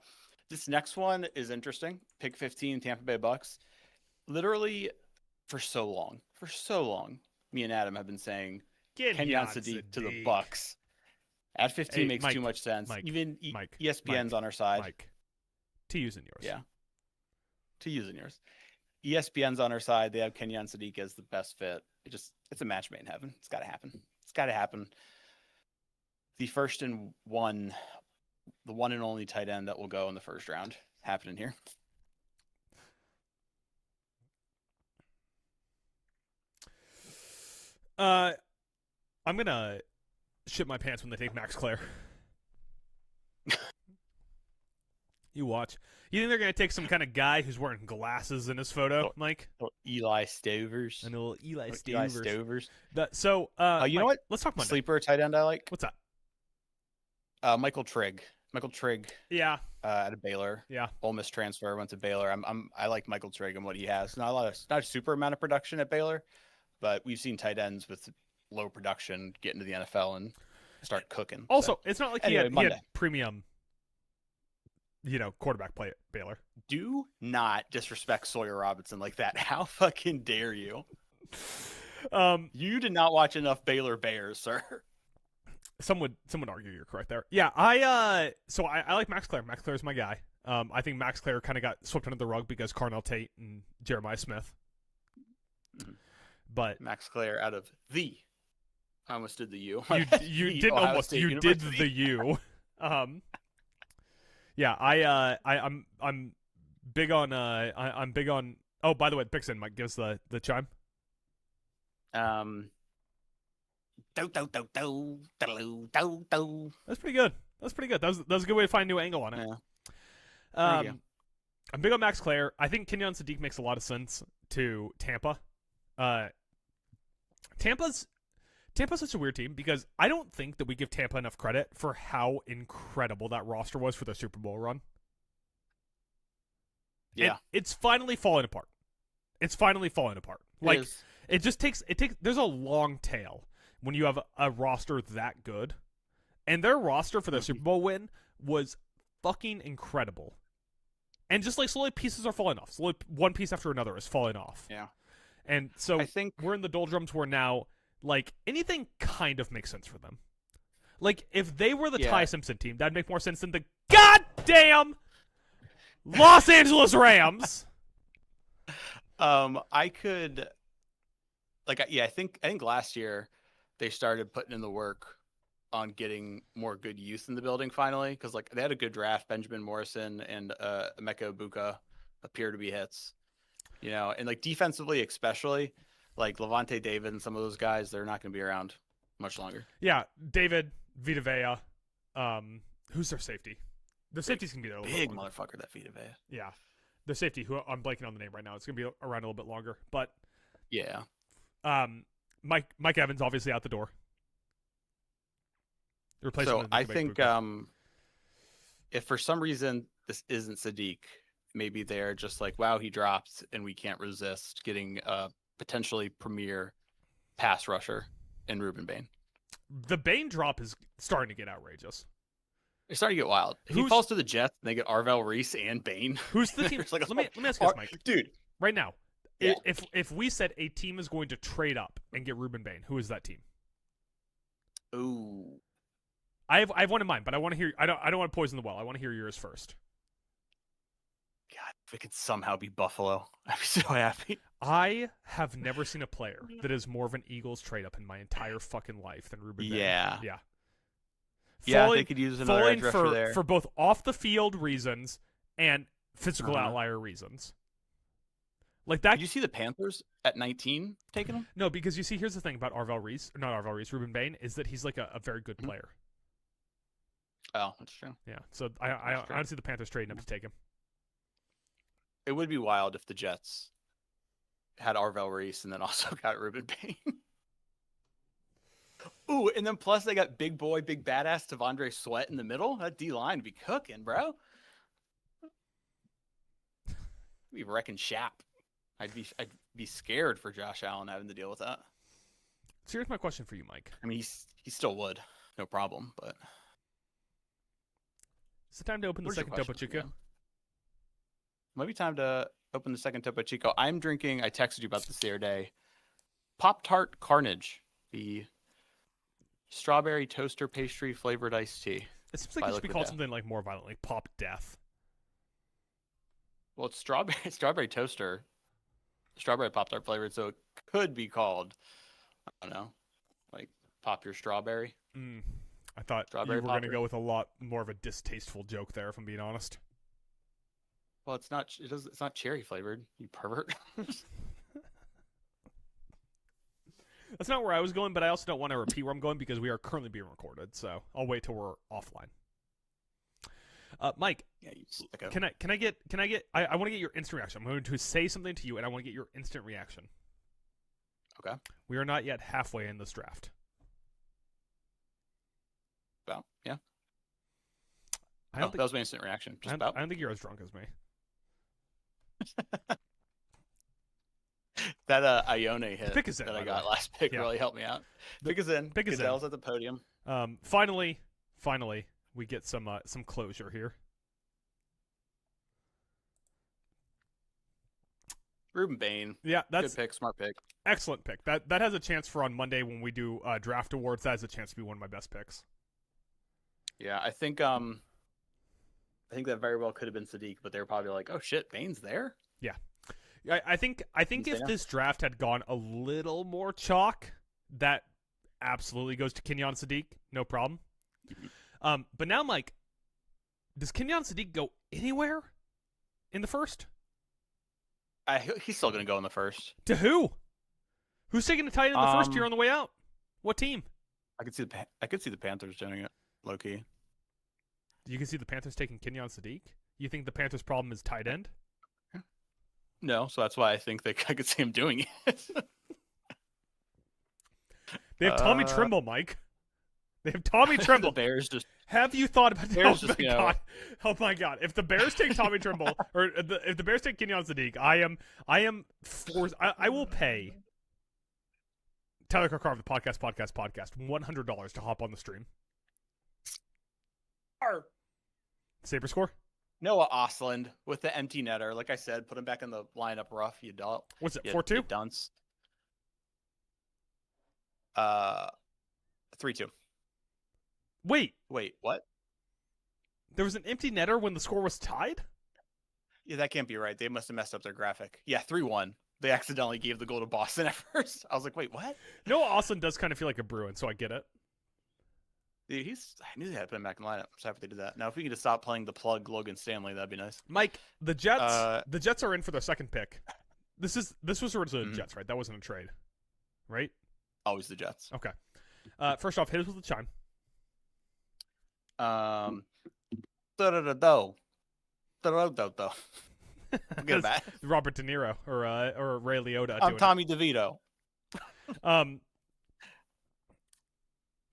this next one is interesting. Pick 15, Tampa Bay Bucks. Literally for so long, me and Adam have been saying Kenyon Sadiq to the Bucks. At 15 makes too much sense. Even ESPN's on our side. Mike, to use in yours. Yeah. To use in yours. ESPN's on our side. They have Kenyon Sadiq as the best fit. It's a match made in heaven. It's got to happen. It's got to happen. The one and only tight end that will go in the first round happening here. I'm gonna shit my pants when they take Max Clare. You watch. You think they're gonna take some kind of guy who's wearing glasses in his photo, Mike? Eli Stovers. A little Eli Stovers. You know what? Let's talk Monday. Sleeper tight end I like. What's that? Michael Trigg. Yeah. Out of Baylor. Yeah. Ole Miss transfer, went to Baylor. I like Michael Trigg and what he has. Not a super amount of production at Baylor, but we've seen tight ends with low production get into the NFL and start cooking. Also, it's not like he had premium, quarterback play at Baylor. Do not disrespect Sawyer Robinson like that. How fucking dare you? You did not watch enough Baylor Bears, sir. Some would argue you're correct there. Yeah, I like Max Clare. Max Clare is my guy. I think Max Clare kind of got swept under the rug because Carnell Tate and Jeremiah Smith. Mm-hmm. But Max Clare out of the. I almost did the U. You didn't almost. You did the U. Yeah, I'm big on. I'm big on. Oh, by the way, Pixon Mike gives the chime. That's pretty good. That was a good way to find a new angle on it. Yeah. I'm big on Max Clare. I think Kenyon Sadiq makes a lot of sense to Tampa. Tampa's such a weird team because I don't think that we give Tampa enough credit for how incredible that roster was for their Super Bowl run. Yeah. It's finally falling apart. Like it takes there's a long tail when you have a roster that good. And their roster for the Super Bowl win was fucking incredible. And just like slowly pieces are falling off. Slowly one piece after another is falling off. Yeah. And so I think we're in the doldrums where now, like, anything kind of makes sense for them. Like, if they were the Ty Simpson team, that'd make more sense than the goddamn Los Angeles Rams. I think last year they started putting in the work on getting more good youth in the building finally, because like they had a good draft. Benjamin Morrison and Emeka Egbuka appear to be hits. And like defensively, especially like Levante David and some of those guys, they're not going to be around much longer. Yeah, David, Vita Vea, who's their safety? The safety's going to be there a little big bit longer. Motherfucker, that Vita Vea. Yeah, the safety, who I'm blanking on the name right now. It's going to be around a little bit longer, but yeah. Mike Evans obviously out the door. So I think if for some reason this isn't Sadiq, maybe they're just like, wow, he dropped and we can't resist getting a potentially premier pass rusher in Ruben Bain. The Bain drop is starting to get outrageous. It's starting to get wild. If he falls to the Jets and they get Arvell Reese and Bain. Who's the team? Let me ask you this, Mike. Dude. Right now, if we said a team is going to trade up and get Ruben Bain, who is that team? Ooh. I have one in mind, but I want to hear. I don't want to poison the well. I want to hear yours first. God, if it could somehow be Buffalo, I'd be so happy. I have never seen a player that is more of an Eagles trade up in my entire fucking life than Ruben Bain. Yeah. Yeah. Yeah, they could use another edge rusher there. For both off the field reasons and physical outlier reasons. Like that. Did you see the Panthers at 19 taking him? No, because you see, here's the thing about Ruben Bain, is that he's like a very good player. Oh, that's true. Yeah, so I don't see the Panthers trading up to take him. It would be wild if the Jets had Arvell Reese and then also got Ruben Bain. Ooh, and then plus they got big boy, big badass T'Vondre Sweat in the middle. That D-line would be cooking, bro. We'd be wrecking shop. I'd be scared for Josh Allen having to deal with that. So here's my question for you, Mike. I mean, he still would, no problem. But is it time to open the second Topo Chico? Might be time to open the second Topo Chico. I'm drinking. I texted you about this the other day. Pop-Tart Carnage, the strawberry toaster pastry flavored iced tea. It seems like it should be called something like more violent, like Pop Death. Well, it's strawberry toaster. Strawberry Pop-Tart flavored, so it could be called, I don't know, like Pop Your Strawberry. I thought you were going to go with a lot more of a distasteful joke there, if I'm being honest. Well, it's not. It's not cherry flavored. You pervert. That's not where I was going, but I also don't want to repeat where I'm going because we are currently being recorded. So I'll wait till we're offline. Mike, yeah, can I get? I want to get your instant reaction. I'm going to say something to you, and I want to get your instant reaction. Okay. We are not yet halfway in this draft. Well, yeah. That was my instant reaction. I don't think you're as drunk as me. That Ione hit pick is in, that I got last pick really helped me out. Pick is in. Pick is in. Goodell's at the podium. Finally, we get some closure here. Ruben Bain. Yeah, that's good pick, smart pick. Excellent pick. That has a chance for on Monday when we do draft awards. That has a chance to be one of my best picks. Yeah, I think that very well could have been Sadiq, but they were probably like, "Oh shit, Bain's there." Yeah, I think if this draft had gone a little more chalk, that absolutely goes to Kenyon Sadiq, no problem. But now, Mike, does Kenyon Sadiq go anywhere in the first? He's still going to go in the first. To who? Who's taking a tight end in the first year on the way out? What team? I could see the Panthers doing it, low key. You can see the Panthers taking Kenyon Sadiq? You think the Panthers' problem is tight end? No, so that's why I think I could see him doing it. They have Tommy Trimble, Mike. They have Tommy Trimble. The Bears just. Have you thought about that? God. Oh my God! If the Bears take Tommy Trimble, or if the Bears take Kenyon Sadiq, I am forced. I will pay Tyler Karkar of the podcast $100 to hop on the stream. Saber score? Noah Osland with the empty netter. Like I said, put him back in the lineup rough, you dolt. What's it, 4-2? Dunce. 3-2. Wait, what? There was an empty netter when the score was tied? Yeah, that can't be right. They must have messed up their graphic. Yeah, 3-1. They accidentally gave the goal to Boston at first. I was like, wait, what? Noah Osland does kind of feel like a Bruin, so I get it. Dude, I knew they had to put him back in the lineup. I'm so happy they did that. Now, if we could just stop playing the plug Logan Stanley, that'd be nice. Mike, the Jets are in for their second pick. This was originally the Jets, right? That wasn't a trade, right? Always the Jets. Okay. First off, hit us with the chime. Get it back. Robert De Niro or Ray Liotta. I'm Tommy DeVito.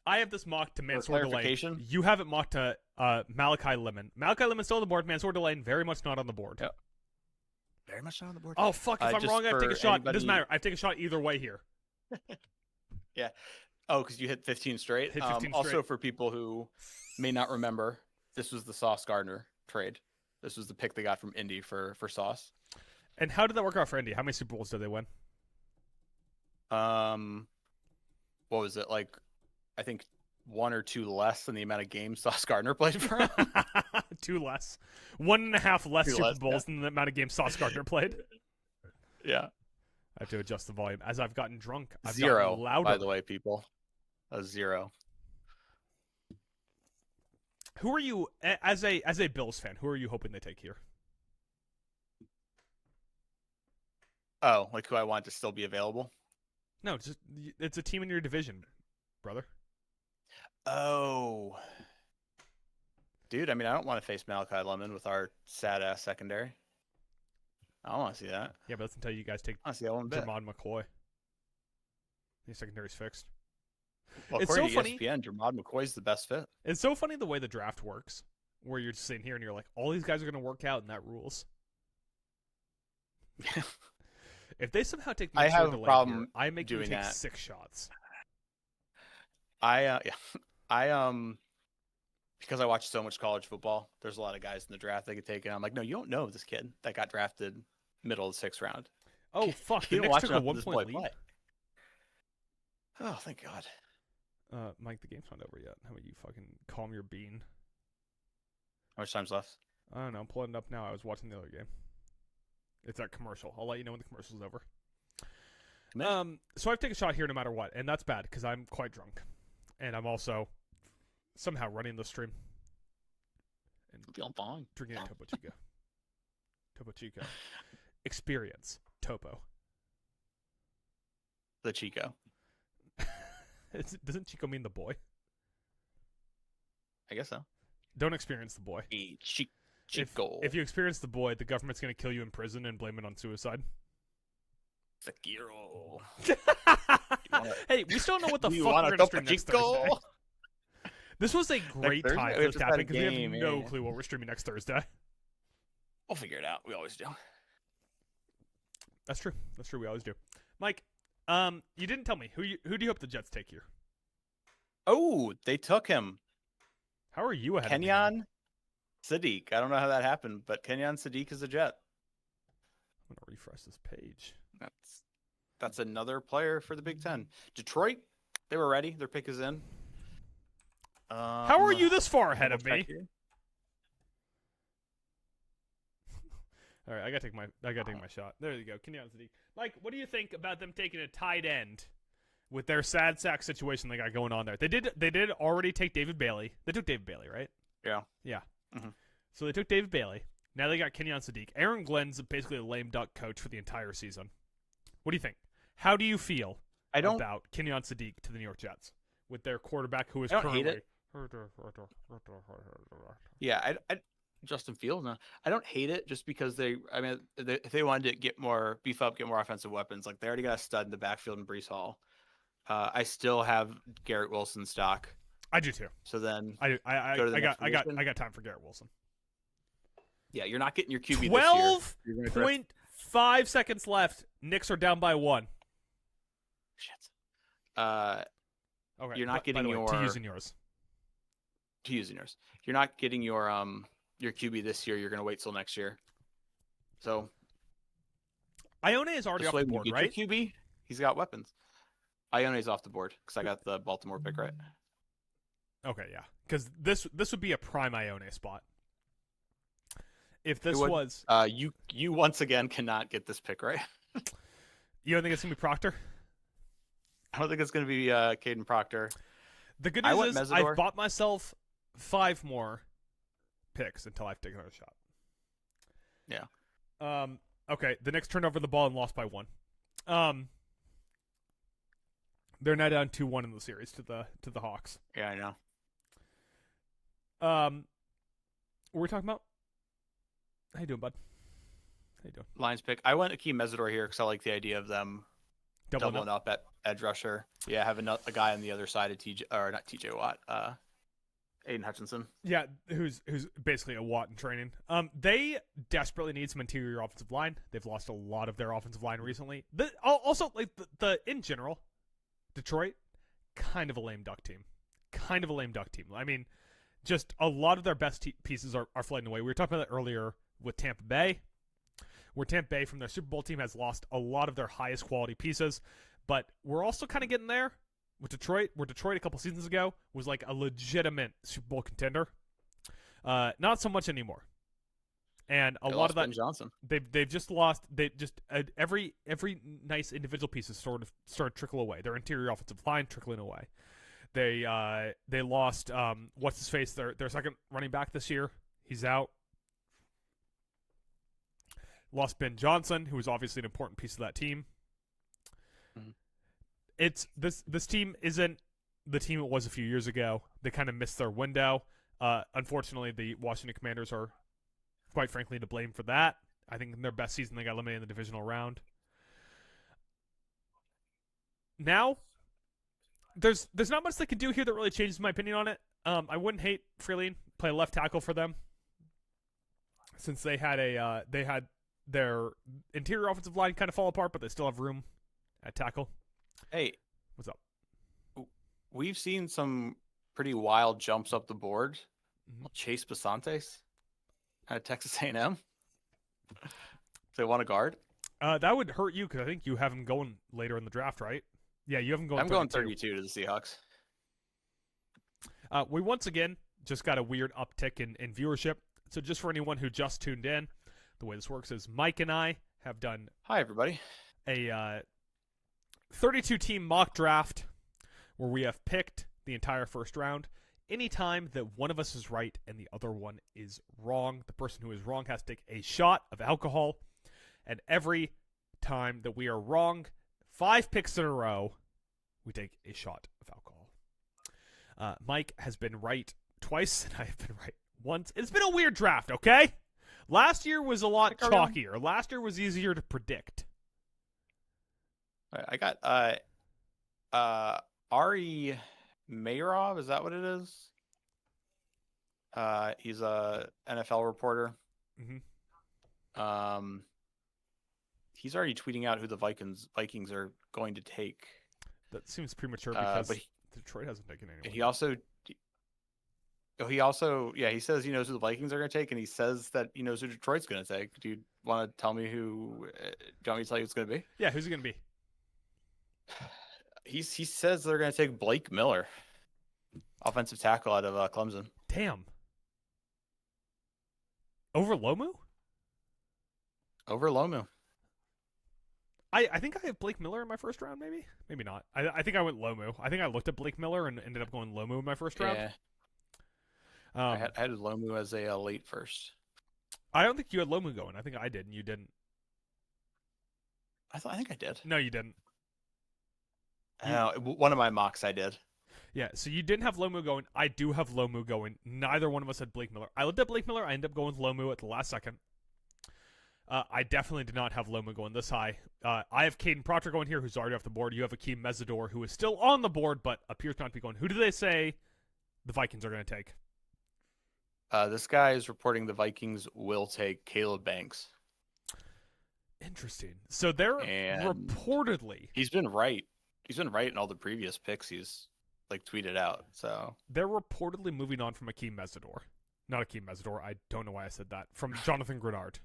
I have this mock to Mansour Delane. You have it mocked to Malachi Lemon. Malachi Lemon still on the board. Mansour Delane very much not on the board. Yep. Very much not on the board. Oh fuck! If I'm wrong, I take a shot. It doesn't matter. I take a shot either way here. Yeah. Oh, because you hit 15 straight. Hit 15 straight. Also, for people who may not remember, this was the Sauce Gardner trade. This was the pick they got from Indy for Sauce. And how did that work out for Indy? How many Super Bowls did they win? What was it like? I think 1 or 2 less than the amount of games Sauce Gardner played for him. 2 less. 1.5 less 2 Super less, Bowls than the amount of games Sauce Gardner played. Yeah. I have to adjust the volume. As I've gotten drunk, I've 0, gotten louder. by the way, people. A 0. Who are you, as a Bills fan, who are you hoping they take here? Oh, like who I want to still be available? No, it's a team in your division, brother. Oh. Dude, I mean, I don't want to face Malachi Lemon with our sad-ass secondary. I don't want to see that. Yeah, but that's until you guys take I want to see that one bit. Jermod McCoy. The secondary's fixed. Well, It's according so to funny. ESPN, Jermod McCoy's the best fit. It's so funny the way the draft works, where you're just sitting here and you're like, all these guys are going to work out, and that rules. If they somehow take I have a Delay problem here, I make you doing take that. 6 shots. I because I watch so much college football, there's a lot of guys in the draft they could take, and I'm like, no, you don't know this kid that got drafted middle of the 6th round. Oh, fuck. The You don't Knicks watch took a enough of this boy 1-point lead. play. Oh, thank God. Mike, the game's not over yet. How about you fucking calm your bean? How much time's left? I don't know. I'm pulling it up now. I was watching the other game. It's that commercial. I'll let you know when the commercial's over. So I've taken a shot here no matter what, and that's bad because I'm quite drunk, and I'm also somehow running the stream and Feeling fine. drinking a Topo Chico. Topo Chico. Experience Topo. The Chico. Doesn't Chico mean the boy? I guess so. Don't experience the boy. Chico. If you experience the boy, the government's going to kill you in prison and blame it on suicide. Sekiro. Hey, we still don't know what the You fuck want we're a going to stream Topo next Chico? Thursday. This was a great Thursday? time We for have this to to set a happen because we have game, no yeah. clue what we're streaming next Thursday. We'll figure it out. We always do. That's true. That's true. We always do. Mike, you didn't tell me who do you hope the Jets take here? Oh, they took him. How are you ahead? Kenyon Sadiq. I don't know how that happened, but Kenyon Sadiq is a Jet. I'm gonna refresh this page. That's another player for the Big Ten. Detroit, they were ready. Their pick is in. How are you this far ahead of me? All right, I gotta take my shot. There you go, Kenyon Sadiq. Mike, what do you think about them taking a tight end with their sad sack situation they got going on there? They did already take David Bailey. They took David Bailey, right? Yeah. Yeah. Mhm. So they took David Bailey. Now they got Kenyon Sadiq. Aaron Glenn's basically a lame duck coach for the entire season. What do you think? How do you feel about Kenyon Sadiq to the New York Jets with their quarterback who is currently? Hate it. Yeah, I Justin Fields. No, I don't hate it just because if they wanted to beef up, get more offensive weapons, like they already got a stud in the backfield in Breece Hall. I still have Garrett Wilson stock. I do too. So then I got time for Garrett Wilson. Yeah, you're not getting your QB 12.5 seconds left. Knicks are down by 1. Shit. Okay. You're not getting to using yours. You're not getting your QB this year. You're going to wait till next year. So Ione is already off the board, right? Your QB, he's got weapons. Ione's off the board because I got the Baltimore pick right. Okay, yeah, because this would be a prime Ione spot. If this was, you once again cannot get this pick right. You don't think it's gonna be Proctor? I don't think it's gonna be Caden Proctor. The good news is I've bought myself 5 more picks until I've taken a shot. Yeah. Okay. The Knicks turned over the ball and lost by 1. They're now down 2-1 in the series to the Hawks. Yeah, I know. What were we talking about? How you doing, bud? How you doing? Lions pick. I went Akeem Mesidor here because I like the idea of them doubling up at edge rusher. Yeah, have a guy on the other side of TJ Watt. Aiden Hutchinson. Yeah, who's basically a Watt in training. They desperately need some interior offensive line. They've lost a lot of their offensive line recently. Also, like the in general, Detroit, kind of a lame duck team. I mean, just a lot of their best pieces are floating away. We were talking about that earlier with Tampa Bay, where Tampa Bay from their Super Bowl team has lost a lot of their highest quality pieces. But we're also kind of getting there with Detroit, where Detroit a couple seasons ago was like a legitimate Super Bowl contender. Not so much anymore. And a They lot lost of that, Ben Johnson. they've just lost. They just every nice individual piece has sort of started to trickle away. Their interior offensive line trickling away. They lost what's his face, their second running back this year. He's out. Lost Ben Johnson, who was obviously an important piece of that team. Mhm. It's this team isn't the team it was a few years ago. They kind of missed their window. Unfortunately, the Washington Commanders are, quite frankly, to blame for that. I think in their best season, they got eliminated in the divisional round. Now, there's not much they can do here that really changes my opinion on it. I wouldn't hate Freeling play left tackle for them, since they had their interior offensive line kind of fall apart, but they still have room at tackle. Hey, What's up? we've seen some pretty wild jumps up the board. Mhm. Chase Basantes at Texas A&M. They want a guard. That would hurt you because I think you have him going later in the draft, right? Yeah, you have him going. I'm going 32 to the Seahawks. We once again just got a weird uptick in viewership. So just for anyone who just tuned in, the way this works is Mike and I have done Hi, everybody. a 32-team mock draft where we have picked the entire first round. Anytime that one of us is right and the other one is wrong, the person who is wrong has to take a shot of alcohol. And every time that we are wrong, 5 picks in a row, we take a shot of alcohol. Mike has been right twice, and I have been right once. It's been a weird draft, okay? Last year was a lot chalkier. Last year was easier to predict. I got Ari Mayrov. Is that what it is? He's a NFL reporter. Mm-hmm. He's already tweeting out who the Vikings are going to take. That seems premature because but Detroit hasn't taken anyone. He says he knows who the Vikings are going to take, and he says that he knows who Detroit's going to take. Do you want to tell me who? Do you want me to tell you who it's going to be? Yeah, who's it going to be? He says they're going to take Blake Miller, offensive tackle out of Clemson. Damn. Over Lomu? Over Lomu. I think I have Blake Miller in my first round, maybe? Maybe not. I think I went Lomu. I think I looked at Blake Miller and ended up going Lomu in my first round. Yeah. I had Lomu as a late first. I don't think you had Lomu going. I think I did, and you didn't. I think I did. No, you didn't. One of my mocks I did. Yeah, so you didn't have Lomu going. I do have Lomu going. Neither one of us had Blake Miller. I looked at Blake Miller. I ended up going with Lomu at the last second. I definitely did not have Lomu going this high. I have Caden Proctor going here, who's already off the board. You have Akeem Mesidor, who is still on the board, but appears not to be going. Who do they say the Vikings are going to take? This guy is reporting the Vikings will take Caleb Banks. Interesting. So they're reportedly... He's been right. He's been right in all the previous picks he's tweeted out. So they're reportedly moving on from Akeem Mesidor. Not Akeem Mesidor. I don't know why I said that. From Jonathan Grenard.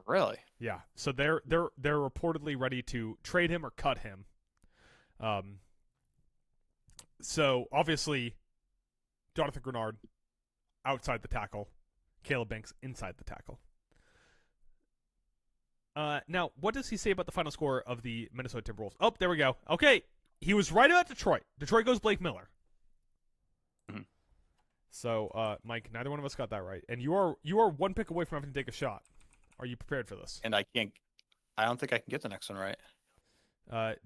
Really? Yeah. So they're reportedly ready to trade him or cut him. So obviously, Jonathan Grenard outside the tackle, Caleb Banks inside the tackle. Now, what does he say about the final score of the Minnesota Timberwolves? Oh, there we go. Okay, he was right about Detroit. Detroit goes Blake Miller. Mm-hmm. So, Mike, neither one of us got that right, and you are one pick away from having to take a shot. Are you prepared for this? And I don't think I can get the next one right.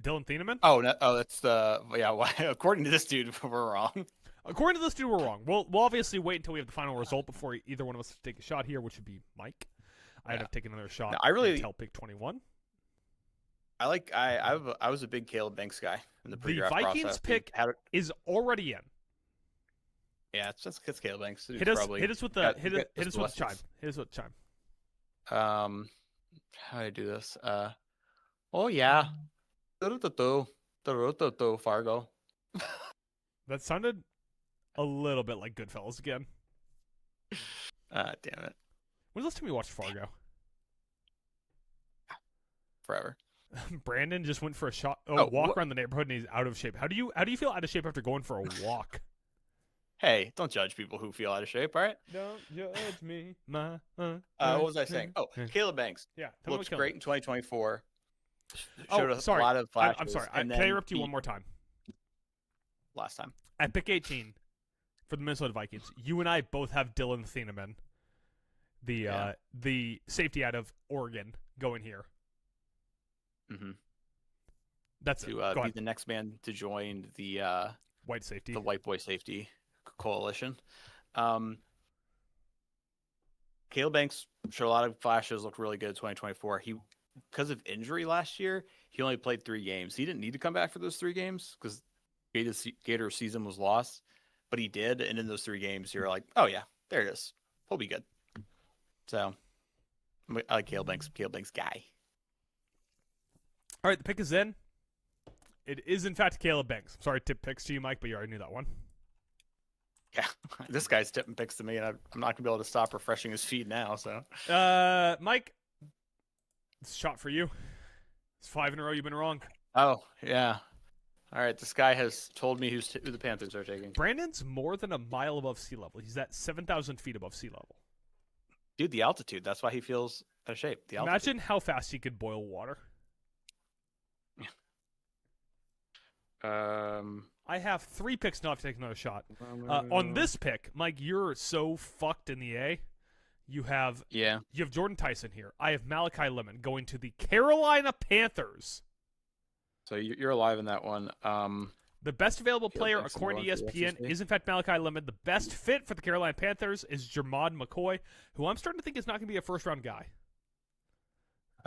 Dylan Thieneman? That's according to this dude, we're wrong. According to this dude, we're wrong. We'll obviously wait until we have the final result before either one of us take a shot here, which would be Mike. I'd have taken another shot. Until pick 21. I was a big Caleb Banks guy in the pre-draft process. The Vikings pick is already in. Yeah, it's just because Caleb Banks. Hit us with the chime. Hit us with the chime. How do I do this? Oh yeah. Fargo. That sounded a little bit like Goodfellas again. Damn it. When's the last time you watched Fargo? Forever. Brandon just went for a walk around the neighborhood and he's out of shape. How do you feel out of shape after going for a walk? Hey, don't judge people who feel out of shape, all right? Don't judge me, my. What was I saying? Oh, Caleb Banks Yeah, tell me looked what great in 2024. Oh, Showed a sorry. lot of flashes. I'm sorry. And Can I then interrupt you one more time? last time. At pick 18 for the Minnesota Vikings, you and I both have Dylan Thieneman, the safety out of Oregon, going here. Mm-hmm. That's to it. be the next man to join the white safety, the white boy safety coalition. Caleb Banks showed a lot of flashes, looked really good in 2024. He, because of injury last year, he only played 3 games. He didn't need to come back for those 3 games because Gator's season was lost, but he did. And in those 3 games, you're like, oh yeah, there it is. He'll be good. So I like Caleb Banks. Caleb Banks guy. All right, the pick is in. It is in fact Caleb Banks. Sorry, tip picks to you, Mike, but you already knew that one. Yeah, this guy's tipping picks to me, and I'm not gonna be able to stop refreshing his feed now. So, Mike, it's a shot for you. It's 5 in a row. You've been wrong. Oh yeah. All right, this guy has told me who the Panthers are taking. Brandon's more than a mile above sea level. He's at 7,000 feet above sea level. Dude, the altitude. That's why he feels out of shape. The altitude. Imagine how fast he could boil water. I have 3 picks now to take another shot. On this pick, Mike, you're so fucked in the A. You have Jordan Tyson here. I have Malachi Lemon going to the Carolina Panthers. So you're alive in that one. The best available player, according to ESPN, is in fact Malachi Lemon. The best fit for the Carolina Panthers is Jermod McCoy, who I'm starting to think is not going to be a first-round guy.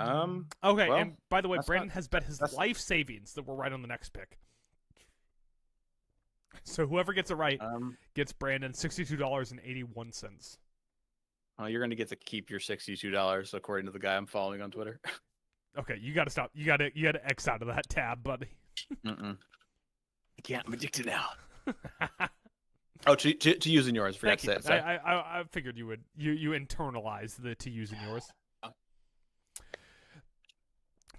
Okay, well, and by the way, Brandon has bet his life savings that we're right on the next pick. So whoever gets it right gets Brandon $62.81. You're going to get to keep your $62 according to the guy I'm following on Twitter. Okay, you got to stop. You got to X out of that tab, buddy. I can't. I'm addicted now. Oh, to using yours. Forgot to say it. I figured you would. You internalize the to using yours.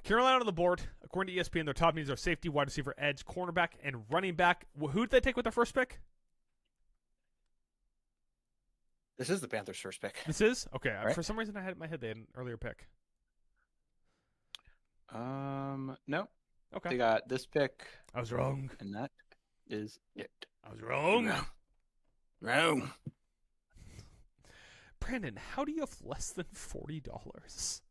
Carolina on the board. According to ESPN, their top needs are safety, wide receiver, edge, cornerback, and running back. Who did they take with their first pick? This is the Panthers' first pick. This is? Okay. Right. For some reason, I had in my head they had an earlier pick. No. Okay. They got this pick. I was wrong. And that is it. I was wrong. Wrong. Brandon, how do you have less than $40?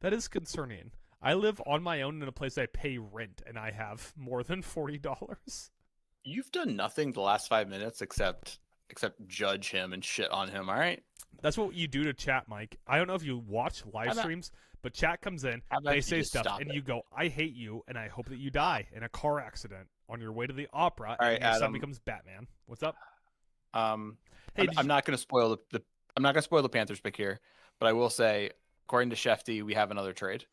That is concerning. I live on my own in a place I pay rent, and I have more than $40. You've done nothing the last 5 minutes except judge him and shit on him, all right? That's what you do to chat, Mike. I don't know if you watch live streams, but chat comes in, they say stuff, and you go, I hate you, and I hope that you die in a car accident on your way to the opera, and your son becomes Batman. What's up? Hey, I'm not going to spoil I'm not going to spoil the Panthers pick here, but I will say, according to Shefty, we have another trade.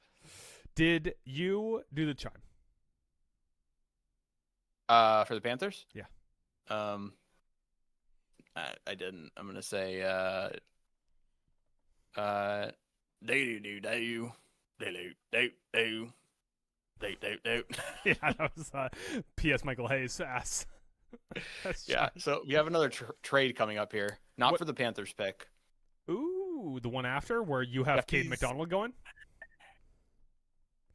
Did you do the chime? For the Panthers? Yeah. I didn't. I'm gonna say do. Yeah, that was P.S. Michael Hayes ass. Yeah. So we have another trade coming up here, not for the Panthers pick. Ooh, the one after where you have Cade McDonald going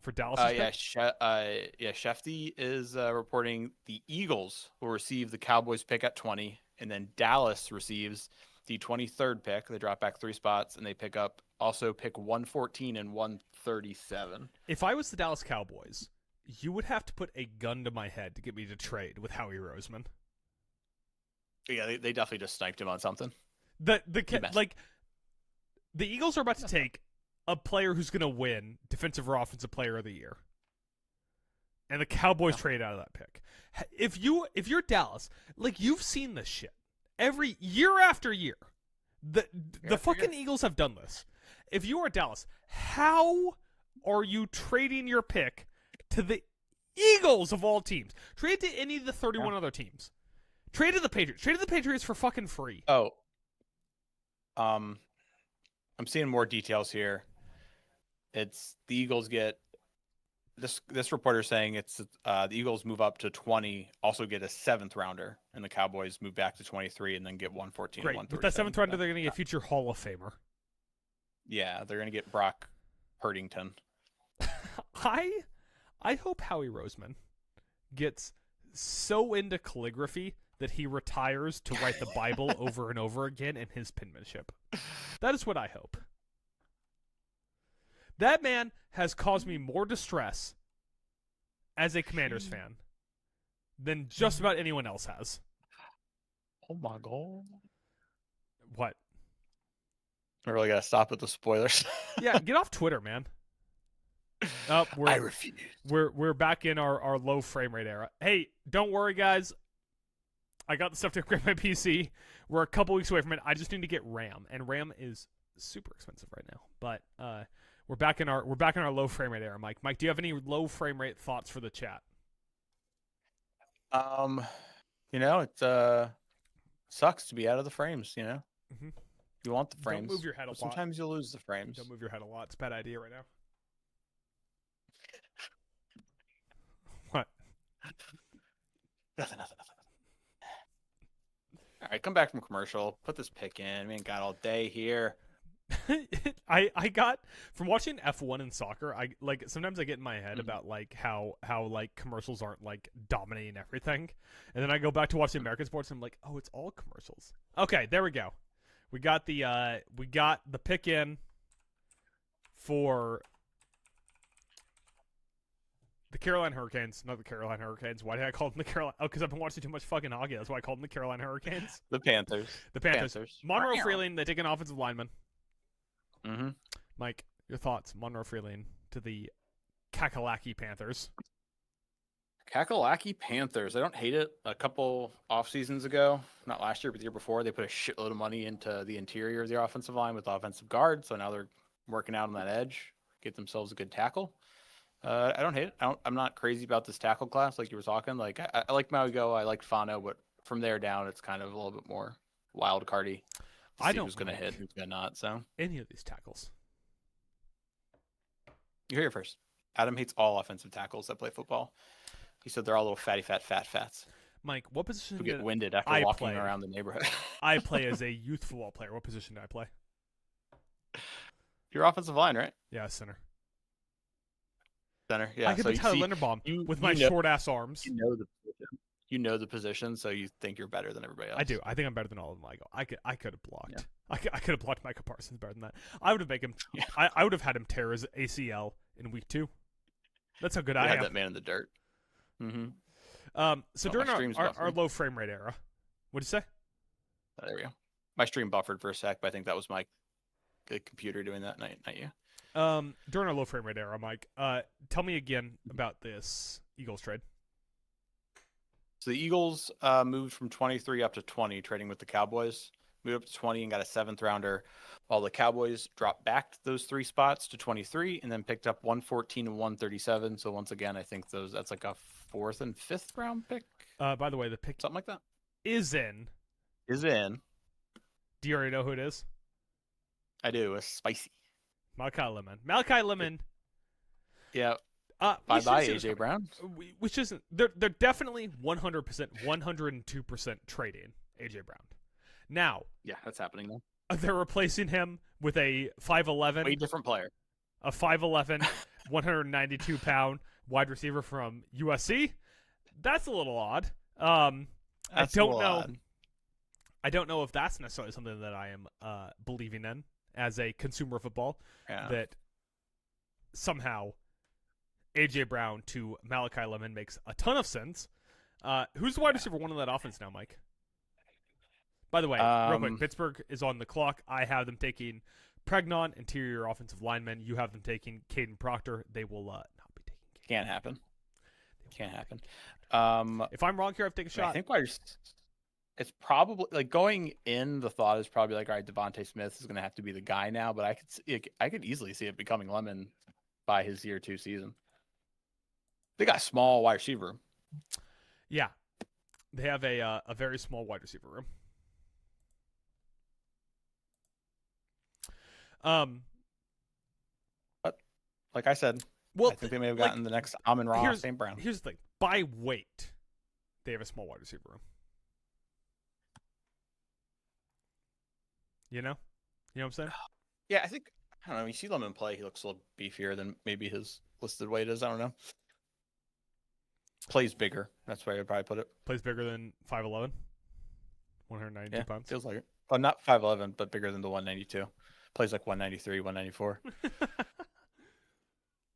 for Dallas. Shefty is reporting the Eagles will receive the Cowboys pick at 20. And then Dallas receives the 23rd pick. They drop back 3 spots, and they pick 114 and 137. If I was the Dallas Cowboys, you would have to put a gun to my head to get me to trade with Howie Roseman. Yeah, they definitely just sniped him on something. The Eagles are about to take a player who's going to win Defensive or Offensive Player of the Year. And the Cowboys trade out of that pick. If you're Dallas, like, you've seen this shit every year after year. The fucking Eagles have done this. If you are Dallas, how are you trading your pick to the Eagles of all teams? Trade to any of the 31 other teams. Trade to the Patriots. Trade to the Patriots for fucking free. Oh. I'm seeing more details here. It's the Eagles get this reporter saying it's the Eagles move up to 20, also get a 7th rounder, and the Cowboys move back to 23 and then get 114 Great. and With that 137. 7th rounder, they're going to get future Hall of Famer. Yeah, they're going to get Brock Purdyington. I hope Howie Roseman gets so into calligraphy that he retires to write the Bible over and over again in his penmanship. That is what I hope. That man has caused me more distress as a Commanders fan than just about anyone else has. Oh my god. What? I really got to stop with the spoilers. Yeah, get off Twitter, man. I refuse. We're back in our low frame rate era. Hey, don't worry, guys. I got the stuff to upgrade my PC. We're a couple weeks away from it. I just need to get RAM, and RAM is super expensive right now. But we're back in our low frame rate era, Mike. Mike, do you have any low frame rate thoughts for the chat? It sucks to be out of the frames. Mm-hmm. You want the frames. Don't move your head a lot. Sometimes you'll lose the frames. Don't move your head a lot. It's a bad idea right now. What? Nothing. All right, come back from commercial. Put this pick in. We ain't got all day here. I got from watching F1 in soccer. I like sometimes I get in my head about like how like commercials aren't like dominating everything, and then I go back to watching American sports and I'm like, oh, it's all commercials. Okay, there we go. We got the pick in for the Carolina Hurricanes, not the Carolina Hurricanes. Why did I call them the Carolina? Oh, because I've been watching too much fucking hockey. That's why I called them the Carolina Hurricanes. The Panthers. The Panthers. Monroe Freeling, they take an offensive lineman. Mm-hmm. Mike, your thoughts? Monroe Freeling to the Kakalaki Panthers. Kakalaki Panthers. I don't hate it. A couple off seasons ago, not last year, but the year before, they put a shitload of money into the interior of the offensive line with offensive guard. So now they're working out on that edge, get themselves a good tackle. I don't hate it. I'm not crazy about this tackle class like you were talking. Like I like Mauigo, I like Fano, but from there down, it's kind of a little bit more wild cardy. I don't know who's gonna hit, who's gonna not. So any of these tackles. You hear it first. Adam hates all offensive tackles that play football. He said they're all little fats. Mike, what position who get winded after walking play around the neighborhood. I play as a youth football player. What position do I play? You're offensive line, right? Yeah, center. Center, yeah. I could be Tyler Linderbaum with my short ass arms. You know the position, so you think you're better than everybody else. I do. I think I'm better than all of them. I could have blocked. Yeah. I could have blocked Micah Parsons better than that. I would have made him. Yeah. I would have had him tear his ACL in week 2. That's how good I am. Had that man in the dirt. Mm-hmm. So during our low frame rate era, what'd you say? There we go. My stream buffered for a sec, but I think that was my computer doing that, not you. During our low frame rate era, Mike, tell me again about this Eagles trade. So the Eagles moved from 23 up to 20, trading with the Cowboys. Moved up to 20 and got a 7th rounder, while the Cowboys dropped back those 3 spots to 23 and then picked up 114 and 137. So once again, I think that's like a 4th and 5th round pick. By the way, the pick something like that is in. Do you already know who it is? I do. It's spicy. Malachi Lemon. Yeah. Bye AJ Brown. Which isn't. They're definitely 100%, 102% trading AJ Brown. Now. Yeah, that's happening now. They're replacing him with a 5'11". Way different player. A 5'11", 192-pound wide receiver from USC. That's a little odd. I don't know. I don't know if that's necessarily something that I am believing in as a consumer of football. Yeah. That somehow AJ Brown to Malachi Lemon makes a ton of sense. Who's the wide receiver one in that offense now, Mike? By the way, real quick, Pittsburgh is on the clock. I have them taking Pregnon, interior offensive lineman. You have them taking Caden Proctor. They will not be taking Caden. Can't happen. If I'm wrong here, I have to take a shot. I think it's probably like going in. The thought is probably like, all right, Devontae Smith is going to have to be the guy now. But I could easily see it becoming Lemon by his year 2 season. They got a small wide receiver room. Yeah, they have a very small wide receiver room. But like I said, Well, I think they may have gotten the next Amon-Ra St. Brown. Here's the thing: by weight, they have a small wide receiver room. You know what I'm saying? Yeah, I don't know. When you see Lemon play, he looks a little beefier than maybe his listed weight is. I don't know. Plays bigger. That's where I'd probably put it. Plays bigger than 5'11", 192 pounds. Feels like it. Oh, not 5'11", but bigger than the 192. Plays like 193, 194. If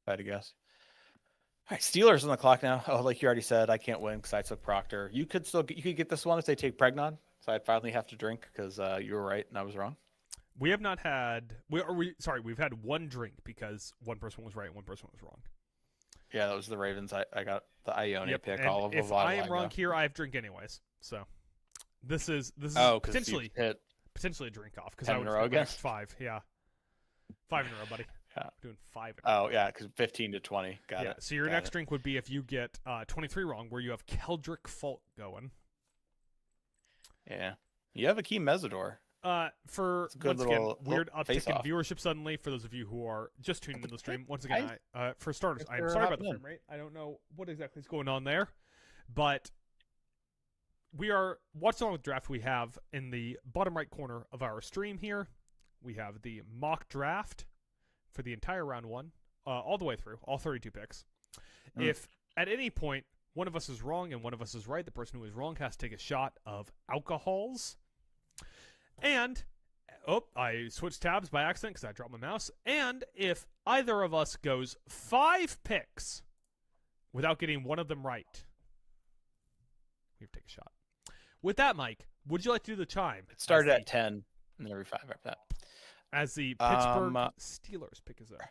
I had to guess. All right, Steelers on the clock now. Oh, like you already said, I can't win because I took Proctor. You could get this one if they take Pregnon. So I'd finally have to drink because you were right and I was wrong. We have not had. We've had one drink because one person was right and one person was wrong. Yeah, that was the Ravens. I got the Ione pick and all of a if while I am ago. wrong here, I have drink anyways. So this is potentially a drink off because I would have next 5. Yeah, 5 in a row, buddy. Yeah, doing 5 in a row. Oh yeah, because 15 to 20. Got it. So your next drink would be if you get 23 wrong, where you have Keldrick Folk going. Yeah, you have Akeem Mesidor. For once again, weird uptick in viewership suddenly. For those of you who are just tuning into the stream, once again, for starters, I'm sorry about the frame rate. I don't know what exactly is going on there, but we are watching along with draft. We have in the bottom right corner of our stream here, we have the mock draft for the entire round 1, all the way through, all 32 picks. If at any point one of us is wrong and one of us is right, the person who is wrong has to take a shot of alcohols. And, I switched tabs by accident because I dropped my mouse. And if either of us goes 5 picks without getting one of them right, we have to take a shot. With that, Mike, would you like to do the chime? It started at 10, and then every 5 after that. As the Pittsburgh Steelers pick is there.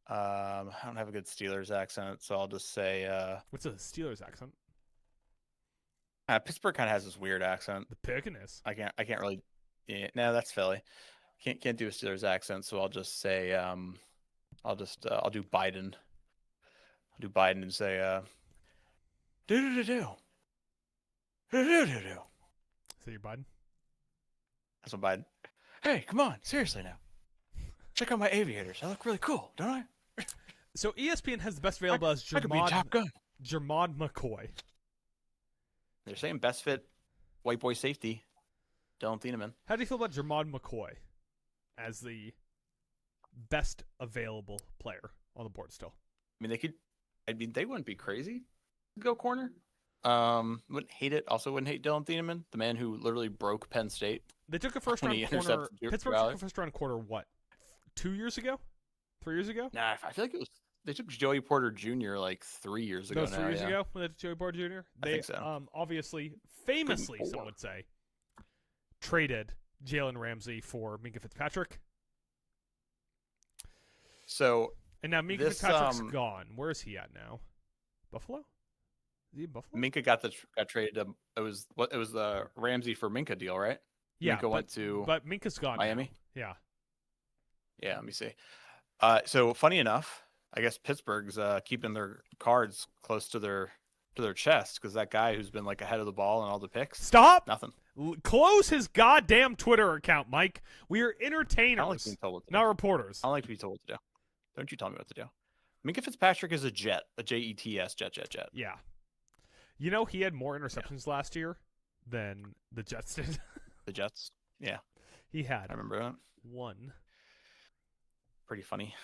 I don't have a good Steelers accent, so I'll just say... What's a Steelers accent? Pittsburgh kind of has this weird accent. The Pickaninny. I can't really. Yeah, no, that's Philly. Can't do a Steelers accent, so I'll just say I'll do Biden. I'll do Biden and say do. So you're Biden? That's what Biden. Hey, come on, seriously now. Check out my aviators. I look really cool, don't I? So ESPN has the best available as I could be Top Gun. Jermod McCoy. They're saying best fit white boy safety, Dylan Thieneman. How do you feel about Jermod McCoy as the best available player on the board still? I mean, they wouldn't be crazy to go corner. Wouldn't hate it. Also wouldn't hate Dylan Thieneman, the man who literally broke Penn State. They took a first round corner. Pittsburgh took a first round corner, what, 2 years ago? 3 years ago? Nah, I feel like they took Joey Porter Jr. like 3 years ago. No, 3 years ago when they took Joey Porter Jr. I think so. Obviously, famously, some would say, traded Jalen Ramsey for Minkah Fitzpatrick. So and now Minkah Fitzpatrick's gone. Where is he at now? Buffalo? Is he in Buffalo? Minkah got traded. It was the Ramsey for Minkah deal, right? Yeah, Minkah went to but Minkah's gone. Miami. Now. Yeah. Let me see. So funny enough, I guess Pittsburgh's keeping their cards close to their chest because that guy who's been like ahead of the ball in all the picks. Stop. Nothing. Close his goddamn Twitter account, Mike. We are entertainers, I don't like being told what to not reporters. I don't like to be told what to do. Don't you tell me what to do. Minkah Fitzpatrick is a Jet, a Jets, jet. Yeah. You know, he had more interceptions last year than the Jets did. The Jets? Yeah. He had. I remember that. 1. Pretty funny.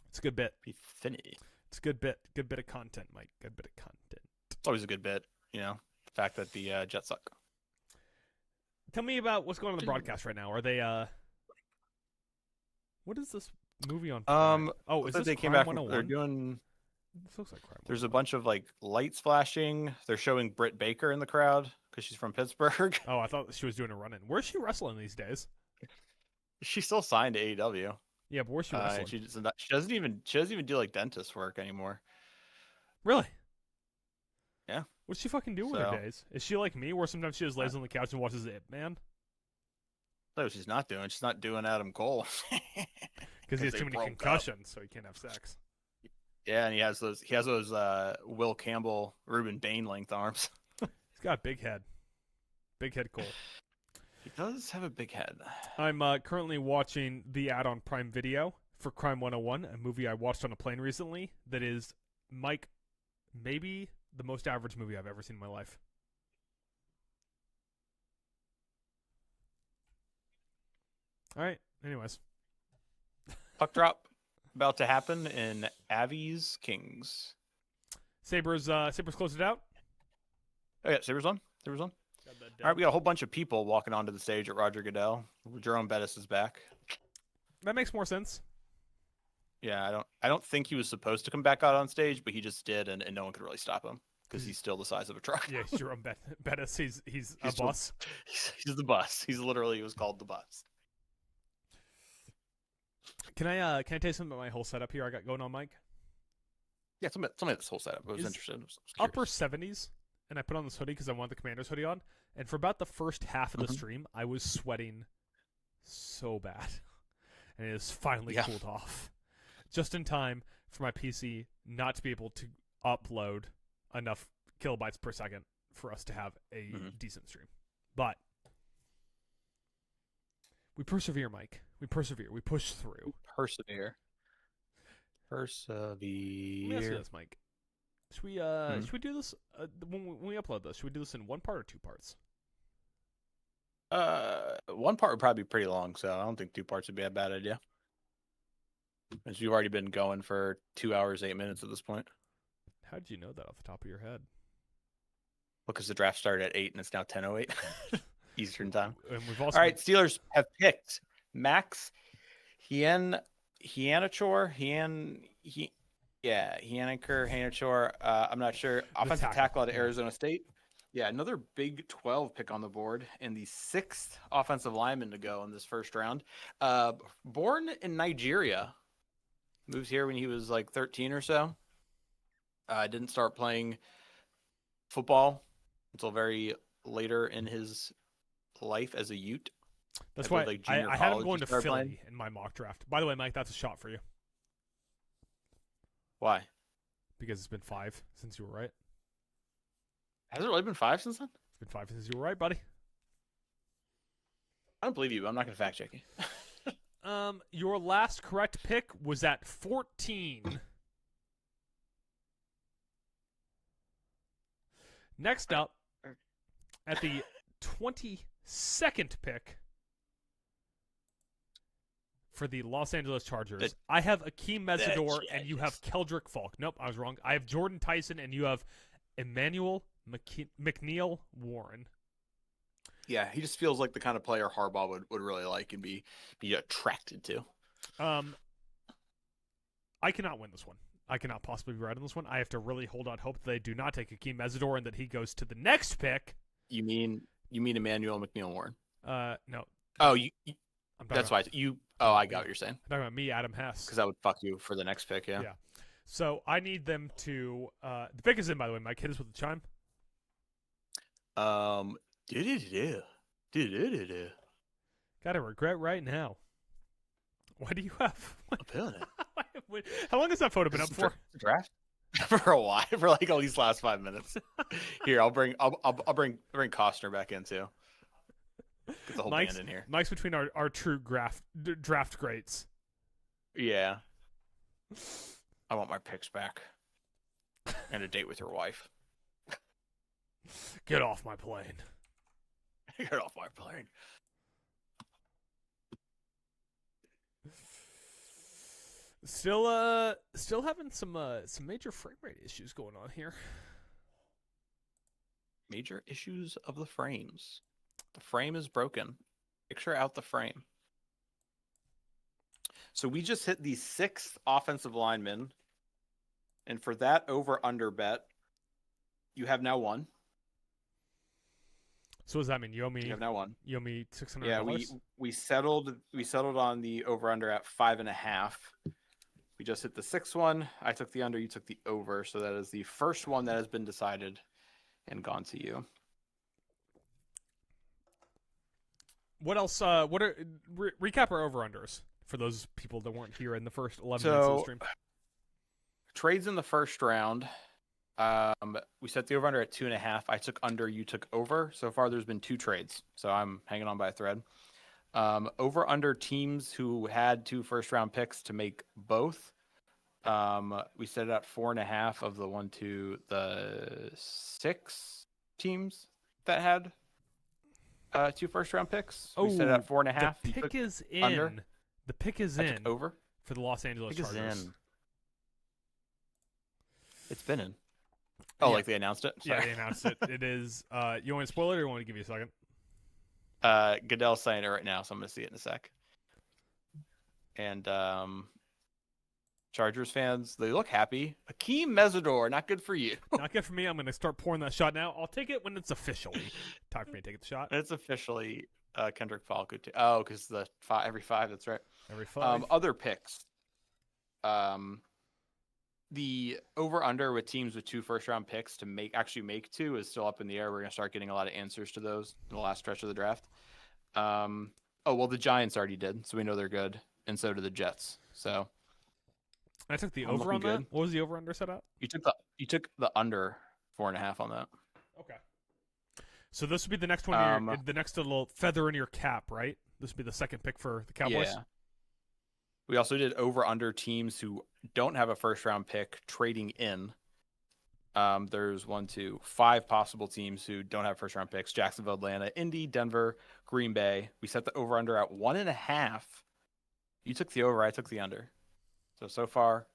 It's a good bit. Pretty funny. It's a good bit. Good bit of content, Mike. Good bit of content. It's always a good bit, the fact that the Jets suck. Tell me about what's going on in the broadcast right now. Are they, what is this movie on? Is this they came back? They're doing. This looks like Crime. There's a bunch of like lights flashing. They're showing Britt Baker in the crowd because she's from Pittsburgh. Oh, I thought she was doing a run-in. Where's she wrestling these days? She's still signed to AEW. Yeah, but where's she wrestling? She doesn't even do like dentist work anymore. Really? Yeah. What's she fucking do with her days? Is she like me, where sometimes she just lays on the couch and watches Ip Man? No, she's not doing. She's not doing Adam Cole. Because he has too many concussions, so he can't have sex. Yeah, and he has those Will Campbell, Ruben Bain length arms. He's got a big head. Big head Cole. He does have a big head. I'm currently watching the ad on Prime Video for Crime 101, a movie I watched on a plane recently that is, Mike, maybe the most average movie I've ever seen in my life. All right. Anyways. Puck drop about to happen in Avi's Kings. Sabres closed it out. Oh, yeah, Sabres on. All right, we got a whole bunch of people walking onto the stage at Roger Goodell. Jerome Bettis is back. That makes more sense. Yeah, I don't think he was supposed to come back out on stage, but he just did, and no one could really stop him because he's still the size of a truck. Yeah, Jerome Bettis. He's a bus. He's the bus. He was called the bus. Can I tell you something about my whole setup here I got going on, Mike? Yeah, tell me this whole setup. I was interested. I was upper 70s, and I put on this hoodie because I want the Commander's hoodie on. And for about the first half of the stream, I was sweating so bad, and it has finally cooled off, just in time for my PC not to be able to upload enough kilobytes per second for us to have a decent stream. But we persevere, Mike. We persevere. We push through. Persevere. Let me ask you this, Mike. Should we do this when we upload this? Should we do this in one part or two parts? One part would probably be pretty long, so I don't think 2 parts would be a bad idea. As you've already been going for 2 hours, 8 minutes at this point. How did you know that off the top of your head? Because the draft started at 8 and it's now 10:08 Eastern time. And we've also all right, Steelers have picked Max Hianichor. I'm not sure. Offensive tackle out of Arizona State. Yeah, another Big 12 pick on the board, and the 6th offensive lineman to go in this first round. Born in Nigeria, moves here when he was like 13 or so. Didn't start playing football until very later in his life as a Ute. That's why I had him going to Philly in my mock draft. By the way, Mike, that's a shot for you. Why? Because it's been 5 since you were right. Has it really been 5 since then? It's been 5 since you were right, buddy. I don't believe you. I'm not going to fact check you. Your last correct pick was at 14. Next up, at the 22nd pick for the Los Angeles Chargers, I have Akeem Mesidor and you have Keldrick Falk. Nope, I was wrong. I have Jordan Tyson and you have Emmanuel McNeil Warren. Yeah, he just feels like the kind of player Harbaugh would really like and be attracted to. I cannot win this one. I cannot possibly be right on this one. I have to really hold out hope that they do not take Akeem Mesidor and that he goes to the next pick. You mean Emmanuel McNeil Warren? No. Oh, that's why you. Oh, I got what you're saying. I'm talking about me, Adam Hess. Because that would fuck you for the next pick, yeah. Yeah. So I need them to. The pick is in, by the way. Mike, hit us with the chime. Gotta regret right now. What do you have? I'm feeling it. How long has that photo been up for? Draft for a while, for like at least last 5 minutes. Here, I'll bring Costner back in too. Get the whole band in here. Mike's between our true draft greats. Yeah. I want my picks back. And a date with your wife. Get off my plane. Get off my plane. Still having some major frame rate issues going on here. Major issues of the frames. The frame is broken. Picture out the frame. So we just hit the 6th offensive lineman. And for that over-under bet, you have now won. So what does that mean? You have now won. You owe me $600. Yeah, we settled on the over-under at 5.5. We just hit the 6th one. I took the under, you took the over. So that is the first one that has been decided and gone to you. What else? What are recap our over-unders for those people that weren't here in the first 11 minutes of the stream? Trades in the first round. We set the over-under at 2.5. I took under, you took over. So far, there's been 2 trades. So I'm hanging on by a thread. Over under teams who had 2 first-round picks to make both. We set it at 4.5 of the 6 teams that had 2 first-round picks. We set it at 4.5. The pick is in. Under. The pick is I in took over. for the Los Angeles Pick is Chargers. in. It's been in. Oh, Yeah. like they announced it? Yeah, Sorry. they announced it. It is. You want to spoil it, or you want me to give you a second? Goodell's saying it right now, so I'm going to see it in a sec. And Chargers fans, they look happy. Akeem Mesidor, not good for you. Not good for me. I'm going to start pouring that shot now. I'll take it when it's officially time for me to take the shot. It's officially Kendrick Falco. Oh, because every 5, that's right. Every 5. Other picks. The over-under with teams with 2 first-round picks to make 2 is still up in the air. We're going to start getting a lot of answers to those in the last stretch of the draft. The Giants already did, so we know they're good, and so do the Jets. So I took the I'm over on looking that. good. What was the over-under set up? you took the under 4.5 on that. Okay. So this would be the next one. The next little feather in your cap, right? This would be the second pick for the Cowboys. Yeah. We also did over-under teams who don't have a first-round pick trading in. There's 5 possible teams who don't have first-round picks: Jacksonville, Atlanta, Indy, Denver, Green Bay. We set the over-under at 1.5. You took the over, I took the under. So far,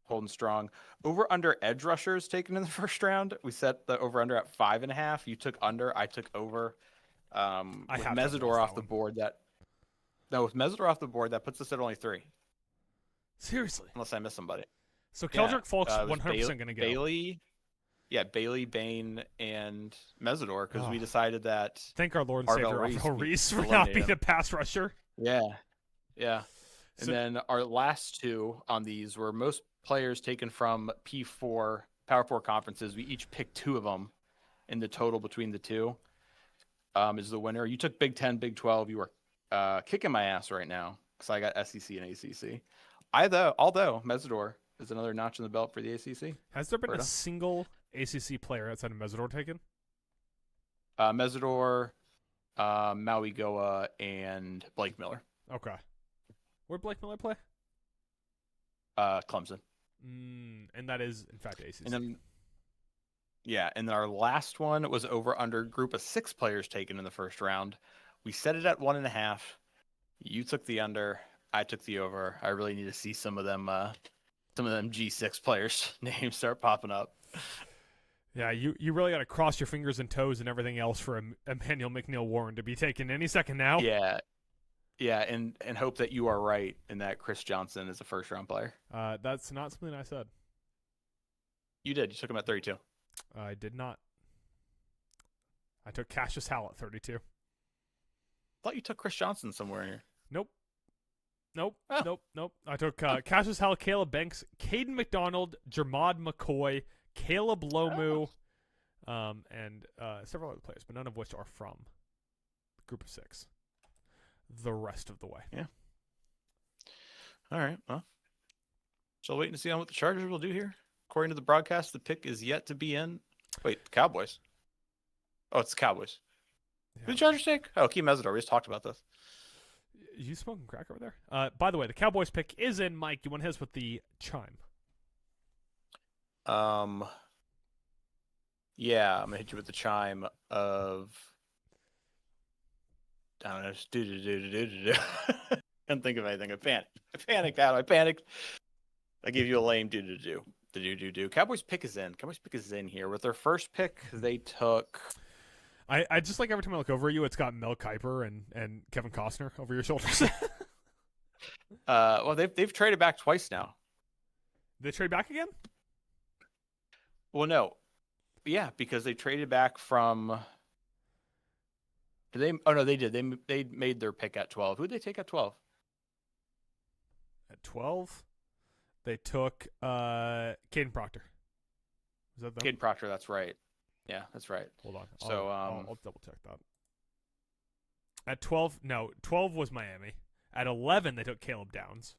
holding strong. Over-under edge rushers taken in the first round. We set the over-under at 5.5. You took under, I took over. With Mesidor off the board, with Mesidor off the board, that puts us at only 3. Seriously. Unless I miss somebody. So Keldrick Falk's 100% going to go. Bailey, Bain, and Mesidor, because we decided that. Thank our Lord and Savior, Arvell Reese, for not eliminate being him. a pass rusher. Yeah. And So- then our last 2 on these were most players taken from P4, Power 4 conferences. We each picked 2 of them, and the total between the 2 is the winner. You took Big 10, Big 12. You were kicking my ass right now because I got SEC and ACC. Although Mesidor is another notch in the belt for the ACC. Has there been a single ACC player outside of Mesidor taken? Mesidor, Maui Goa, and Blake Miller. Okay. Where'd Blake Miller play? Clemson. And that is, in fact, ACC. And then our last one was over under group of 6 players taken in the first round. We set it at 1.5. You took the under. I took the over. I really need to see some of them G6 players' names start popping up. Yeah, you really got to cross your fingers and toes and everything else for Emmanuel McNeil-Warren to be taken any second now. Yeah, and hope that you are right and that Chris Johnson is a first-round player. That's not something I said. You did. You took him at 32. I did not. I took Cassius Howell at 32. I thought you took Chris Johnson somewhere in here. Nope. Oh. Nope. I took Cassius Howell, Caleb Banks, Caden McDonald, Jermod McCoy, Caleb Lomu, and several other players, but none of which are from the group of 6. The rest of the way. Yeah. All right. Well, so waiting to see on what the Chargers will do here. According to the broadcast, the pick is yet to be in. Wait, the Cowboys. Oh, it's the Cowboys. Yeah. Who did the Chargers take? Oh, Keem Mesidor. We just talked about this. You smoking crack over there? By the way, the Cowboys pick is in. Mike, you want to hit us with the chime? Yeah, I'm gonna hit you with the chime of. I don't know. Just do. Can't think of anything. I panicked. I panicked. I gave you a lame do. Cowboys pick is in here. With their first pick, they took. I just like every time I look over at you, it's got Mel Kiper and Kevin Costner over your shoulders. Well, they've traded back twice now. They trade back again? Well, no. Yeah, because they traded back from. Did they? Oh no, they did. They made their pick at 12. Who did they take at 12? At 12, they took Caden Proctor. Is that them? Caden Proctor. That's right. Yeah, that's right. Hold on. So I'll double check that. At 12, no, 12 was Miami. At 11, they took Caleb Downs.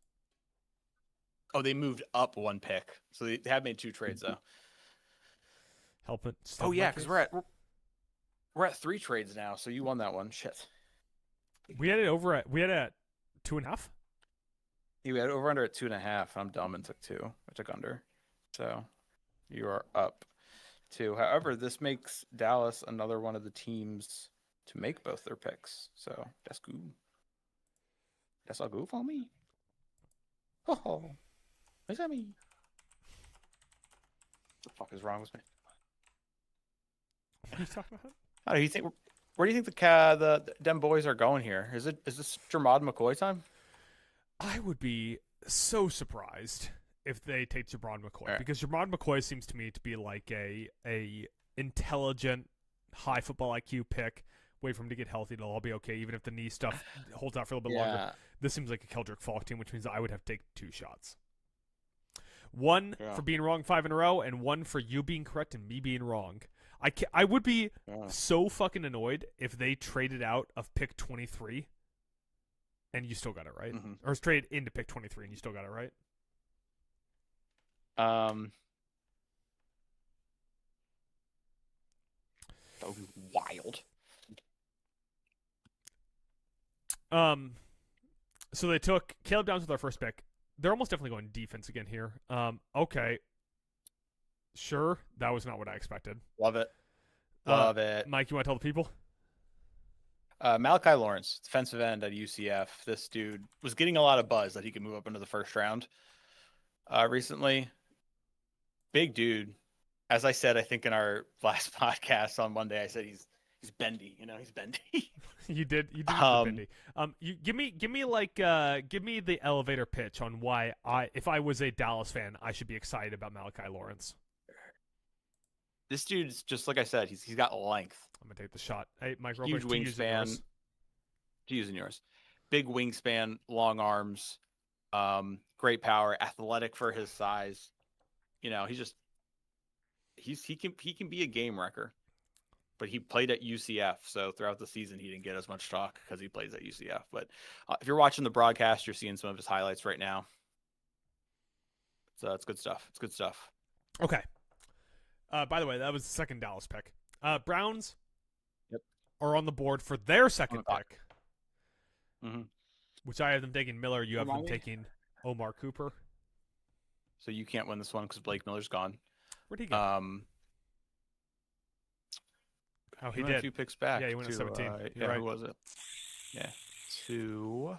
Oh, they moved up 1 pick, so they have made 2 trades though. Help it. Oh yeah, because we're at 3 trades now, so you won that one. Shit. We had it at 2.5. You had over under at 2.5. I'm dumb and took 2. I took under. So you are up 2. However, this makes Dallas another one of the teams to make both their picks. So that's good. That's all good for me. Oh, what's that mean? What the fuck is wrong with me? What are you talking about? How do you think? Where do you think the dem boys are going here? Is this Jermod McCoy time? I would be so surprised if they take Jermod McCoy, Yeah. because Jermod McCoy seems to me to be like a intelligent, high football IQ pick. Wait for him to get healthy; it'll all be okay. Even if the knee stuff holds out for a little bit longer. This seems like a Keldrick Falk team, which means I would have to take 2 shots. One for being wrong 5 in a row, and one for you being correct and me being wrong. I would be so fucking annoyed if they traded out of pick 23 and you still got it right. Mm-hmm. Or traded into pick 23 and you still got it right. That would be wild. So they took Caleb Downs with our first pick. They're almost definitely going defense again here. Okay. Sure, that was not what I expected. Love it. Love it. Mike, you want to tell the people? Malachi Lawrence, defensive end at UCF. This dude was getting a lot of buzz that he could move up into the first round recently. Big dude. As I said, I think in our last podcast on Monday, I said he's bendy. He's bendy. You did bendy. You give me the elevator pitch on why if I was a Dallas fan, I should be excited about Malachi Lawrence. This dude's just like I said. He's got length. I'm gonna take the shot. Hey, Mike, real Huge quick, wingspan. Using yours. Big wingspan, long arms, great power, athletic for his size. He can be a game wrecker. But he played at UCF, so throughout the season he didn't get as much talk because he plays at UCF. But if you're watching the broadcast, you're seeing some of his highlights right now. So it's good stuff. It's good stuff. Okay. By the way, that was the second Dallas pick. Browns are on the board for their second pick, which I have them taking Miller. You have them taking Omar Cooper. So you can't win this one because Blake Miller's gone. Where'd he go? He did. A few picks back. Yeah, he went at 17. You're right. Who was it? Yeah. 2.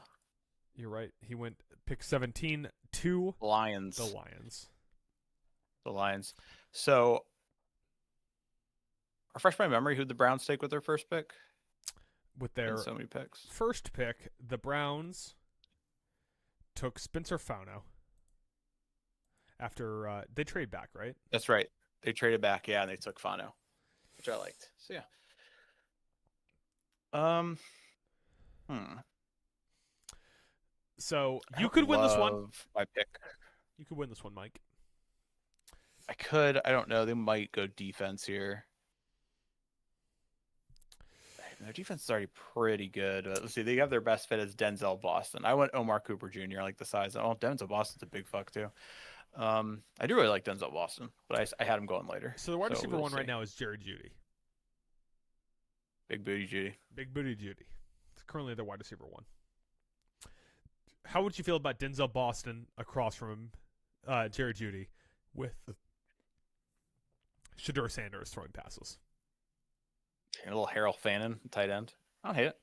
You're right. He went pick 17 to Lions. The Lions. So, refresh my memory. Who'd the Browns take with their first pick? With their so many picks. First pick, the Browns took Spencer Fauno. After they trade back, right? That's right. They traded back, and they took Fauno, which I liked. So yeah. So you could win this one. My pick. You could win this one, Mike. I could. I don't know. They might go defense here. Their defense is already pretty good. Let's see. They have their best fit as Denzel Boston. I went Omar Cooper Jr. I like the size. Oh, Denzel Boston's a big fuck too. I do really like Denzel Boston, but I had him going later. So the wide receiver one right now is Jerry Jeudy. Big booty Jeudy. Big booty Jeudy. It's currently their wide receiver one. How would you feel about Denzel Boston across from Jerry Jeudy with Shedeur Sanders throwing passes? And a little Harold Fannin, tight end. I don't hate it.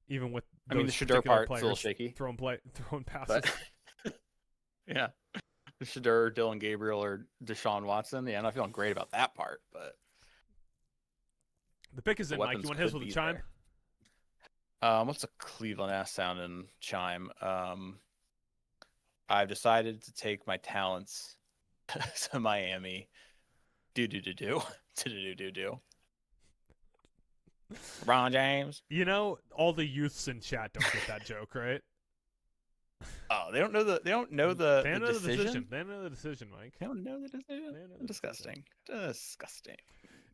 Even with the Shedeur part's a little shaky. Throwing passes. But, yeah. Shedeur, Dylan Gabriel, or Deshaun Watson. Yeah, I'm not feeling great about that part, but the pick is in, Mike. You want his with a chime? What's a Cleveland ass sound in chime? I've decided to take my talents to Miami. Do. LeBron James. All the youths in chat don't get that joke, right? Oh, they don't know the decision. They don't know the decision, Mike. They don't know the decision. Disgusting. Disgusting.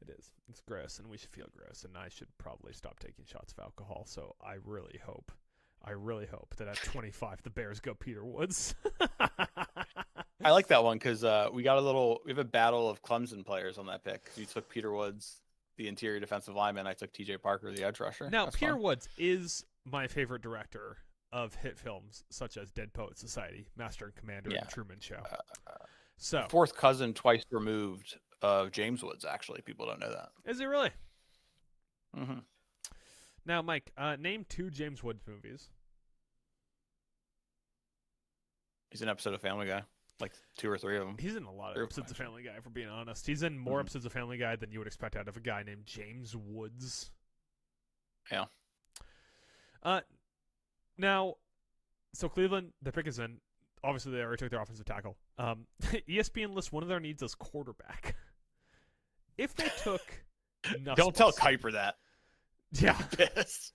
It is. It's gross, and we should feel gross, and I should probably stop taking shots of alcohol. So I really hope that at 25 the Bears go Peter Woods. I like that one because we have a battle of Clemson players on that pick. You took Peter Woods the interior defensive lineman. I took T.J. Parker, the edge rusher. Now, That's Peter fun. Woods is my favorite director of hit films such as Dead Poet Society, Master and Commander, and Truman Show. So fourth cousin twice removed of James Woods, actually. People don't know that. Is he really? Mm-hmm. Now, Mike, name 2 James Woods movies. He's an episode of Family Guy. Like 2 or 3 of them. He's in a lot of episodes of Family Guy, if we're being honest. He's in more episodes of Family Guy than you would expect out of a guy named James Woods. Yeah. Now, so Cleveland, the pick is in. Obviously, they already took their offensive tackle. ESPN lists one of their needs as quarterback. If they took Nussbaum, Don't tell Kuiper that. Yeah. Pissed.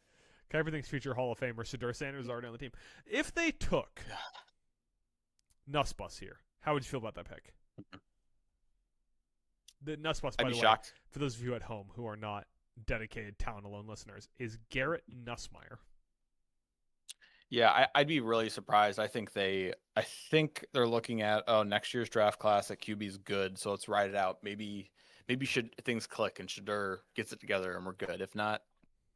Kuiper thinks future Hall of Famer Shedeur Sanders is already on the team. If they took Nussbaum here, how would you feel about that pick? The Nussbaum, by the way, shocked. for those of you at home who are not dedicated Talent Alone listeners, is Garrett Nussmeier. Yeah, I'd be really surprised. I think they're looking at next year's draft class at QB is good, so let's ride it out. Maybe should things click and Shedeur gets it together and we're good. If not,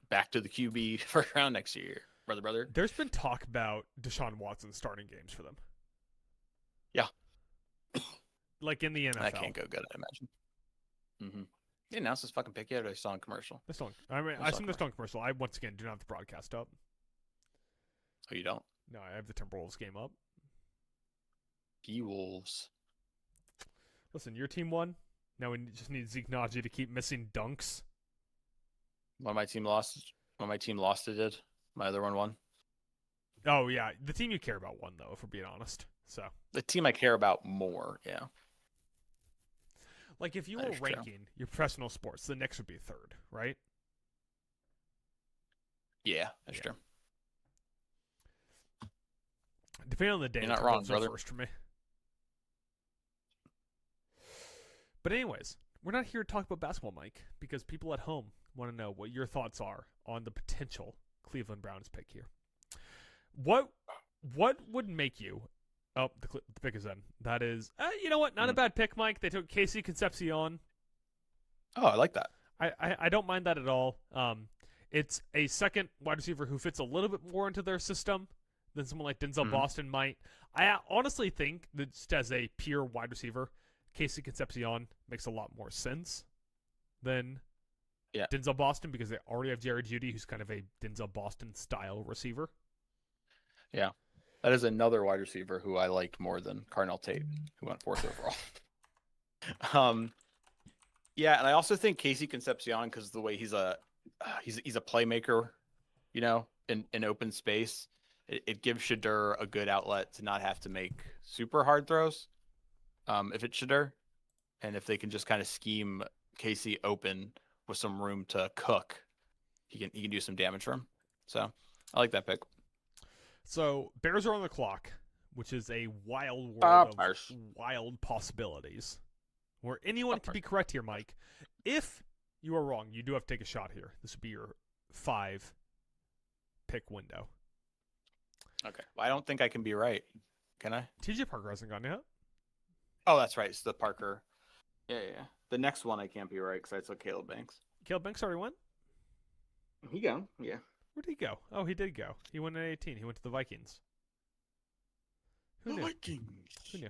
back to the QB first round next year, brother. There's been talk about Deshaun Watson starting games for them. Yeah, like in the NFL. That can't go good, I imagine. Mm-hmm. They announced this fucking pick yet, or they saw on commercial? I assume they're still on commercial. I once again do not have the broadcast up. Oh, you don't? No, I have the Timberwolves game up. Wolves. Listen, your team won. Now we just need Zeke Naji to keep missing dunks. When my team lost, it did. My other one won. Oh, yeah. The team you care about won, though, if we're being honest. So the team I care about more, yeah. Like, if you were ranking your professional sports, the Knicks would be 3rd, right? Yeah, that's true. Depending on the day, you're not wrong, brother. First for me. But anyways, we're not here to talk about basketball, Mike, because people at home want to know what your thoughts are on the potential Cleveland Browns pick here. What would make you? Oh, the pick is in. That is, you know what? Not a bad pick, Mike. They took Casey Concepcion. Oh, I like that. I don't mind that at all. It's a second wide receiver who fits a little bit more into their system than someone like Denzel Boston might. I honestly think that just as a pure wide receiver, Casey Concepcion makes a lot more sense than Denzel Boston because they already have Jerry Jeudy, who's kind of a Denzel Boston style receiver. Yeah. That is another wide receiver who I liked more than Carnell Tate, who went 4th overall. Yeah, and I also think Casey Concepcion, because the way he's a playmaker, you know, in open space, it gives Shedeur a good outlet to not have to make super hard throws. If it's Shedeur, and if they can just kind of scheme Casey open with some room to cook, he can do some damage for him. So I like that pick. So Bears are on the clock, which is a wild world of wild possibilities, where anyone can be correct here, Mike. If you are wrong, you do have to take a shot here. This would be your 5-pick window. Okay. Well, I don't think I can be right. Can I? T.J. Parker hasn't gone yet. Oh, that's right. It's the Parker. Yeah. The next one I can't be right because I took Caleb Banks. Caleb Banks already went? He go. Yeah. Where did he go? Oh, he did go. He went at 18. He went to the Vikings. Who knew? Vikings. Who knew?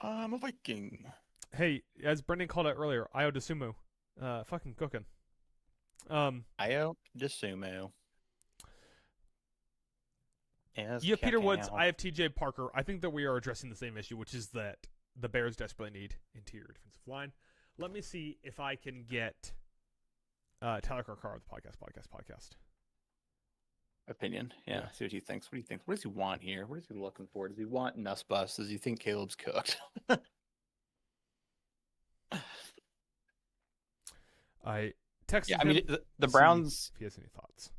I'm a Viking. Hey, as Brendan called out earlier, Io DeSumo, fucking cooking. Io DeSumo. You have Peter Woods. I have T.J. Parker. I think that we are addressing the same issue, which is that the Bears desperately need interior defensive line. Let me see if I can get Tyler Carcar with the podcast. Opinion. Yeah. See what he thinks. What do you think? What does he want here? What is he looking for? Does he want Nussbaum? Does he think Caleb's cooked? I texted him. I mean, the Browns. If he has any thoughts.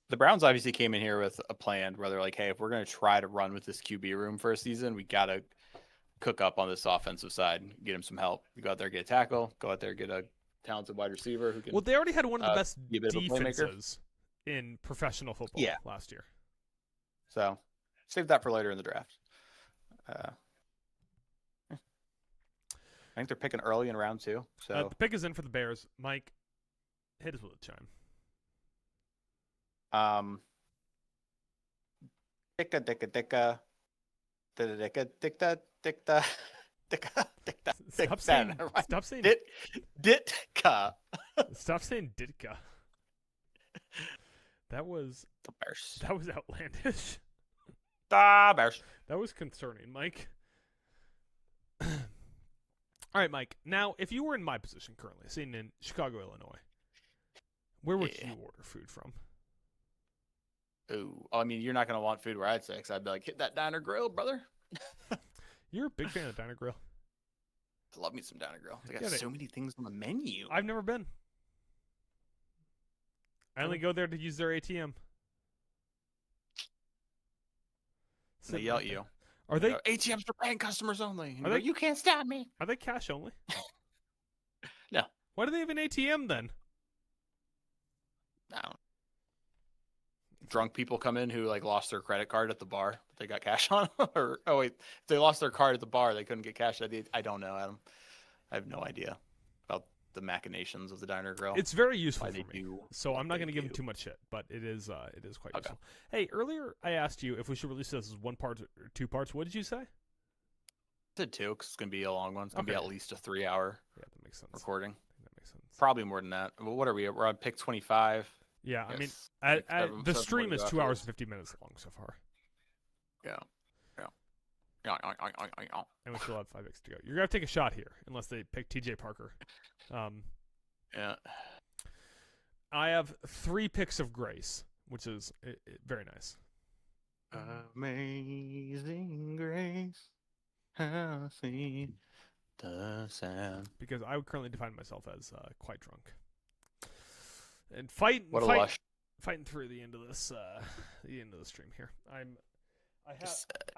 The Browns obviously came in here with a plan where they're like, hey, if we're going to try to run with this QB room for a season, we got to cook up on this offensive side, get him some help. You go out there, get a tackle, go out there, get a talented wide receiver who can. Well, they already had one of the best defenses in professional football last year. So save that for later in the draft. I think they're picking early in round 2. So the pick is in for the Bears. Mike, hit us with a chime. Dicka dicka dicka dicka dicka dicka dicka dicka. Stop saying Ditka. Stop saying Ditka. That was The Bears. That was outlandish. The Bears. That was concerning, Mike. All right, Mike. Now, if you were in my position currently, sitting in Chicago, Illinois, where would you order food from? Ooh, I mean, you're not gonna want food where I'd say, 'cause I'd be like, hit that Diner Grill, brother. You're a big fan of Diner Grill. I love me some Diner Grill. They got so many things on the menu. I've never been. I only go there to use their ATM. They yell at you. Are they ATMs for paying customers only? Are they? You can't stop me. Are they cash only? No. Why do they have an ATM then? No. Drunk people come in who like lost their credit card at the bar, but they got cash on them. Or if they lost their card at the bar, they couldn't get cash. I don't know, Adam. I have no idea about the machinations of the Diner Grill. It's very useful Why for they me. do So I'm not going to give do. them too much shit, but it is quite useful. Hey, earlier I asked you if we should release this as 1 part or 2 parts. What did you say? I said 2 because it's gonna be a long one. It's gonna be at least a 3-hour Yeah, that makes sense. recording. That makes sense. Probably more than that. Well, what are we? We're on pick 25. Yeah, I mean, Yes. the 7 stream more is to 2 go hours after and 50 minutes long so far, Yeah. and we still have 5 picks to go. You're gonna have to take a shot here, unless they pick TJ Parker. Yeah. I have 3 picks of Grace, which is very nice. Amazing Grace, how sweet the sound. Because I would currently define myself as quite drunk, and fighting through the end of this stream here. I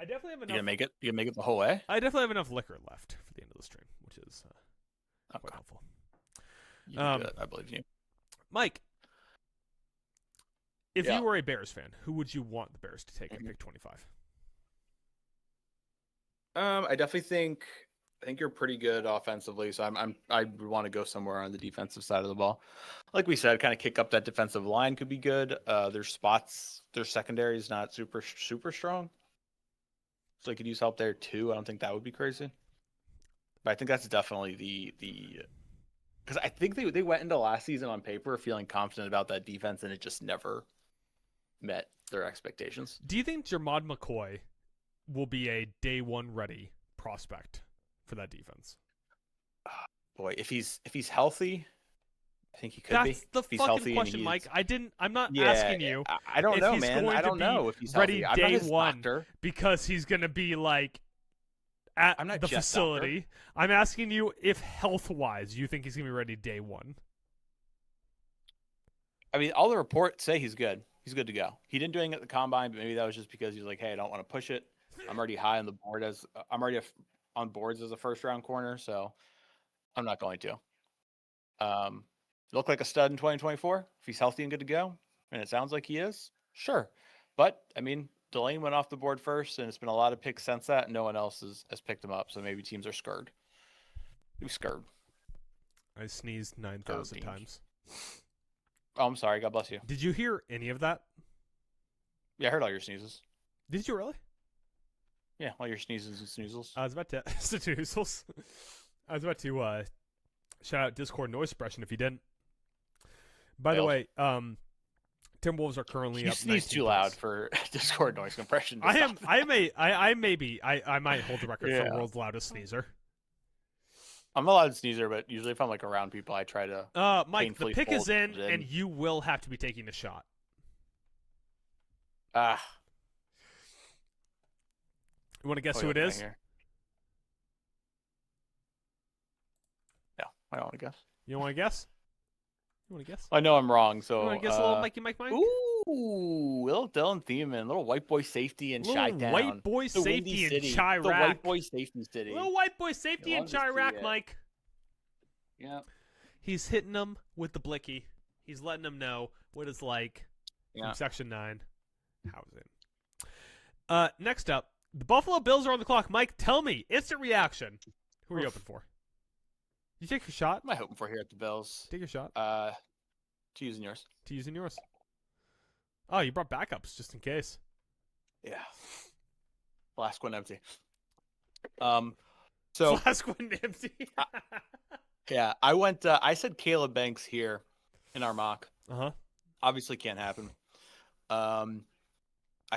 definitely have enough. You gonna make it? You gonna make it the whole way? I definitely have enough liquor left for the end of the stream, which is quite helpful. You can do it. I believe you. Mike, if you were a Bears fan, who would you want the Bears to take at pick 25? I definitely think you're pretty good offensively, so I would want to go somewhere on the defensive side of the ball. Like we said, kind of kick up that defensive line could be good. Their secondary is not super strong, so they could use help there too. I don't think that would be crazy, but I think that's definitely the because I think they went into last season on paper feeling confident about that defense, and it just never met their expectations. Do you think Jermod McCoy will be a day 1 ready prospect for that defense? Boy, if he's healthy, I think he could be. That's the fucking question, Mike. I'm not asking you. I don't know, man. I don't know if he's ready healthy. day 1 because he's gonna be like at the facility. Doctor. I'm asking you if health-wise, you think he's gonna be ready day 1. I mean, all the reports say he's good. He's good to go. He didn't do anything at the combine, but maybe that was just because he's like, hey, I don't want to push it. I'm already high on the board I'm already on boards as a first-round corner, so I'm not going to. Look like a stud in 2024 if he's healthy and good to go, and it sounds like he is. Sure, but I mean, Delane went off the board first, and it's been a lot of picks since that. And no one else has picked him up, so maybe teams are scared. Who's scared? I sneezed 9,000 times. Oh, I'm sorry. God bless you. Did you hear any of that? Yeah, I heard all your sneezes. Did you really? Yeah, all your sneezes and snoozles. I was about to snoozles. I was about to shout out Discord noise suppression if you didn't. By the way, Timberwolves are currently up. You sneeze too loud for Discord noise compression. I might hold the record for the world's loudest sneezer. I'm a loud sneezer, but usually if I'm like around people, I try to. Mike, the pick is in, and you will have to be taking a shot. You want to guess who it is? No, I don't want to guess. You don't want to guess? You want to guess? I know I'm wrong, so. You want to guess a little Mikey Mike? Ooh, little Dylan Thiemann, little white boy safety in Chi-Town. White boy safety in Chirac. The white boy safety city. Little white boy safety in Chirac, Mike. Yeah. He's hitting them with the blicky. He's letting them know what it's like from Section 9 housing. Next up, the Buffalo Bills are on the clock. Mike, tell me, instant reaction. Who are you open for? You take your shot. What am I hoping for here at the Bills? Take your shot. To using yours. To using yours. Oh, you brought backups just in case. Yeah. Last one empty. So last one empty. yeah, I went. I said Caleb Banks here in our mock. Obviously can't happen. I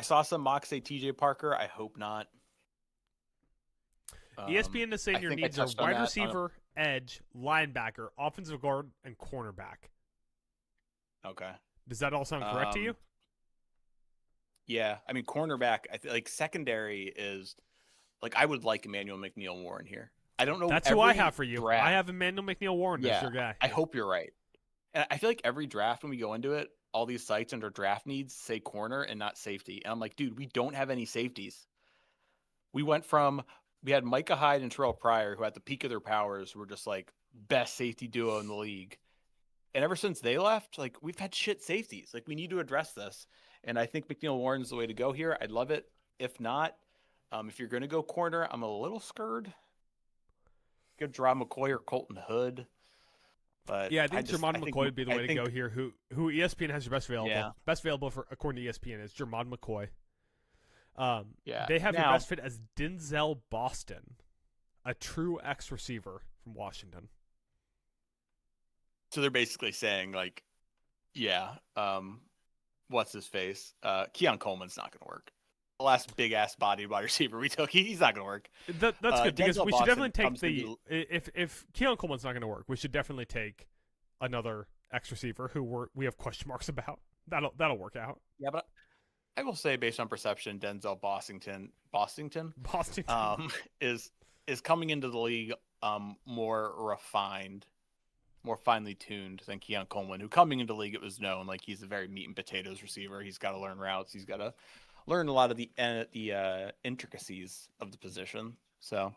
saw some mocks say TJ Parker. I hope not. ESPN is saying your needs are wide receiver, edge, linebacker, offensive guard, and cornerback. Okay. Does that all sound correct to you? Yeah, I mean cornerback. I feel like secondary is like I would like Emmanuel McNeil Warren here. I don't know. That's who I have for you. Draft, I have Emmanuel McNeil Warren as your guy. I hope you're right. And I feel like every draft when we go into it, all these sites under draft needs say corner and not safety. And I'm like, dude, we don't have any safeties. We had Micah Hyde and Terrell Pryor, who at the peak of their powers were just like best safety duo in the league. And ever since they left, like we've had shit safeties. Like we need to address this. And I think McNeil Warren's the way to go here. I'd love it. If not, if you're going to go corner, I'm a little scared. Go Jerron McCoy or Colton Hood. But yeah, I think Jermon McCoy would be the way to go here. Who ESPN has your best available? Yeah. Best available for according to ESPN is Jermon McCoy. Yeah. They have your best fit as Denzel Boston, a true X receiver from Washington. So they're basically saying like, yeah, what's his face? Keon Coleman's not going to work. The last big ass body wide receiver we took, he's not going to work. That's good because we should definitely take if Keon Coleman's not going to work, we should definitely take another X receiver who we have question marks about. That'll work out. Yeah, but I will say based on perception, Denzel Boston is coming into the league more refined, more finely tuned than Keon Coleman, who coming into the league it was known like he's a very meat and potatoes receiver. He's got to learn routes. He's got to learn a lot of the intricacies of the position. So,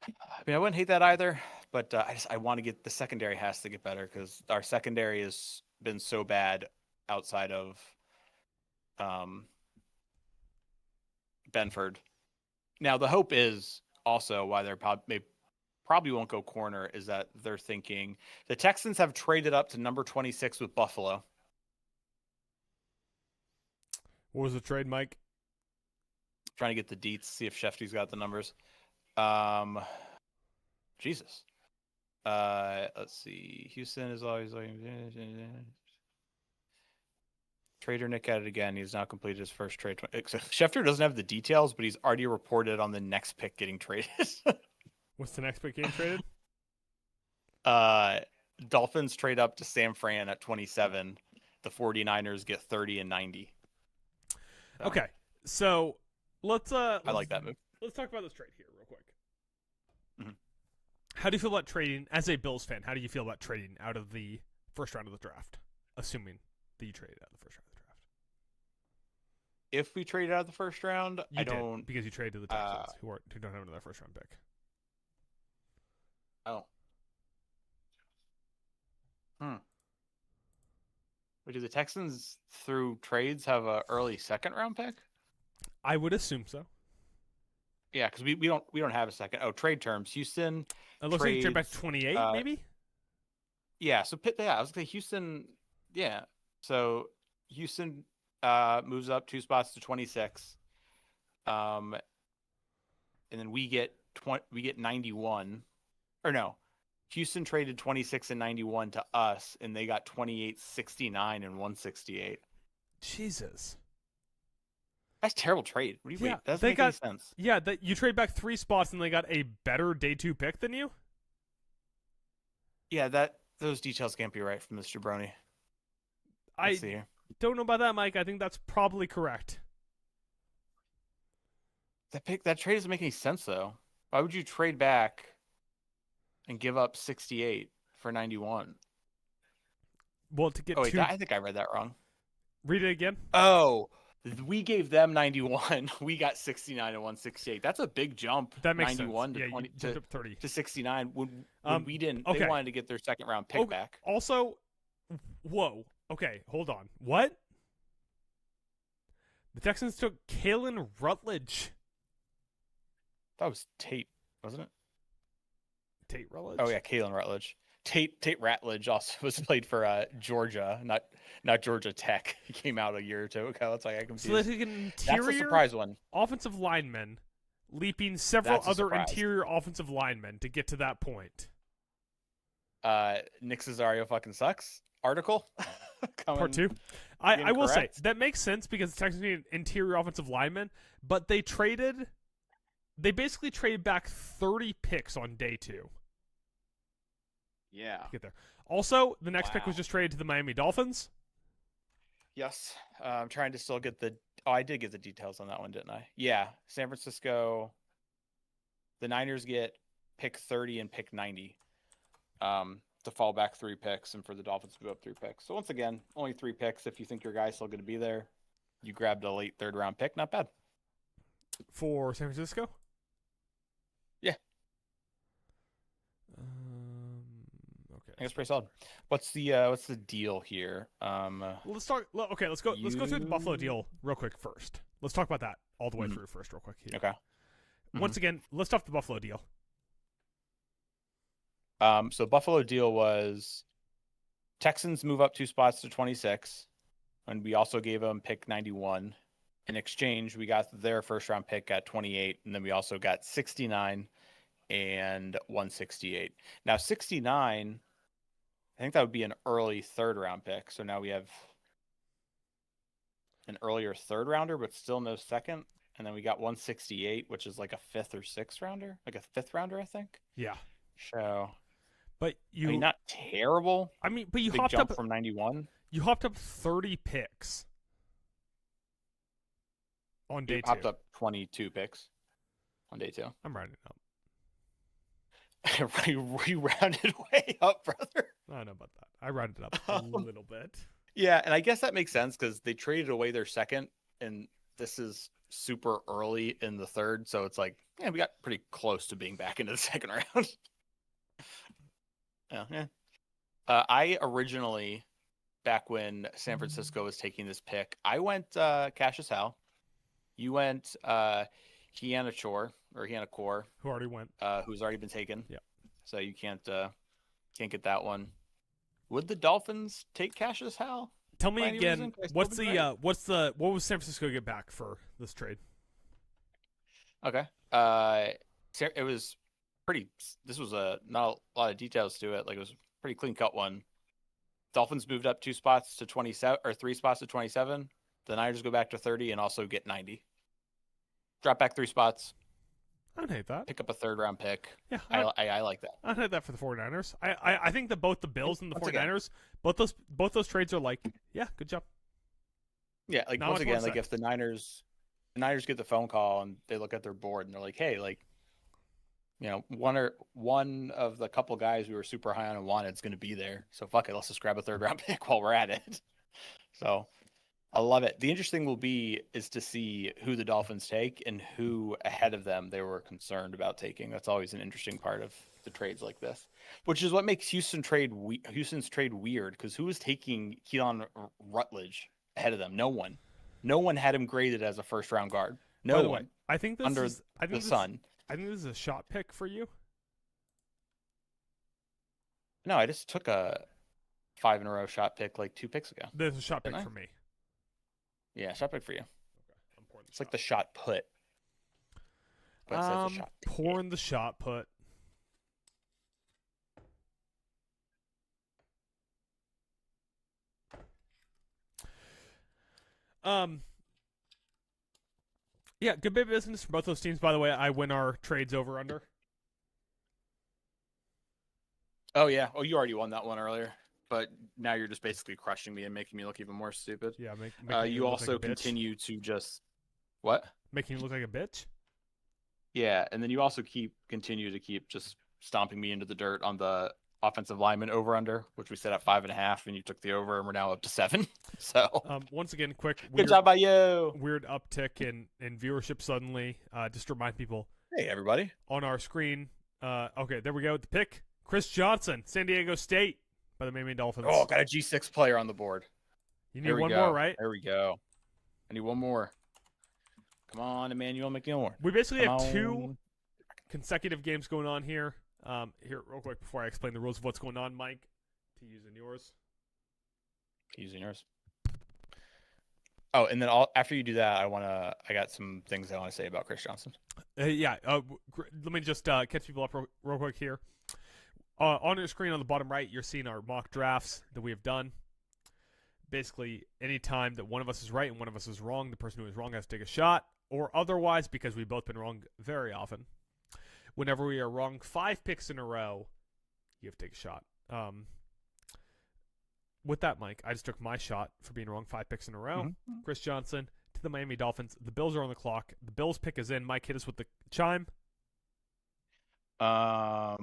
I mean, I wouldn't hate that either, but I want to get the secondary has to get better because our secondary has been so bad outside of Benford. Now, the hope is also why they probably won't go corner is that they're thinking the Texans have traded up to number 26 with Buffalo. What was the trade, Mike? Trying to get the deets, see if Shefty's got the numbers. Jesus. Let's see. Houston is always like Trader Nick at it again. He's now completed his first trade. So Schefter doesn't have the details, but he's already reported on the next pick getting traded. What's the next pick getting traded? Dolphins trade up to San Fran at 27. The 49ers get 30 and 90. So. Okay, so let's I like that move. Let's talk about this trade here real quick. Mm-hmm. How do you feel about trading as a Bills fan? How do you feel about trading out of the first round of the draft, assuming that you traded out of the first round of the draft? If we traded out of the first round, I don't because you traded to the Texans, who don't have another first round pick. Oh. Wait, do the Texans through trades have an early second round pick? I would assume so. Yeah, because we don't have a second. Oh, trade terms. Houston. It looks like you trade back 28, maybe. Yeah. So I was gonna say Houston. Yeah. So Houston moves up 2 spots to 26. And then we get 91. Or no. Houston traded 26 and 91 to us, and they got 28, 69, and 168. Jesus. That's a terrible trade. What do you mean? That doesn't make any sense. Yeah, you trade back 3 spots, and they got a better day 2 pick than you? Yeah, those details can't be right from Mr. Brony. Let's see here. Don't know about that, Mike. I think that's probably correct. That trade doesn't make any sense, though. Why would you trade back and give up 68 for 91? Well, to get I think I read that wrong. Read it again. Oh, we gave them 91. We got 69 and 168. That's a big jump. That makes 91 sense. to 20 to 30 to 69. When we didn't, okay. They wanted to get their second round pick back. Also, whoa. Okay, hold on. What? The Texans took Kalen Rutledge. That was Tate, wasn't it? Tate Rutledge. Oh yeah, Kalen Rutledge. Tate Ratledge also was played for Georgia, not Georgia Tech. He came out a year or two ago. That's why I got confused. So they took an That's a interior surprise one. offensive lineman, leaping several That's a other surprise. interior offensive linemen to get to that point. Nick Cesario fucking sucks. Article. Part 2. I will say that makes sense because it's technically an interior offensive lineman, but they basically traded back 30 picks on day 2. Yeah. To get there. Also, the next pick was just traded to the Miami Dolphins. Yes. I'm trying to still get the. Oh, I did get the details on that one, didn't I? Yeah. San Francisco. The Niners get pick 30 and pick 90. To fall back 3 picks, and for the Dolphins to go up 3 picks. So once again, only 3 picks. If you think your guy's still going to be there, you grabbed a late 3rd round pick. Not bad. For San Francisco? Yeah. Okay. I guess pretty solid. What's the deal here? Let's talk. Okay, let's go through the Buffalo deal real quick first. Let's talk about that all the way through first, real quick. Here. Okay. Once again, let's talk the Buffalo deal. So Buffalo deal was Texans move up 2 spots to 26, and we also gave them pick 91. In exchange, we got their 1st round pick at 28, and then we also got 69 and 168. Now 69, I think that would be an early 3rd round pick. So now we have an earlier 3rd rounder, but still no 2nd. And then we got 168, which is like a 5th or 6th rounder, like a 5th rounder, I think. Yeah. So. But I mean, not terrible. I mean, but you Big hopped jump up from 91. You hopped up 30 picks on day 2. You popped up 22 picks on day 2. I'm rounding up. We rounded way up, brother. I don't know about that. I rounded up a little bit. Yeah, and I guess that makes sense because they traded away their 2nd, and this is super early in the 3rd, so it's like, yeah, we got pretty close to being back into the 2nd round. Yeah. I originally, back when San Francisco was taking this pick, I went Cassius Howe. You went Hiana Core, who already went, who's already been taken. Yeah. So you can't get that one. Would the Dolphins take Cassius Howe? Tell me again, what was San Francisco get back for this trade? Okay. It was pretty. This was not a lot of details to it. Like, it was a pretty clean cut one. Dolphins moved up 2 spots to 27 or 3 spots to 27. The Niners go back to 30 and also get 90. Drop back 3 spots. I don't hate that. Pick up a 3rd round pick. Yeah, I like that. I don't hate that for the 49ers. I think that both the Bills and the Once 49ers, both those trades are like, yeah, good job. Yeah, like Not once much more again, to like say. if the Niners get the phone call and they look at their board and they're like, hey, like, you know, one of the couple guys we were super high on and wanted is going to be there. So fuck it, let's just grab a 3rd round pick while we're at it. So I love it. The interesting will be is to see who the Dolphins take and who ahead of them they were concerned about taking. That's always an interesting part of the trades like this, which is what makes Houston's trade weird, because who was taking Keelan Rutledge ahead of them? No one had him graded as a 1st round guard. By the one. way, I think this is the sun. I think this is a shot pick for you. No, I just took a 5 in a row shot pick like 2 picks ago. This is a shot pick Didn't I? for me. Yeah, shot pick for you. Okay, I'm pouring the It's like the shot put. But it says a shot pick. Pouring the shot put. Yeah, good bit of business for both those teams. By the way, I win our trades over under. Oh yeah. Oh, you already won that one earlier, but now you're just basically crushing me and making me look even more stupid. Yeah, you also continue to just what? Making you look like a bitch. Yeah, and then you also continue to keep just stomping me into the dirt on the offensive lineman over under, which we set at 5.5, and you took the over, and we're now up to 7. So once again, quick good job by you. Weird uptick in viewership suddenly. Just to remind people. Hey everybody. On our screen. Okay, there we go with the pick. Chris Johnson, San Diego State by the Miami Dolphins. Oh, got a G6 player on the board. You need one more, right? There we go. I need one more. Come on, Emmanuel McNeil. We basically have 2 consecutive games going on here. Here, real quick, before I explain the rules of what's going on, Mike, to using yours. Using yours. Oh, and then after you do that, I got some things I want to say about Chris Johnson. Let me just catch people up real quick here. On your screen on the bottom right, you're seeing our mock drafts that we have done. Basically, any time that one of us is right and one of us is wrong, the person who is wrong has to take a shot, or otherwise, because we've both been wrong very often. Whenever we are wrong 5 picks in a row, you have to take a shot. With that, Mike, I just took my shot for being wrong 5 picks in a row. Mm-hmm. Chris Johnson to the Miami Dolphins. The Bills are on the clock. The Bills pick is in. Mike, hit us with the chime. I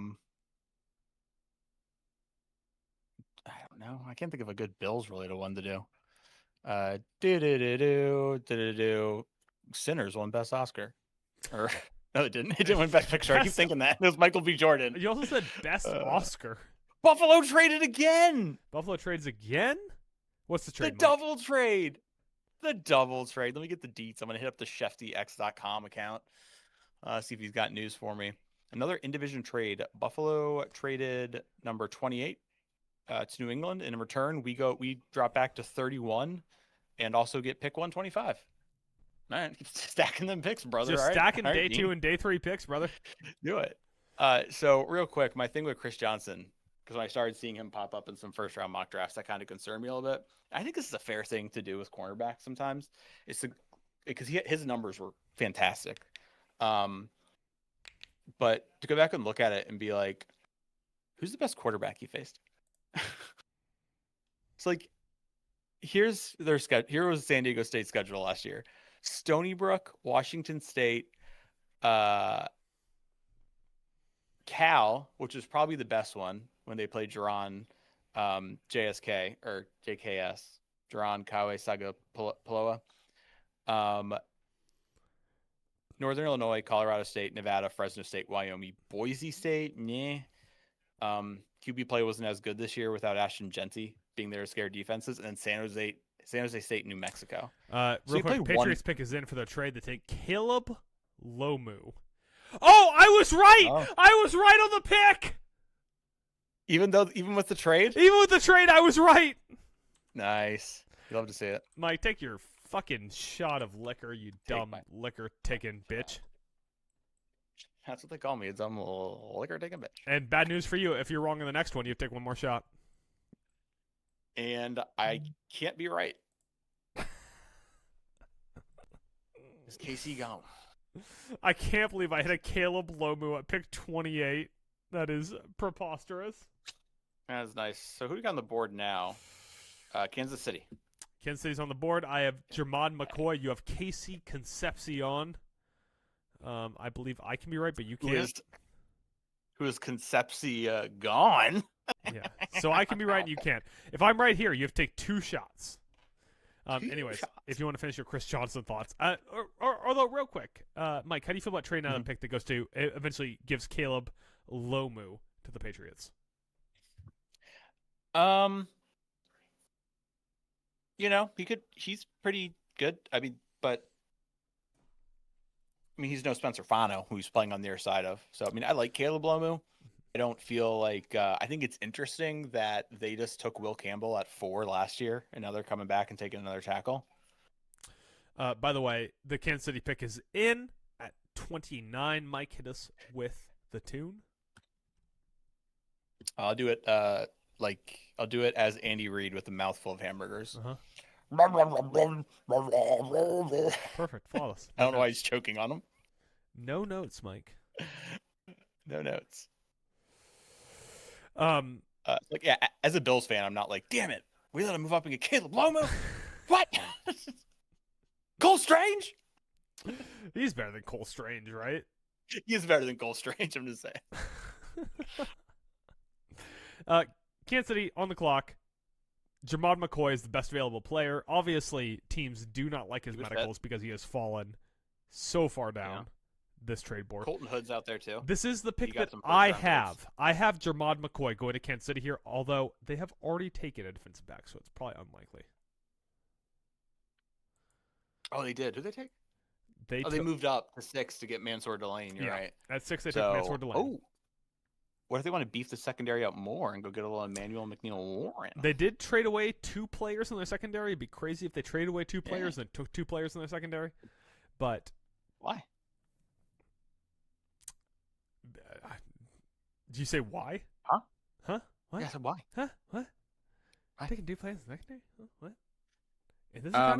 don't know. I can't think of a good Bills related one to do. Sinners won Best Oscar. Or no, it didn't. It didn't win Best Picture. I keep thinking that. It was Michael B. Jordan. You also said Best Oscar. Buffalo traded again. Buffalo trades again? What's the trade? The double trade. The double trade. Let me get the deets. I'm going to hit up the SheftyX.com account. See if he's got news for me. Another in-division trade. Buffalo traded number 28 to New England. And in return, we drop back to 31 and also get pick 125. Man, keep stacking them picks, brother. Just stacking day 2 and day 3 picks, brother. Do it. So real quick, my thing with Chris Johnson, because when I started seeing him pop up in some first-round mock drafts, that kind of concerned me a little bit. I think this is a fair thing to do with cornerbacks sometimes. It's because his numbers were fantastic. But to go back and look at it and be like, who's the best quarterback he faced? It's like, here's their schedule. Here was San Diego State's schedule last year. Stony Brook, Washington State, Cal, which is probably the best one when they played Jaron, JSK or JKS, Jaron Kawe Saga Paloa. Northern Illinois, Colorado State, Nevada, Fresno State, Wyoming, Boise State. QB play wasn't as good this year without Ashton Jeanty being there to scare defenses, and then San Jose State, New Mexico. Real quick, Patriots pick is in for the trade. They take Caleb Lomu. Oh, I was right! Oh. I was right on the pick! Even with the trade? Even with the trade, I was right! Nice. You love to see it. Mike, take your fucking shot of liquor, you dumb liquor-taking bitch. That's what they call me. A dumb little liquor-taking bitch. And bad news for you. If you're wrong in the next one, you take one more shot. And I can't be right. Is Casey gone? I can't believe I hit a Caleb Lomu at pick 28. That is preposterous. That is nice. So who do we got on the board now? Kansas City. Kansas City's on the board. I have Jermod McCoy. You have Casey Concepcion. I believe I can be right, but you can't. Who is Concepcion gone? Yeah. So I can be right and you can't. If I'm right here, you have to take 2 shots. Anyways, if you want to finish your Chris Johnson thoughts. Although, real quick, Mike, how do you feel about trading out a pick that goes to, eventually gives Caleb Lomu to the Patriots? He's pretty good. He's no Spencer Fano, who he's playing on their side of. So, I like Caleb Lomu. I don't feel like I think it's interesting that they just took Will Campbell at 4 last year, and now they're coming back and taking another tackle. By the way, the Kansas City pick is in at 29. Mike, hit us with the tune. I'll do it I'll do it as Andy Reid with a mouthful of hamburgers. Uh-huh. Perfect, flawless. I don't know why he's choking on them. No notes, Mike. No notes. As a Bills fan, I'm not like, damn it, we let him move up and get Caleb Lomu. What? Cole Strange? He's better than Cole Strange, right? He's better than Cole Strange, I'm just saying. Kansas City on the clock. Jermod McCoy is the best available player. Obviously, teams do not like his medicals because he has fallen so far down this trade board. Colton Hood's out there too. This is the pick that I have. Picks. I have Jermod McCoy going to Kansas City here, although they have already taken a defensive back, so it's probably unlikely. Oh, they did. Who did they take? They moved up to 6 to get Mansour Delane. You're right. At 6, they took Mansour Delane. Oh. what if they want to beef the secondary up more and go get a little Emmanuel McNeil Warren? They did trade away 2 players in their secondary. It'd be crazy if they traded away 2 players and took 2 players in their secondary. But why? Did you say why? Huh? Huh? What? Yeah, I said why? Huh? What? Why? Taking 2 players in the secondary? Huh? What?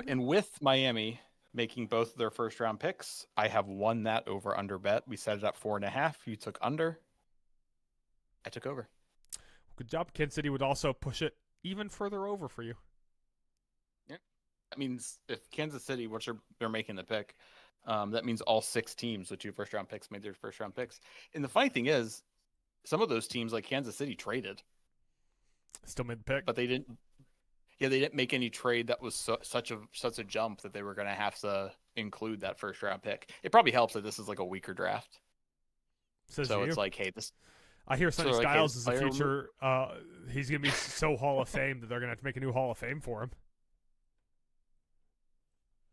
And with Miami making both of their first round picks, I have won that over under bet. We set it up 4.5. You took under. I took over. Good job. Kansas City would also push it even further over for you. Yeah, that means if Kansas City, which they're making the pick, that means all 6 teams with 2 first round picks made their first round picks. And the funny thing is, some of those teams like Kansas City traded, still made the pick, but they didn't. Yeah, they didn't make any trade that was such a jump that they were going to have to include that first round pick. It probably helps that this is like a weaker draft. So it's like, hey, this. I hear Sonny Styles is the future. He's going to be so Hall of Fame that they're going to have to make a new Hall of Fame for him.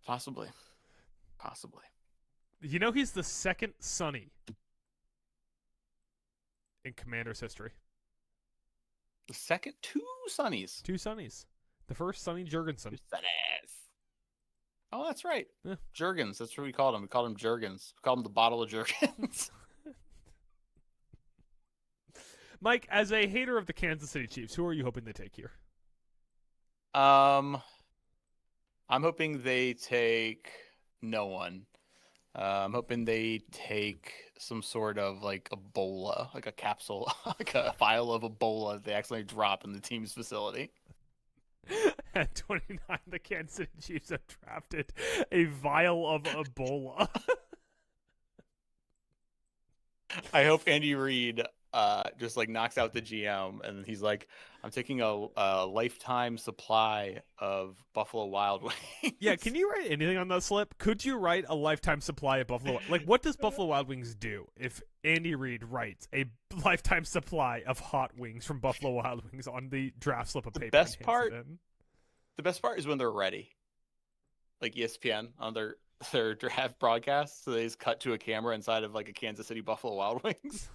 Possibly. You know, he's the second Sonny in Commanders history. The second 2 Sonnies. 2 Sonnies. The first, Sonny Jurgensen. 2 Sonnies. Oh, that's right. Yeah. Jurgens. That's what we called him. We called him Jurgens. We called him the bottle of Jurgens. Mike, as a hater of the Kansas City Chiefs, who are you hoping they take here? I'm hoping they take no one. I'm hoping they take some sort of like Ebola, like a capsule, like a vial of Ebola that they accidentally drop in the team's facility. At 29, the Kansas City Chiefs have drafted a vial of Ebola. I hope Andy Reid just like knocks out the GM and he's like, I'm taking a lifetime supply of Buffalo Wild Wings. Yeah, can you write anything on that slip? Could you write a lifetime supply of Buffalo? Like, what does Buffalo Wild Wings do if Andy Reid writes a lifetime supply of hot wings from Buffalo Wild Wings on the draft slip of paper? The best part is when they're ready. Like ESPN on their draft broadcast, so they just cut to a camera inside of like a Kansas City Buffalo Wild Wings.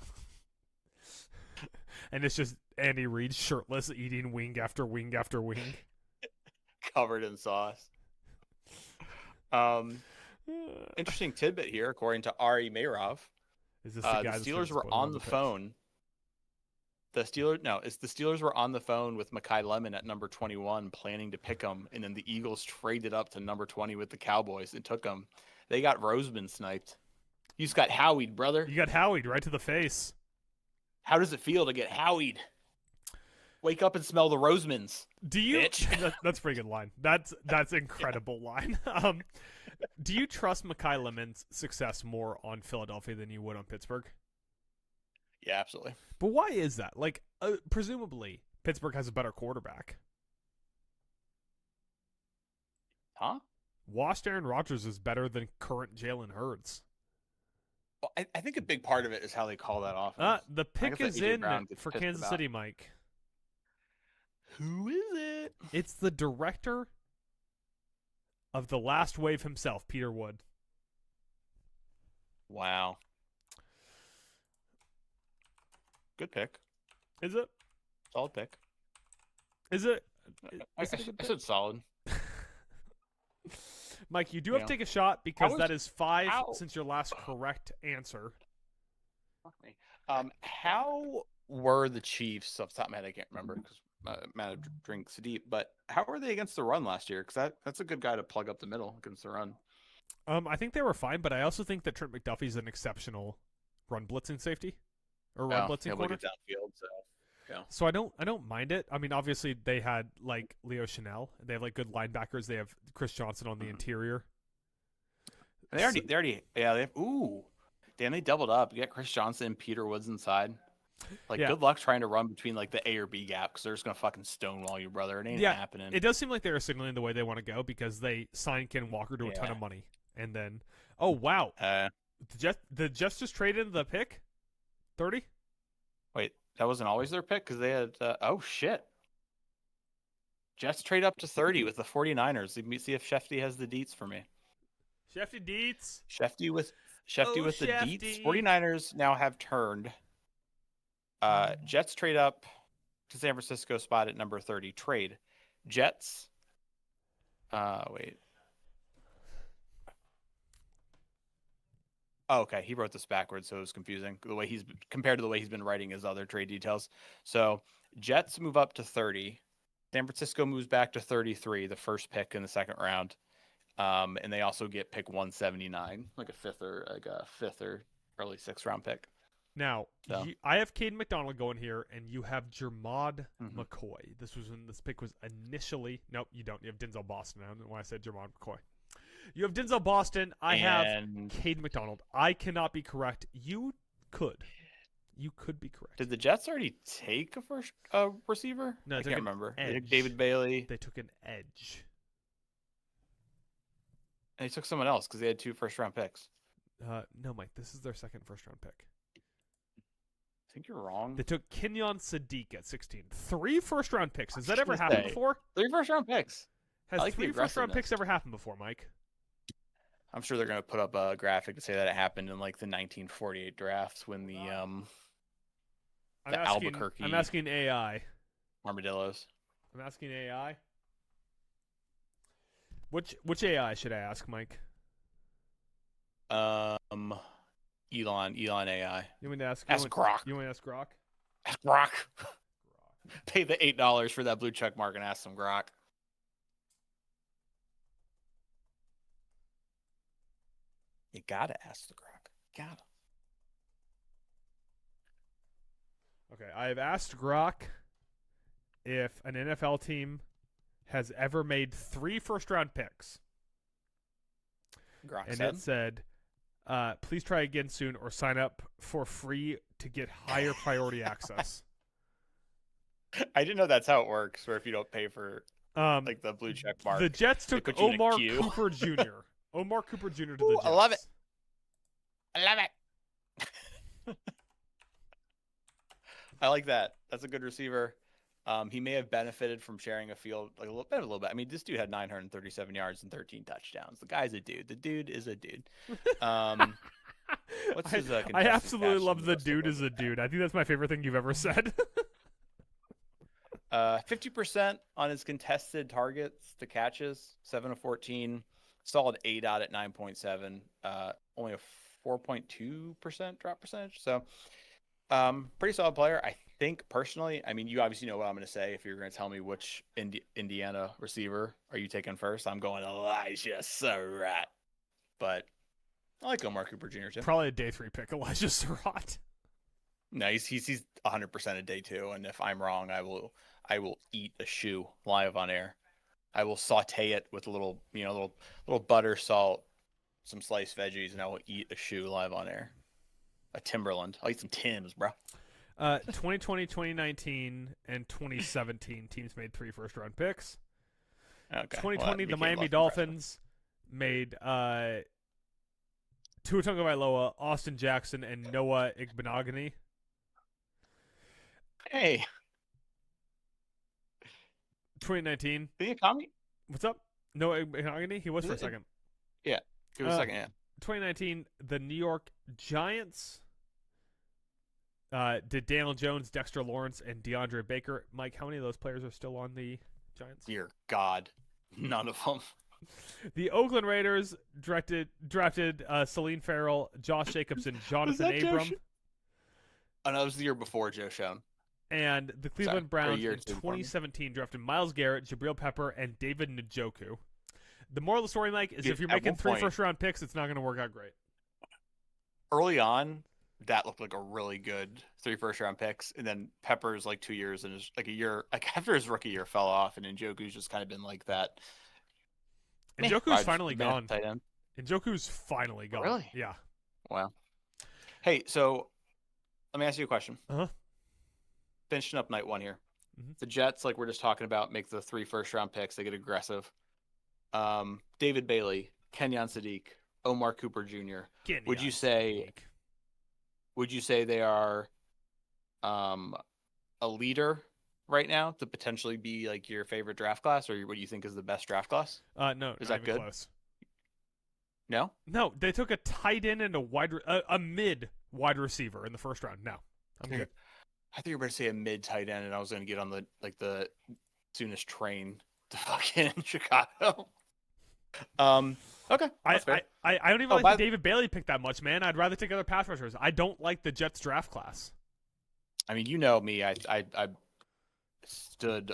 And it's just Andy Reid shirtless eating wing after wing after wing. Covered in sauce. Interesting tidbit here, according to Ari Meirov. Is this the guy the Steelers were on the phone. The Steelers were on the phone with Mekhi Lemon at number 21, planning to pick him, and then the Eagles traded up to number 20 with the Cowboys and took him. They got Roseman sniped. You just got Howied, brother. You got Howied right to the face. How does it feel to get Howied? Wake up and smell the Rosemans. Do you? Bitch. That's a pretty good line. That's incredible line. Do you trust Mekhi Lemon's success more on Philadelphia than you would on Pittsburgh? Yeah, absolutely. But why is that? Like, presumably Pittsburgh has a better quarterback. Huh? Washed Aaron Rodgers is better than current Jalen Hurts. Well, I think a big part of it is how they call that offense. The pick is in for Kansas City, Mike. Who is it? It's the director of the Last Wave himself, Peter Wood. Wow. Good pick. Is it? Solid pick. Is it? I said solid. Mike, you do have to take a shot because that is 5 since your last correct answer. How were the Chiefs, off the top of my head, I can't remember because Matt drinks deep, but how were they against the run last year? Because that's a good guy to plug up the middle against the run. I think they were fine, but I also think that Trent McDuffie's an exceptional run blitzing safety or run blitzing corner. Downfield, so. Yeah. So I don't mind it. I mean, obviously they had like Leo Chanel. They have like good linebackers. They have Chris Johnson on the interior. They have damn, they doubled up. You got Chris Johnson and Peter Woods inside. Like, good luck trying to run between like the A or B gap because they're just gonna fucking stonewall you, brother. It ain't happening. It does seem like they're signaling the way they want to go because they signed Ken Walker to a ton of money, and then the Jets just traded the pick 30. Wait, that wasn't always their pick because they had Jets trade up to 30 with the 49ers. Let me see if Shefty has the deets for me. Shefty deets. Shefty with the deets. 49ers now have turned Jets trade up to San Francisco, spot at number 30. Trade. Jets. Wait. Oh, okay, he wrote this backwards, so it was confusing. The way compared to the way he's been writing his other trade details. So Jets move up to 30. San Francisco moves back to 33, the first pick in the second round. And they also get pick 179, like a fifth or early sixth round pick. Now, I have Caden McDonald going here, and you have Jermod McCoy. This was when this pick was initially. Nope, you don't. You have Denzel Boston. I don't know why I said Jermod McCoy. You have Denzel Boston. I have Caden McDonald. I cannot be correct. You could. You could be correct. Did the Jets already take a first receiver? No, I can't remember. They took David Bailey. They took an edge. And they took someone else because they had 2 first-round picks. No, Mike. This is their second first-round pick. I think you're wrong. They took Kenyon Sadiq at 16. 3 first-round picks. Has that ever happened before? 3 first-round picks. Has 3 first-round picks ever happened before, Mike? I'm sure they're going to put up a graphic to say that it happened in like the 1948 drafts when the Albuquerque. I'm asking AI. Armadillos. I'm asking AI. Which AI should I ask, Mike? Elon AI. You want to ask? Ask Grok. You want to ask Grok? Ask Grok. Pay the $8 for that blue check mark and ask some Grok. You gotta ask the Grok. Gotta. Okay, I have asked Grok if an NFL team has ever made 3 first-round picks. Grok it said, please try again soon or sign up for free to get higher priority access. I didn't know that's how it works, where if you don't pay for like the blue check mark. The Jets took Omar Cooper Jr. Omar Cooper Jr. to the Jets. I love it. I love it. I like that. That's a good receiver. He may have benefited from sharing a field like a little bit. I mean, this dude had 937 yards and 13 touchdowns. The guy's a dude. The dude is a dude. What's his? I absolutely love the dude is a dude. I think that's my favorite thing you've ever said. 50% on his contested targets to catches, 7 of 14. Solid ADOT at 9.7. Only a 4.2% drop percentage. So, pretty solid player. I think personally, I mean, you obviously know what I'm going to say. If you're going to tell me which Indiana receiver are you taking first, I'm going Elijah Surratt. But I like Omar Cooper Jr. too. Probably a day 3 pick, Elijah Surratt. No, he's 100% a day 2, and if I'm wrong, I will eat a shoe live on air. I will saute it with a little butter, salt, some sliced veggies, and I will eat a shoe live on air. A Timberland. I'll eat some Timbs, bro. 2020, 2019, and 2017 teams made 3 first-round picks. Okay. 2020, the Miami Dolphins made Tua Tagovailoa, Austin Jackson, and Noah Igbenogany. Hey. 2019. The economy? What's up? Noah Igbenogany? He was for a second. Yeah. He was second, yeah. 2019, the New York Giants did Daniel Jones, Dexter Lawrence, and DeAndre Baker. Mike, how many of those players are still on the Giants? Dear God. None of them. The Oakland Raiders drafted Celine Farrell, Josh Jacobs, and Jonathan Abram. Oh, no, that was the year before Joe Schoen. And the Cleveland Browns in 2017 drafted Myles Garrett, Jabril Pepper, and David Njoku. The moral of the story, Mike, is if you're making 3 first-round picks, it's not going to work out great. Early on, that looked like a really good 3 first-round picks, and then Pepper's like 2 years and is like a year, like after his rookie year fell off, and Njoku's just kind of been like that. Njoku's finally gone. Njoku's finally gone. Really? Yeah. Wow. Hey, so let me ask you a question. Uh-huh. Finishing up night 1 here. Mm-hmm. The Jets, like we're just talking about, make the 3 first-round picks. They get aggressive. David Bailey, Kenyon Sadiq, Omar Cooper Jr. Would you say they are a leader right now to potentially be like your favorite draft class, or what do you think is the best draft class? No. Is that good? Close. No? No, they took a tight end and a mid wide receiver in the first round. No. I'm good. I think you were going to say a mid tight end, and I was going to get on the soonest train to fucking Chicago. Okay, I that's fair. don't even like the David Bailey pick that much, man. I'd rather take other pass rushers. I don't like the Jets draft class. I mean, you know me. I stood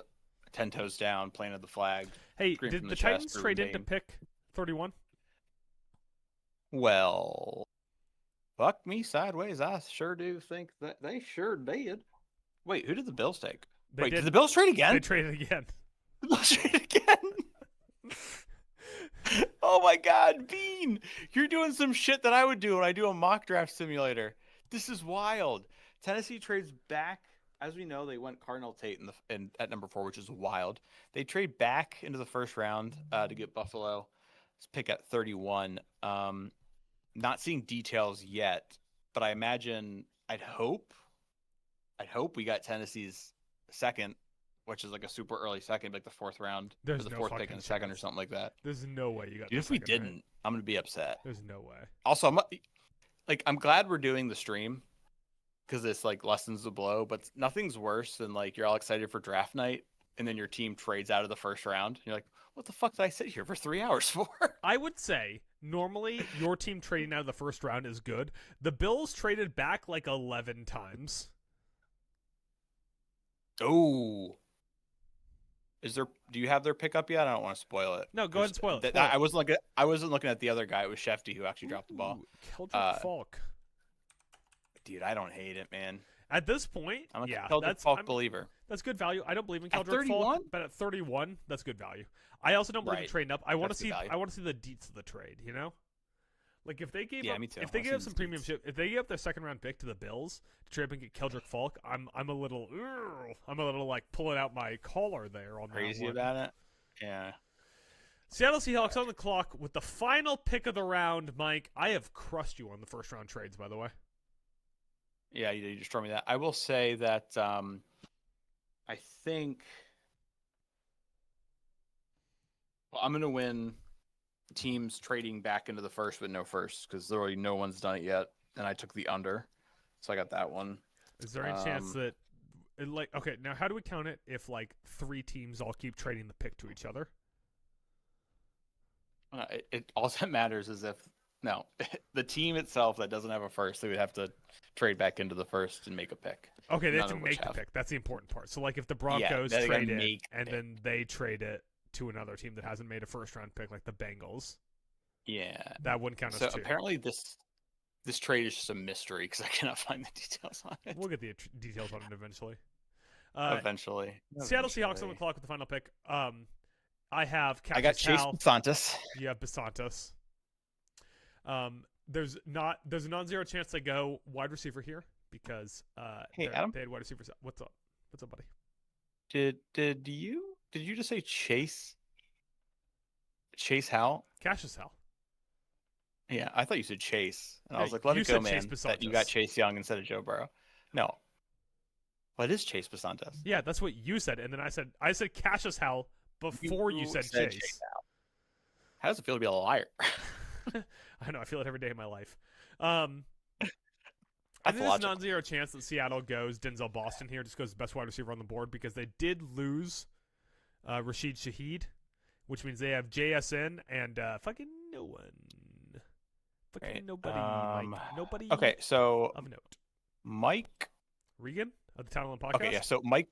10 toes down, planted the flag. Hey, did the Titans trade in to pick 31? Well, fuck me sideways. I sure do think that they sure did. Wait, who did the Bills take? Did the Bills trade again? They traded again. The Bills traded again. Oh my God, Bean! You're doing some shit that I would do when I do a mock draft simulator. This is wild. Tennessee trades back. As we know, they went Cardinal Tate at number 4, which is wild. They trade back into the first round to get Buffalo. Let's pick at 31. Not seeing details yet, but I imagine I'd hope we got Tennessee's second, which is like a super early second, like the 4th round. There's the no 4th pick in the second or something like that. There's no way you got. Dude, if we didn't, I'm gonna be upset. There's no way. Also, I'm glad we're doing the stream because this like lessens the blow. But nothing's worse than like you're all excited for draft night and then your team trades out of the first round. You're like, what the fuck did I sit here for 3 hours for? I would say normally your team trading out of the first round is good. The Bills traded back like 11 times. Oh. Do you have their pickup yet? I don't want to spoil it. No, go ahead and spoil it. I wasn't looking at the other guy. It was Shefty who actually dropped the ball. Keldrick Falk. Dude, I don't hate it, man. At this point, I'm a Keldrick Falk believer. That's good value. I don't believe in Keldrick Falk. 31? But at 31, that's good value. I also don't believe in trading up. I want to see value. I want to see the deets of the trade, you know? Like if they gave me too. If they gave up some premium shit, if they gave up their second round pick to the Bills to trade up and get Keldrick Falk, I'm a little like pulling out my collar there on crazy that one. about it. Yeah. Seattle Seahawks on the clock with the final pick of the round, Mike. I have crushed you on the first round trades, by the way. Yeah, you just told me that. I will say that I think I'm going to win teams trading back into the first with no first because literally no one's done it yet, and I took the under, so I got that one. Is there any chance that, okay, now how do we count it if like 3 teams all keep trading the pick to each other? All that matters is if the team itself that doesn't have a first, they would have to trade back into the first and make a pick. Okay, they have to make the pick. That's the important part. So like if the Broncos trade it and then they trade it to another team that hasn't made a first round pick, like the Bengals. Yeah, that wouldn't count as 2. So apparently this trade is just a mystery because I cannot find the details on it. We'll get the details on it eventually. Eventually. Seattle Seahawks on the clock with the final pick. I got Chase Basantis. You have Basantis. There's a non-zero chance they go wide receiver here because hey Adam, they had wide receivers. What's up, buddy? Did you just say Chase Howell? Cassius Howell. Yeah, I thought you said Chase, and I was like, "Let it go, man." That you got Chase Young instead of Joe Burrow. No, what is Chase Basantis? Yeah, that's what you said, and then I said Cassius Howell before you said Chase. How does it feel to be a liar? I know. I feel it every day of my life. I think there's a non-zero chance that Seattle goes Denzel Boston here, just goes the best wide receiver on the board because they did lose Rashid Shaheed, which means they have JSN and fucking no one. Fucking nobody. Mike. Nobody. Okay, so of note. Mike Regan of the Talent Podcast. Okay, yeah. So Mike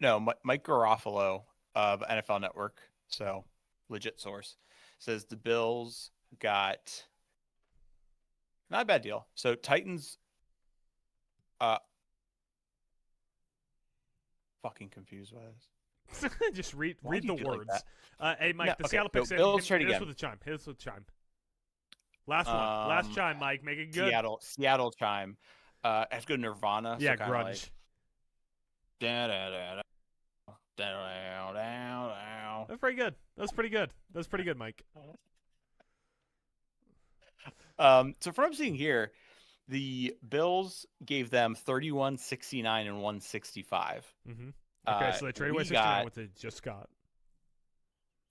Garofalo of NFL Network, so legit source, says the Bills got not a bad deal. So Titans, fucking confused by this. Just read the words. Hey Mike, the Seattle picks Bills trade again. Hit us with a chime. Last one. Last chime, Mike. Make it good. Seattle chime. I have to go Nirvana. Yeah, so grunge. Like, That's pretty good. That's pretty good, Mike. So from what I'm seeing here, the Bills gave them 31, 69, and 165. Mm-hmm. Okay, so they traded away 69 what they just got.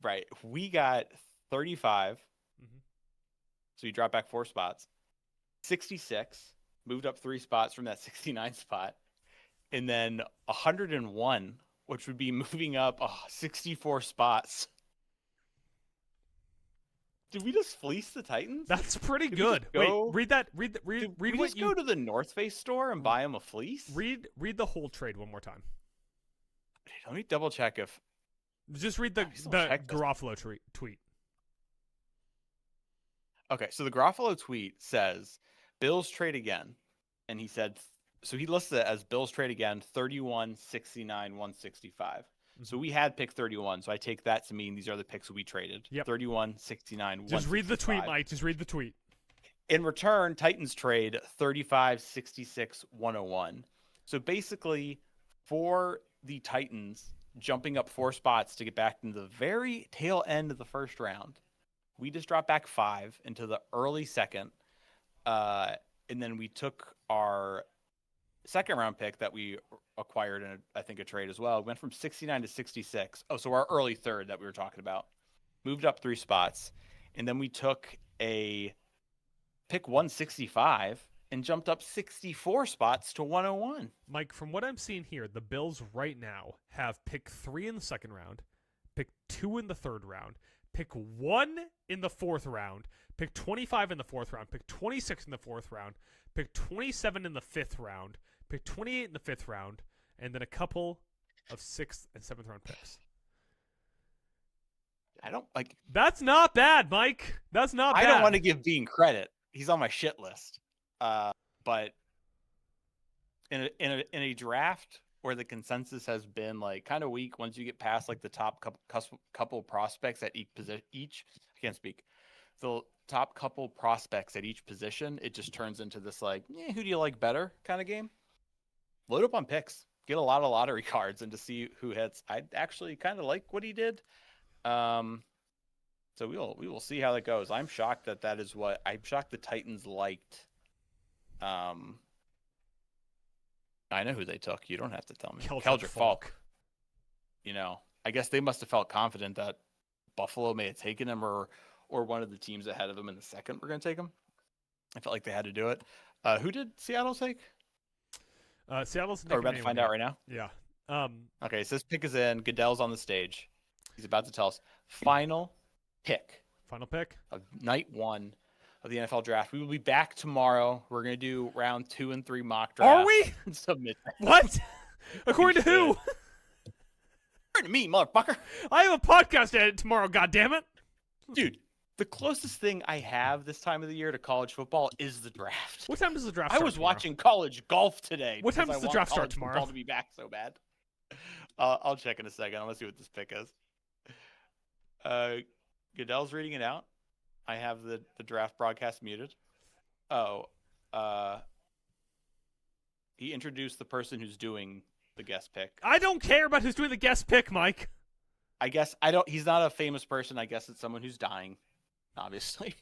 Right. We got 35. Mm-hmm. So you drop back 4 spots. 66. Moved up 3 spots from that 69 spot. and then 101, which would be moving up 64 spots. Did we just fleece the Titans? That's pretty good. Wait, read that. Read Did we just go to the North Face store and buy him a fleece? Read the whole trade one more time. Let me double check if. Just read the Garofalo tweet. Okay, so the Garofalo tweet says, Bills trade again. And he said, so he listed it as Bills trade again, 31, 69, 165. Mm-hmm. So we had pick 31, so I take that to mean these are the picks we traded. Yep. 31, 69, 165. Just read the tweet, Mike. Just read the tweet. In return, Titans trade 35, 66, 101. So basically, for the Titans jumping up 4 spots to get back into the very tail end of the first round, we just dropped back 5 into the early second. And then we took our second round pick that we acquired in, I think, a trade as well. We went from 69 to 66. Oh, so our early third that we were talking about. Moved up 3 spots. And then we took a pick 165 and jumped up 64 spots to 101. Mike, from what I'm seeing here, the Bills right now have pick 3 in the second round, pick 2 in the third round, pick 1 in the fourth round, pick 25 in the fourth round, pick 26 in the fourth round, pick 27 in the fifth round, pick 28 in the fifth round, and then a couple of 6th and 7th round picks. I don't like. That's not bad, Mike. That's not bad. I don't want to give Bean credit. He's on my shit list. But in a draft where the consensus has been like kind of weak, once you get past like the top couple prospects at each I can't speak. The top couple prospects at each position, it just turns into this like, who do you like better kind of game. Load up on picks, get a lot of lottery cards, and to see who hits. I actually kind of like what he did. So we will see how that goes. I'm shocked that is what I'm shocked the Titans liked. I know who they took. You don't have to tell me. Keldrick Falk. You know, I guess they must have felt confident that Buffalo may have taken him, or one of the teams ahead of them in the second were going to take him. I felt like they had to do it. Who did Seattle take? Seattle's. We're about to find out right now. Yeah. Okay, so this pick is in. Goodell's on the stage. He's about to tell us final pick. Final pick of night 1 of the NFL draft. We will be back tomorrow. We're going to do round 2 and 3 mock draft. Are we? Submit. What? According to who? According to me, motherfucker. I have a podcast to edit tomorrow, goddammit. Dude, the closest thing I have this time of the year to college football is the draft. What time does the draft start I was tomorrow? watching college golf today. What time does the draft start tomorrow? To be back so bad. I'll check in a second. I want to see what this pick is. Goodell's reading it out. I have the draft broadcast muted. He introduced the person who's doing the guest pick. I don't care about who's doing the guest pick, Mike. I guess he's not a famous person. I guess it's someone who's dying, obviously.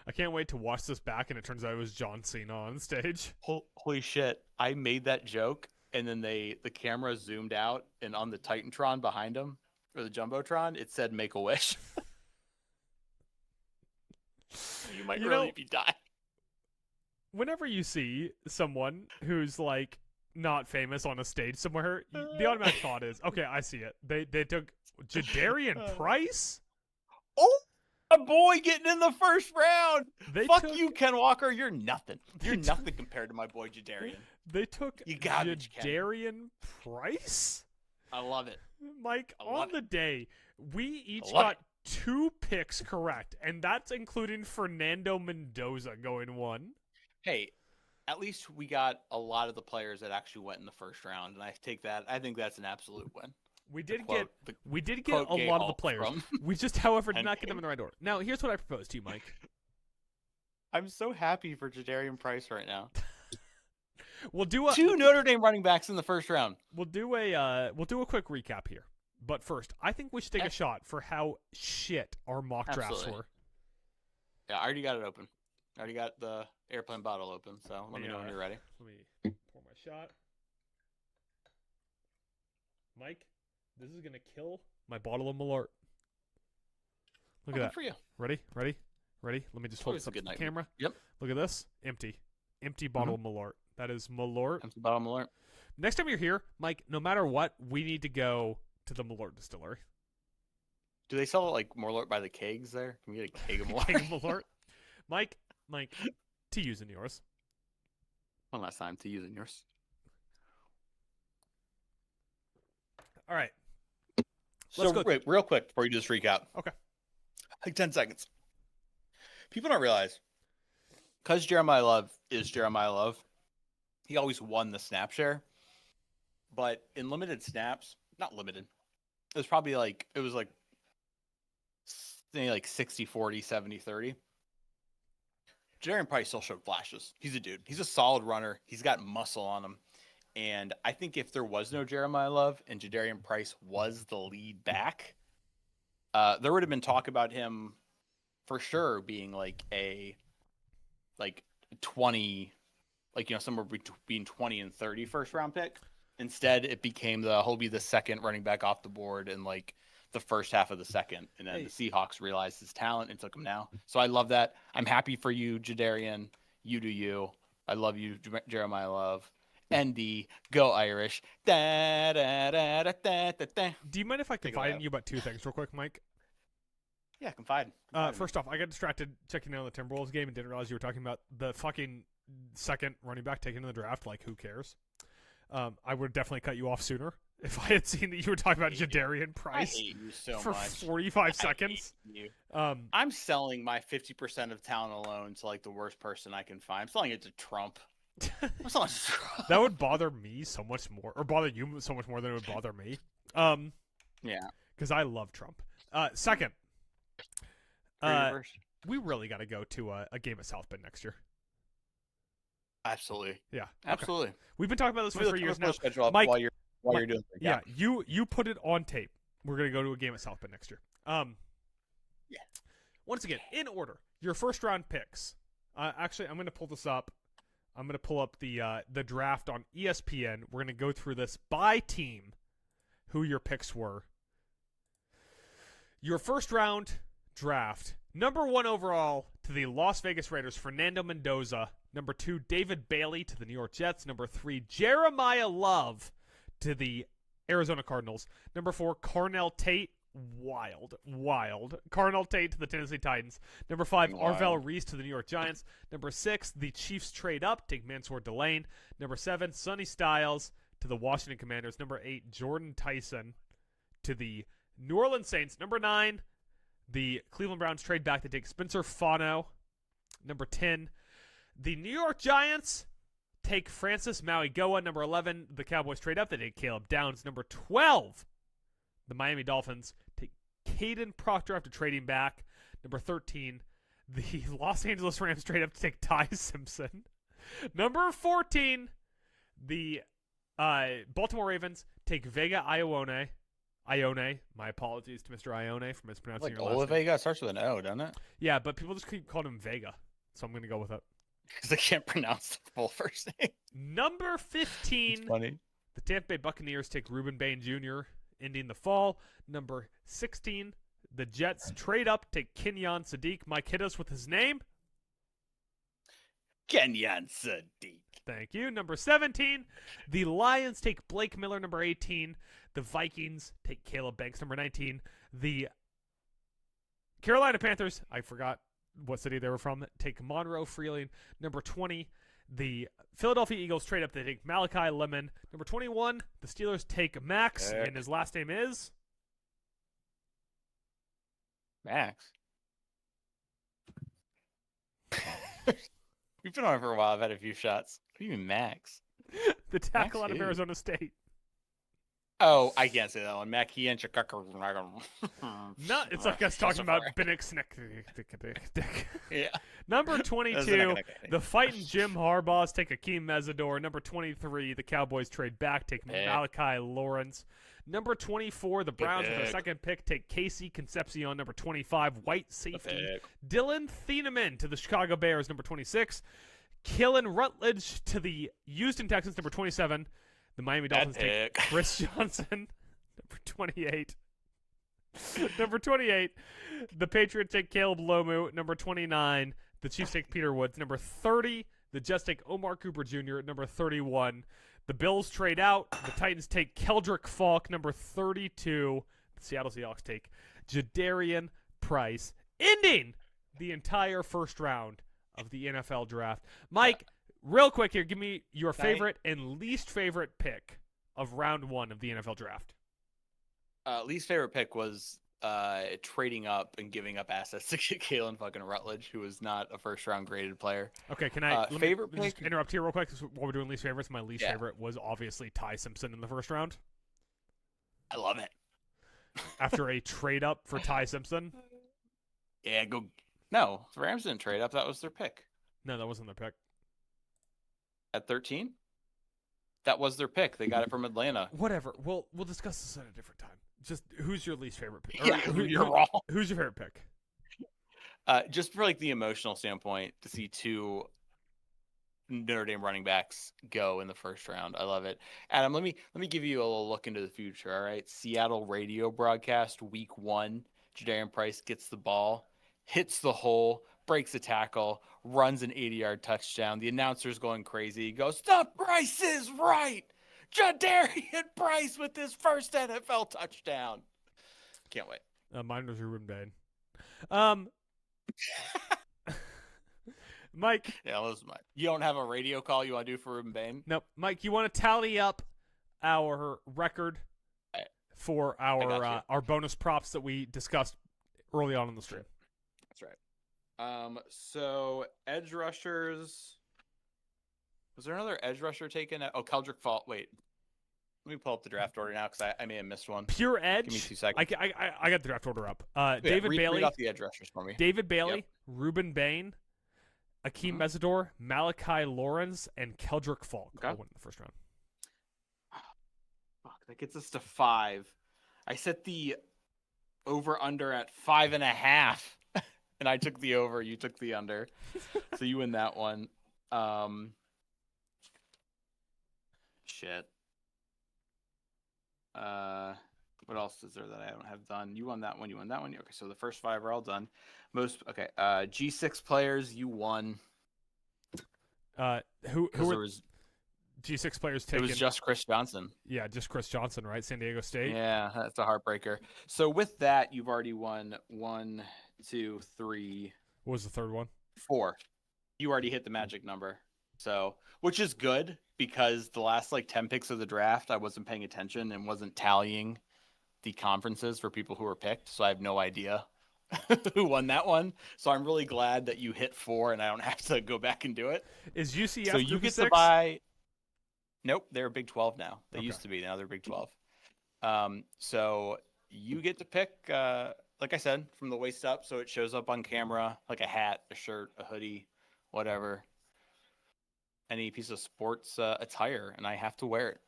I can't wait to watch this back, and it turns out it was John Cena on stage. Holy shit. I made that joke, and then the camera zoomed out, and on the Titantron behind him, or the Jumbotron, it said "Make a Wish." You might really be dying. Whenever you see someone who's like not famous on a stage somewhere, the automatic thought is, okay, I see it. They took Jadarian Price. Oh, a boy getting in the first round. Fuck you, Ken Walker. You're nothing. You're nothing compared to my boy Jadarian. They took Jadarian Price. I love it. Mike, on the day, we each got 2 picks correct, and that's including Fernando Mendoza going 1. Hey, at least we got a lot of the players that actually went in the first round, and I think that's an absolute win. We did get a lot of the players. We just, however, did not get them in the right order. Now, here's what I propose to you, Mike. I'm so happy for Jadarian Price right now. We'll do 2 Notre Dame running backs in the first round. We'll do a quick recap here. But first, I think we should take a shot for how shit our mock drafts were. Yeah, I already got it open. I already got the airplane bottle open, so let me know when you're ready. Let me pour my shot. Mike, this is going to kill my bottle of Malort. Look at that. For you. Ready? Let me just hold this up to the camera. Yep. Look at this. Empty bottle of Malort. That is Malort. Empty bottle Malort. Next time you're here, Mike, no matter what, we need to go to the Malort distillery. Do they sell like Malort by the kegs there? Can we get a keg of Malort? Keg of Malort. Mike, to use in yours. One last time to use in yours. All right. So wait, real quick before you do this recap. Okay. Like 10 seconds. People don't realize, because Jeremiah Love is Jeremiah Love, he always won the snap share. But in limited snaps, not limited, it was probably like, it was like 60-40, 70-30. Jadarian Price still showed flashes. He's a dude. He's a solid runner. He's got muscle on him. And I think if there was no Jeremiah Love and Jadarian Price was the lead back, there would have been talk about him for sure being like a 20, somewhere between 20 and 30 first round pick. Instead, it became he'll be the second running back off the board in like the first half of the second. And then the Seahawks realized his talent and took him now. So I love that. I'm happy for you, Jadarian. You do you. I love you, Jeremiah Love. ND, go Irish. Da, da, da, da, da, da, da. Do you mind if I confide in you about two things real quick, Mike? Yeah, confide. First off, I got distracted checking out the Timberwolves game and didn't realize you were talking about the fucking second running back taken in the draft. Like, who cares? I would have definitely cut you off sooner if I had seen that you were talking about Jadarian Price for 45 seconds. I'm selling my 50% of talent alone to like the worst person I can find. I'm selling it to Trump. That would bother me so much more, or bother you so much more than it would bother me. Yeah, because I love Trump. Second, we really got to go to a game at South Bend next year. Absolutely. Yeah. Absolutely. Okay. We've been talking about this for 3 years now. Mike, while you're doing it. Yeah. You put it on tape. We're gonna go to a game at South Bend next year. Yeah. Once again, in order, your first round picks. Actually, I'm gonna pull this up. I'm going to pull up the draft on ESPN. We're going to go through this by team, who your picks were. Your first round draft, number 1 overall to the Las Vegas Raiders, Fernando Mendoza. Number 2, David Bailey to the New York Jets. Number 3, Jeremiah Love to the Arizona Cardinals. Number 4, Carnell Tate. Wild. Carnell Tate to the Tennessee Titans. Number 5, Arvell Reese to the New York Giants. Number 6, the Chiefs trade up, take Mansour Delane. Number 7, Sonny Styles to the Washington Commanders. Number 8, Jordan Tyson to the New Orleans Saints. Number 9, the Cleveland Browns trade back to take Spencer Fano. Number 10, the New York Giants take Francis Mauigoa. Number 11, the Cowboys trade up, they take Caleb Downs. Number 12, the Miami Dolphins take Caden Proctor after trading back. Number 13, the Los Angeles Rams trade up to take Ty Simpson. Number 14, the Baltimore Ravens take Vega Ione. My apologies to Mr. Ione for mispronouncing your last name. Vega starts with an O, doesn't it? Yeah, but people just keep calling him Vega, so I'm going to go with it. Because they can't pronounce the full first name. Number 15, funny. The Tampa Bay Buccaneers take Ruben Bain Jr., ending the fall. Number 16, the Jets trade up, take Kenyon Sadiq. Mike, hit us with his name. Kenyon Sadiq. Thank you. Number 17, the Lions take Blake Miller. Number 18, the Vikings take Caleb Banks. Number 19, the Carolina Panthers, I forgot what city they were from, take Monroe Freeling. Number 20, the Philadelphia Eagles trade up. They take Malachi Lemon. Number 21, the Steelers take Max, and his last name is? Max. We've been on for a while. I've had a few shots. What do you mean, Max? The tackle out of Arizona State. Oh, I can't say that one. Mackie and Chicago. No, it's like us talking about Benix. Yeah. Number 22, the fighting Jim Harbaughs take Akeem Mesidor. Number 23, the Cowboys trade back, take Malachi Lawrence. Number 24, the Browns with their second pick take Casey Concepcion. Number 25, white safety Dylan Thieneman to the Chicago Bears. Number 26, Killen Rutledge to the Houston Texans. Number 27, the Miami Dolphins take Chris Johnson. Number 28. Number 28, the Patriots take Caleb Lomu. Number 29, the Chiefs take Peter Woods. Number 30, The Jets take Omar Cooper Jr. at number 31. The Bills trade out. The Titans take Keldrick Falk, number 32. The Seattle Seahawks take Jadarian Price, ending the entire first round of the NFL draft. Mike, real quick here, give me your favorite and least favorite pick of round 1 of the NFL draft. Least favorite pick was trading up and giving up assets to get Kalen fucking Rutledge, who was not a first round graded player. Okay, can I favorite pick? Just interrupt here real quick? While we're doing least favorites, my least favorite was obviously Ty Simpson in the first round. I love it. After a trade up for Ty Simpson. Yeah, go. No, the Rams didn't trade up. That was their pick. No, that wasn't their pick. At 13? That was their pick. They got it from Atlanta. Whatever. We'll discuss this at a different time. Just who's your least favorite pick? Yeah, you're wrong. Who's your favorite pick? Just for like the emotional standpoint, to see 2 Notre Dame running backs go in the first round. I love it. Adam, let me give you a little look into the future. All right. Seattle radio broadcast week 1. Jadarian Price gets the ball, hits the hole, breaks a tackle, runs an 80-yard touchdown. The announcer's going crazy. He goes, "The Price is right. Jadarian Price with his first NFL touchdown." Can't wait. Mine was Ruben Bain. Mike. Yeah, that was mine. You don't have a radio call you want to do for Ruben Bain? Nope. Mike, you want to tally up our record for our bonus props that we discussed early on in the stream? That's right. So edge rushers. Was there another edge rusher taken? Oh, Keldrick Falk. Wait. Let me pull up the draft order now because I may have missed one. Pure edge. Give me 2 seconds. I got the draft order up. David Bailey. Read off the edge rushers for me. David Bailey, Ruben Bain, Akeem Mesidor, Malachi Lawrence, and Keldrick Falk all went in the first round. Fuck, that gets us to 5. I set the over-under at 5.5, and I took the over. You took the under, so you win that one. Shit. What else is there that I don't have done? You won that one. You won that one. Okay, so the first 5 are all done. G6 players, you won. Who were was G6 players taken? It was just Chris Johnson. Yeah, just Chris Johnson, right? San Diego State. Yeah, that's a heartbreaker. So with that, you've already won 1, 2, 3. What was the third one? 4. You already hit the magic number. So, which is good because the last 10 picks of the draft, I wasn't paying attention and wasn't tallying the conferences for people who were picked. So I have no idea who won that one. So I'm really glad that you hit 4 and I don't have to go back and do it. Is UCF so you get 6? To buy? Nope, they're Big 12 now. They used to be. Now they're Big 12. So you get to pick, like I said, from the waist up. So it shows up on camera, like a hat, a shirt, a hoodie, whatever. Any piece of sports attire, and I have to wear it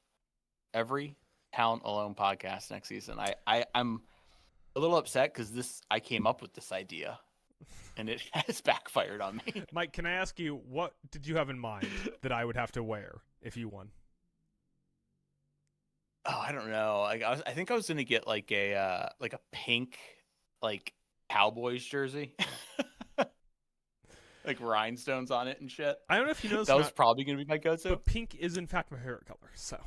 every Talent Alone podcast next season. I'm a little upset because I came up with this idea, and it has backfired on me. Mike, can I ask you, what did you have in mind that I would have to wear if you won? Oh, I don't know. I think I was gonna get like a pink Cowboys jersey. Like rhinestones on it and shit. I don't know if you know that was probably going to be my go-to. But pink is, in fact, my favorite color. So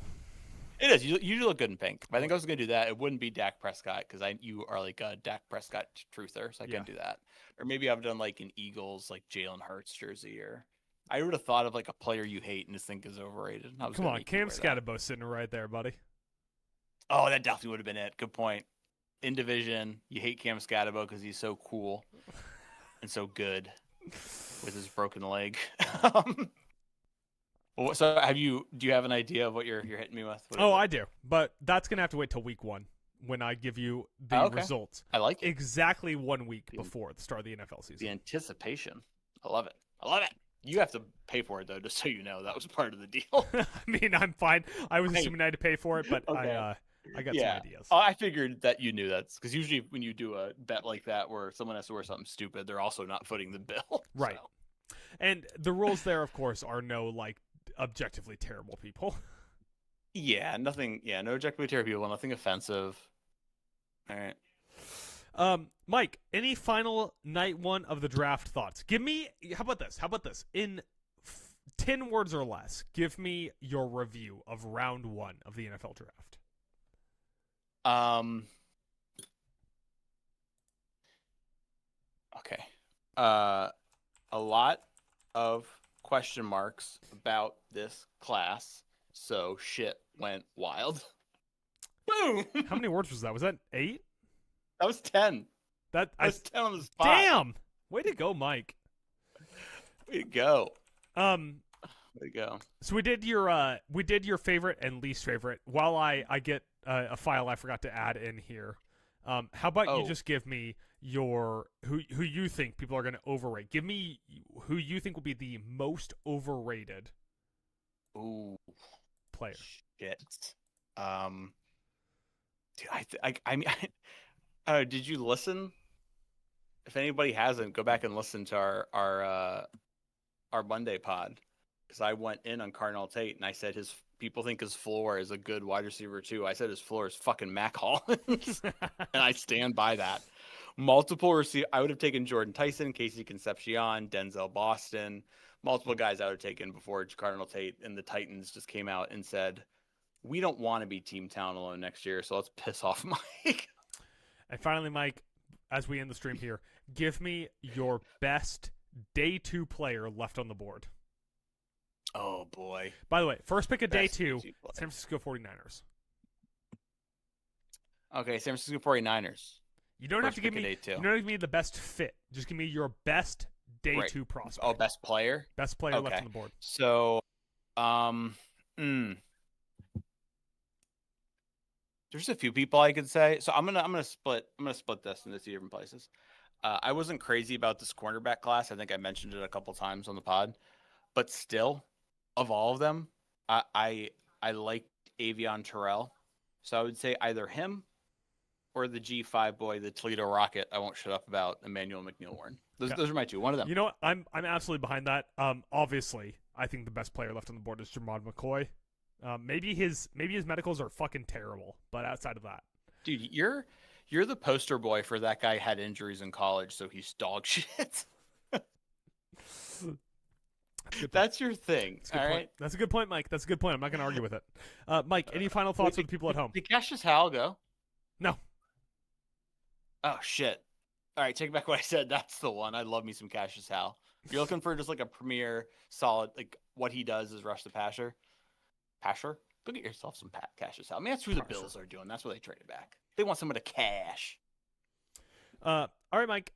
it is. You do look good in pink. If I think I was going to do that, it wouldn't be Dak Prescott because you are like a Dak Prescott truther, so I couldn't do that. Or maybe I've done like an Eagles, like Jalen Hurts jersey, or I would have thought of like a player you hate and just think is overrated. Come on, Cam Scatterbo sitting right there, buddy. Oh, that definitely would have been it. Good point. In division, you hate Cam Scatterbo because he's so cool and so good. With his broken leg. So do you have an idea of what you're hitting me with? I do. But that's going to have to wait till week 1 when I give you the results. I like it. Exactly 1 week before the start of the NFL season. The anticipation. I love it. You have to pay for it, though, just so you know. That was part of the deal. I mean, I'm fine. I was assuming I had to pay for it, but I got some ideas. I figured that you knew that because usually when you do a bet like that where someone has to wear something stupid, they're also not footing the bill. Right. So. And the rules there, of course, are no objectively terrible people. Yeah, nothing. Yeah, no objectively terrible people. Nothing offensive. All right. Mike, any final night 1 of the draft thoughts? Give me. How about this? In 10 words or less. Give me your review of round 1 of the NFL draft. Okay. A lot of question marks about this class, so shit went wild. Boom! How many words was that? Was that 8? That was 10. That was 10 on the spot. Damn! Way to go, Mike. Way to go. Way to go. So we did your favorite and least favorite. While I get a file I forgot to add in here. How about you just give me your who you think people are going to overrate? Give me who you think will be the most overrated player. Shit. Dude, I mean, did you listen? If anybody hasn't, go back and listen to our Monday pod, because I went in on Cardinal Tate and I said people think his floor is a good wide receiver too. I said his floor is fucking Mac Hollins, and I stand by that. Multiple receiver, I would have taken Jordan Tyson, Casey Concepcion, Denzel Boston, multiple guys I would have taken before Cardinal Tate and the Titans just came out and said, we don't want to be Team Town alone next year, so let's piss off Mike. And finally, Mike, as we end the stream here, give me your best day 2 player left on the board. Oh, boy. By the way, first pick of day 2, San Francisco 49ers. Okay, San Francisco 49ers. You don't have to give me the best fit. Just give me your best day 2 prospect. Oh, best player? Best player left on the board. So, there's a few people I could say. So I'm gonna split this into 2 different places. I wasn't crazy about this cornerback class. I think I mentioned it a couple times on the pod, but still, of all of them, I liked Avion Terrell. So I would say either him or the G5 boy, the Toledo Rocket. I won't shut up about Emmanuel McNeil-Warren. Those are my 2. One of them. You know what? I'm absolutely behind that. Obviously, I think the best player left on the board is Jermod McCoy. Maybe his medicals are fucking terrible, but outside of that, dude, you're the poster boy for that guy had injuries in college, so he's dog shit. That's your thing. All right. That's a good point, Mike. That's a good point. I'm not going to argue with it. Mike, any final thoughts for the people at home? Did Cassius Howell go? No. Oh shit. All right, take back what I said. That's the one. I love me some Cassius Howell. If you're looking for just like a premier solid, like what he does is rush the passer. Go get yourself some Cassius Howell. I mean, that's who the Bills are doing. That's where they traded back. They want someone to cash. All right, Mike.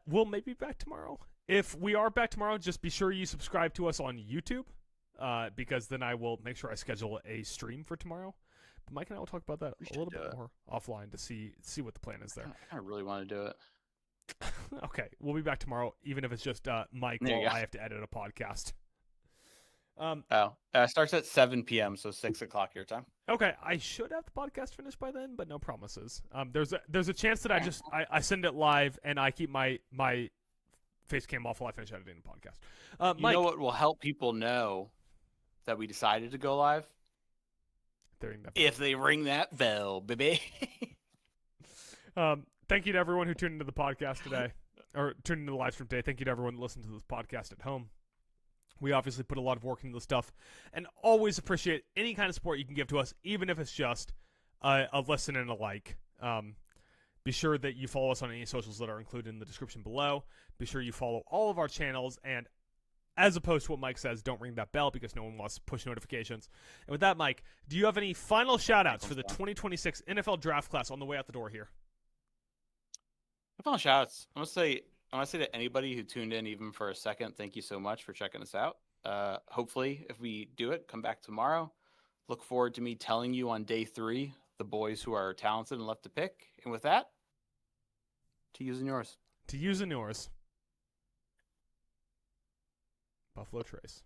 We'll maybe be back tomorrow. If we are back tomorrow, just be sure you subscribe to us on YouTube, because then I will make sure I schedule a stream for tomorrow. But Mike and I will talk about that a little bit more offline to see what the plan is there. I really want to do it. Okay, we'll be back tomorrow, even if it's just Mike while I have to edit a podcast. Starts at 7 p.m., so 6 o'clock your time. Okay, I should have the podcast finished by then, but no promises. There's a chance that I send it live and I keep my face cam off while I finish editing the podcast. You Mike, know what will help people know that we decided to go live? If they ring that bell, baby. Thank you to everyone who tuned into the podcast today, or tuned into the live stream today. Thank you to everyone that listened to this podcast at home. We obviously put a lot of work into this stuff, and always appreciate any kind of support you can give to us, even if it's just a listen and a like. Be sure that you follow us on any socials that are included in the description below. Be sure you follow all of our channels, and as opposed to what Mike says, don't ring that bell because no one wants push notifications. And with that, Mike, do you have any final shout-outs for the 2026 NFL draft class on the way out the door here? Final shout-outs. I want to say to anybody who tuned in even for a second, thank you so much for checking us out. Hopefully, if we do it, come back tomorrow. Look forward to me telling you on day 3 the boys who are talented and left to pick. And with that, to yous and yours. To yous and yours. Buffalo Trace.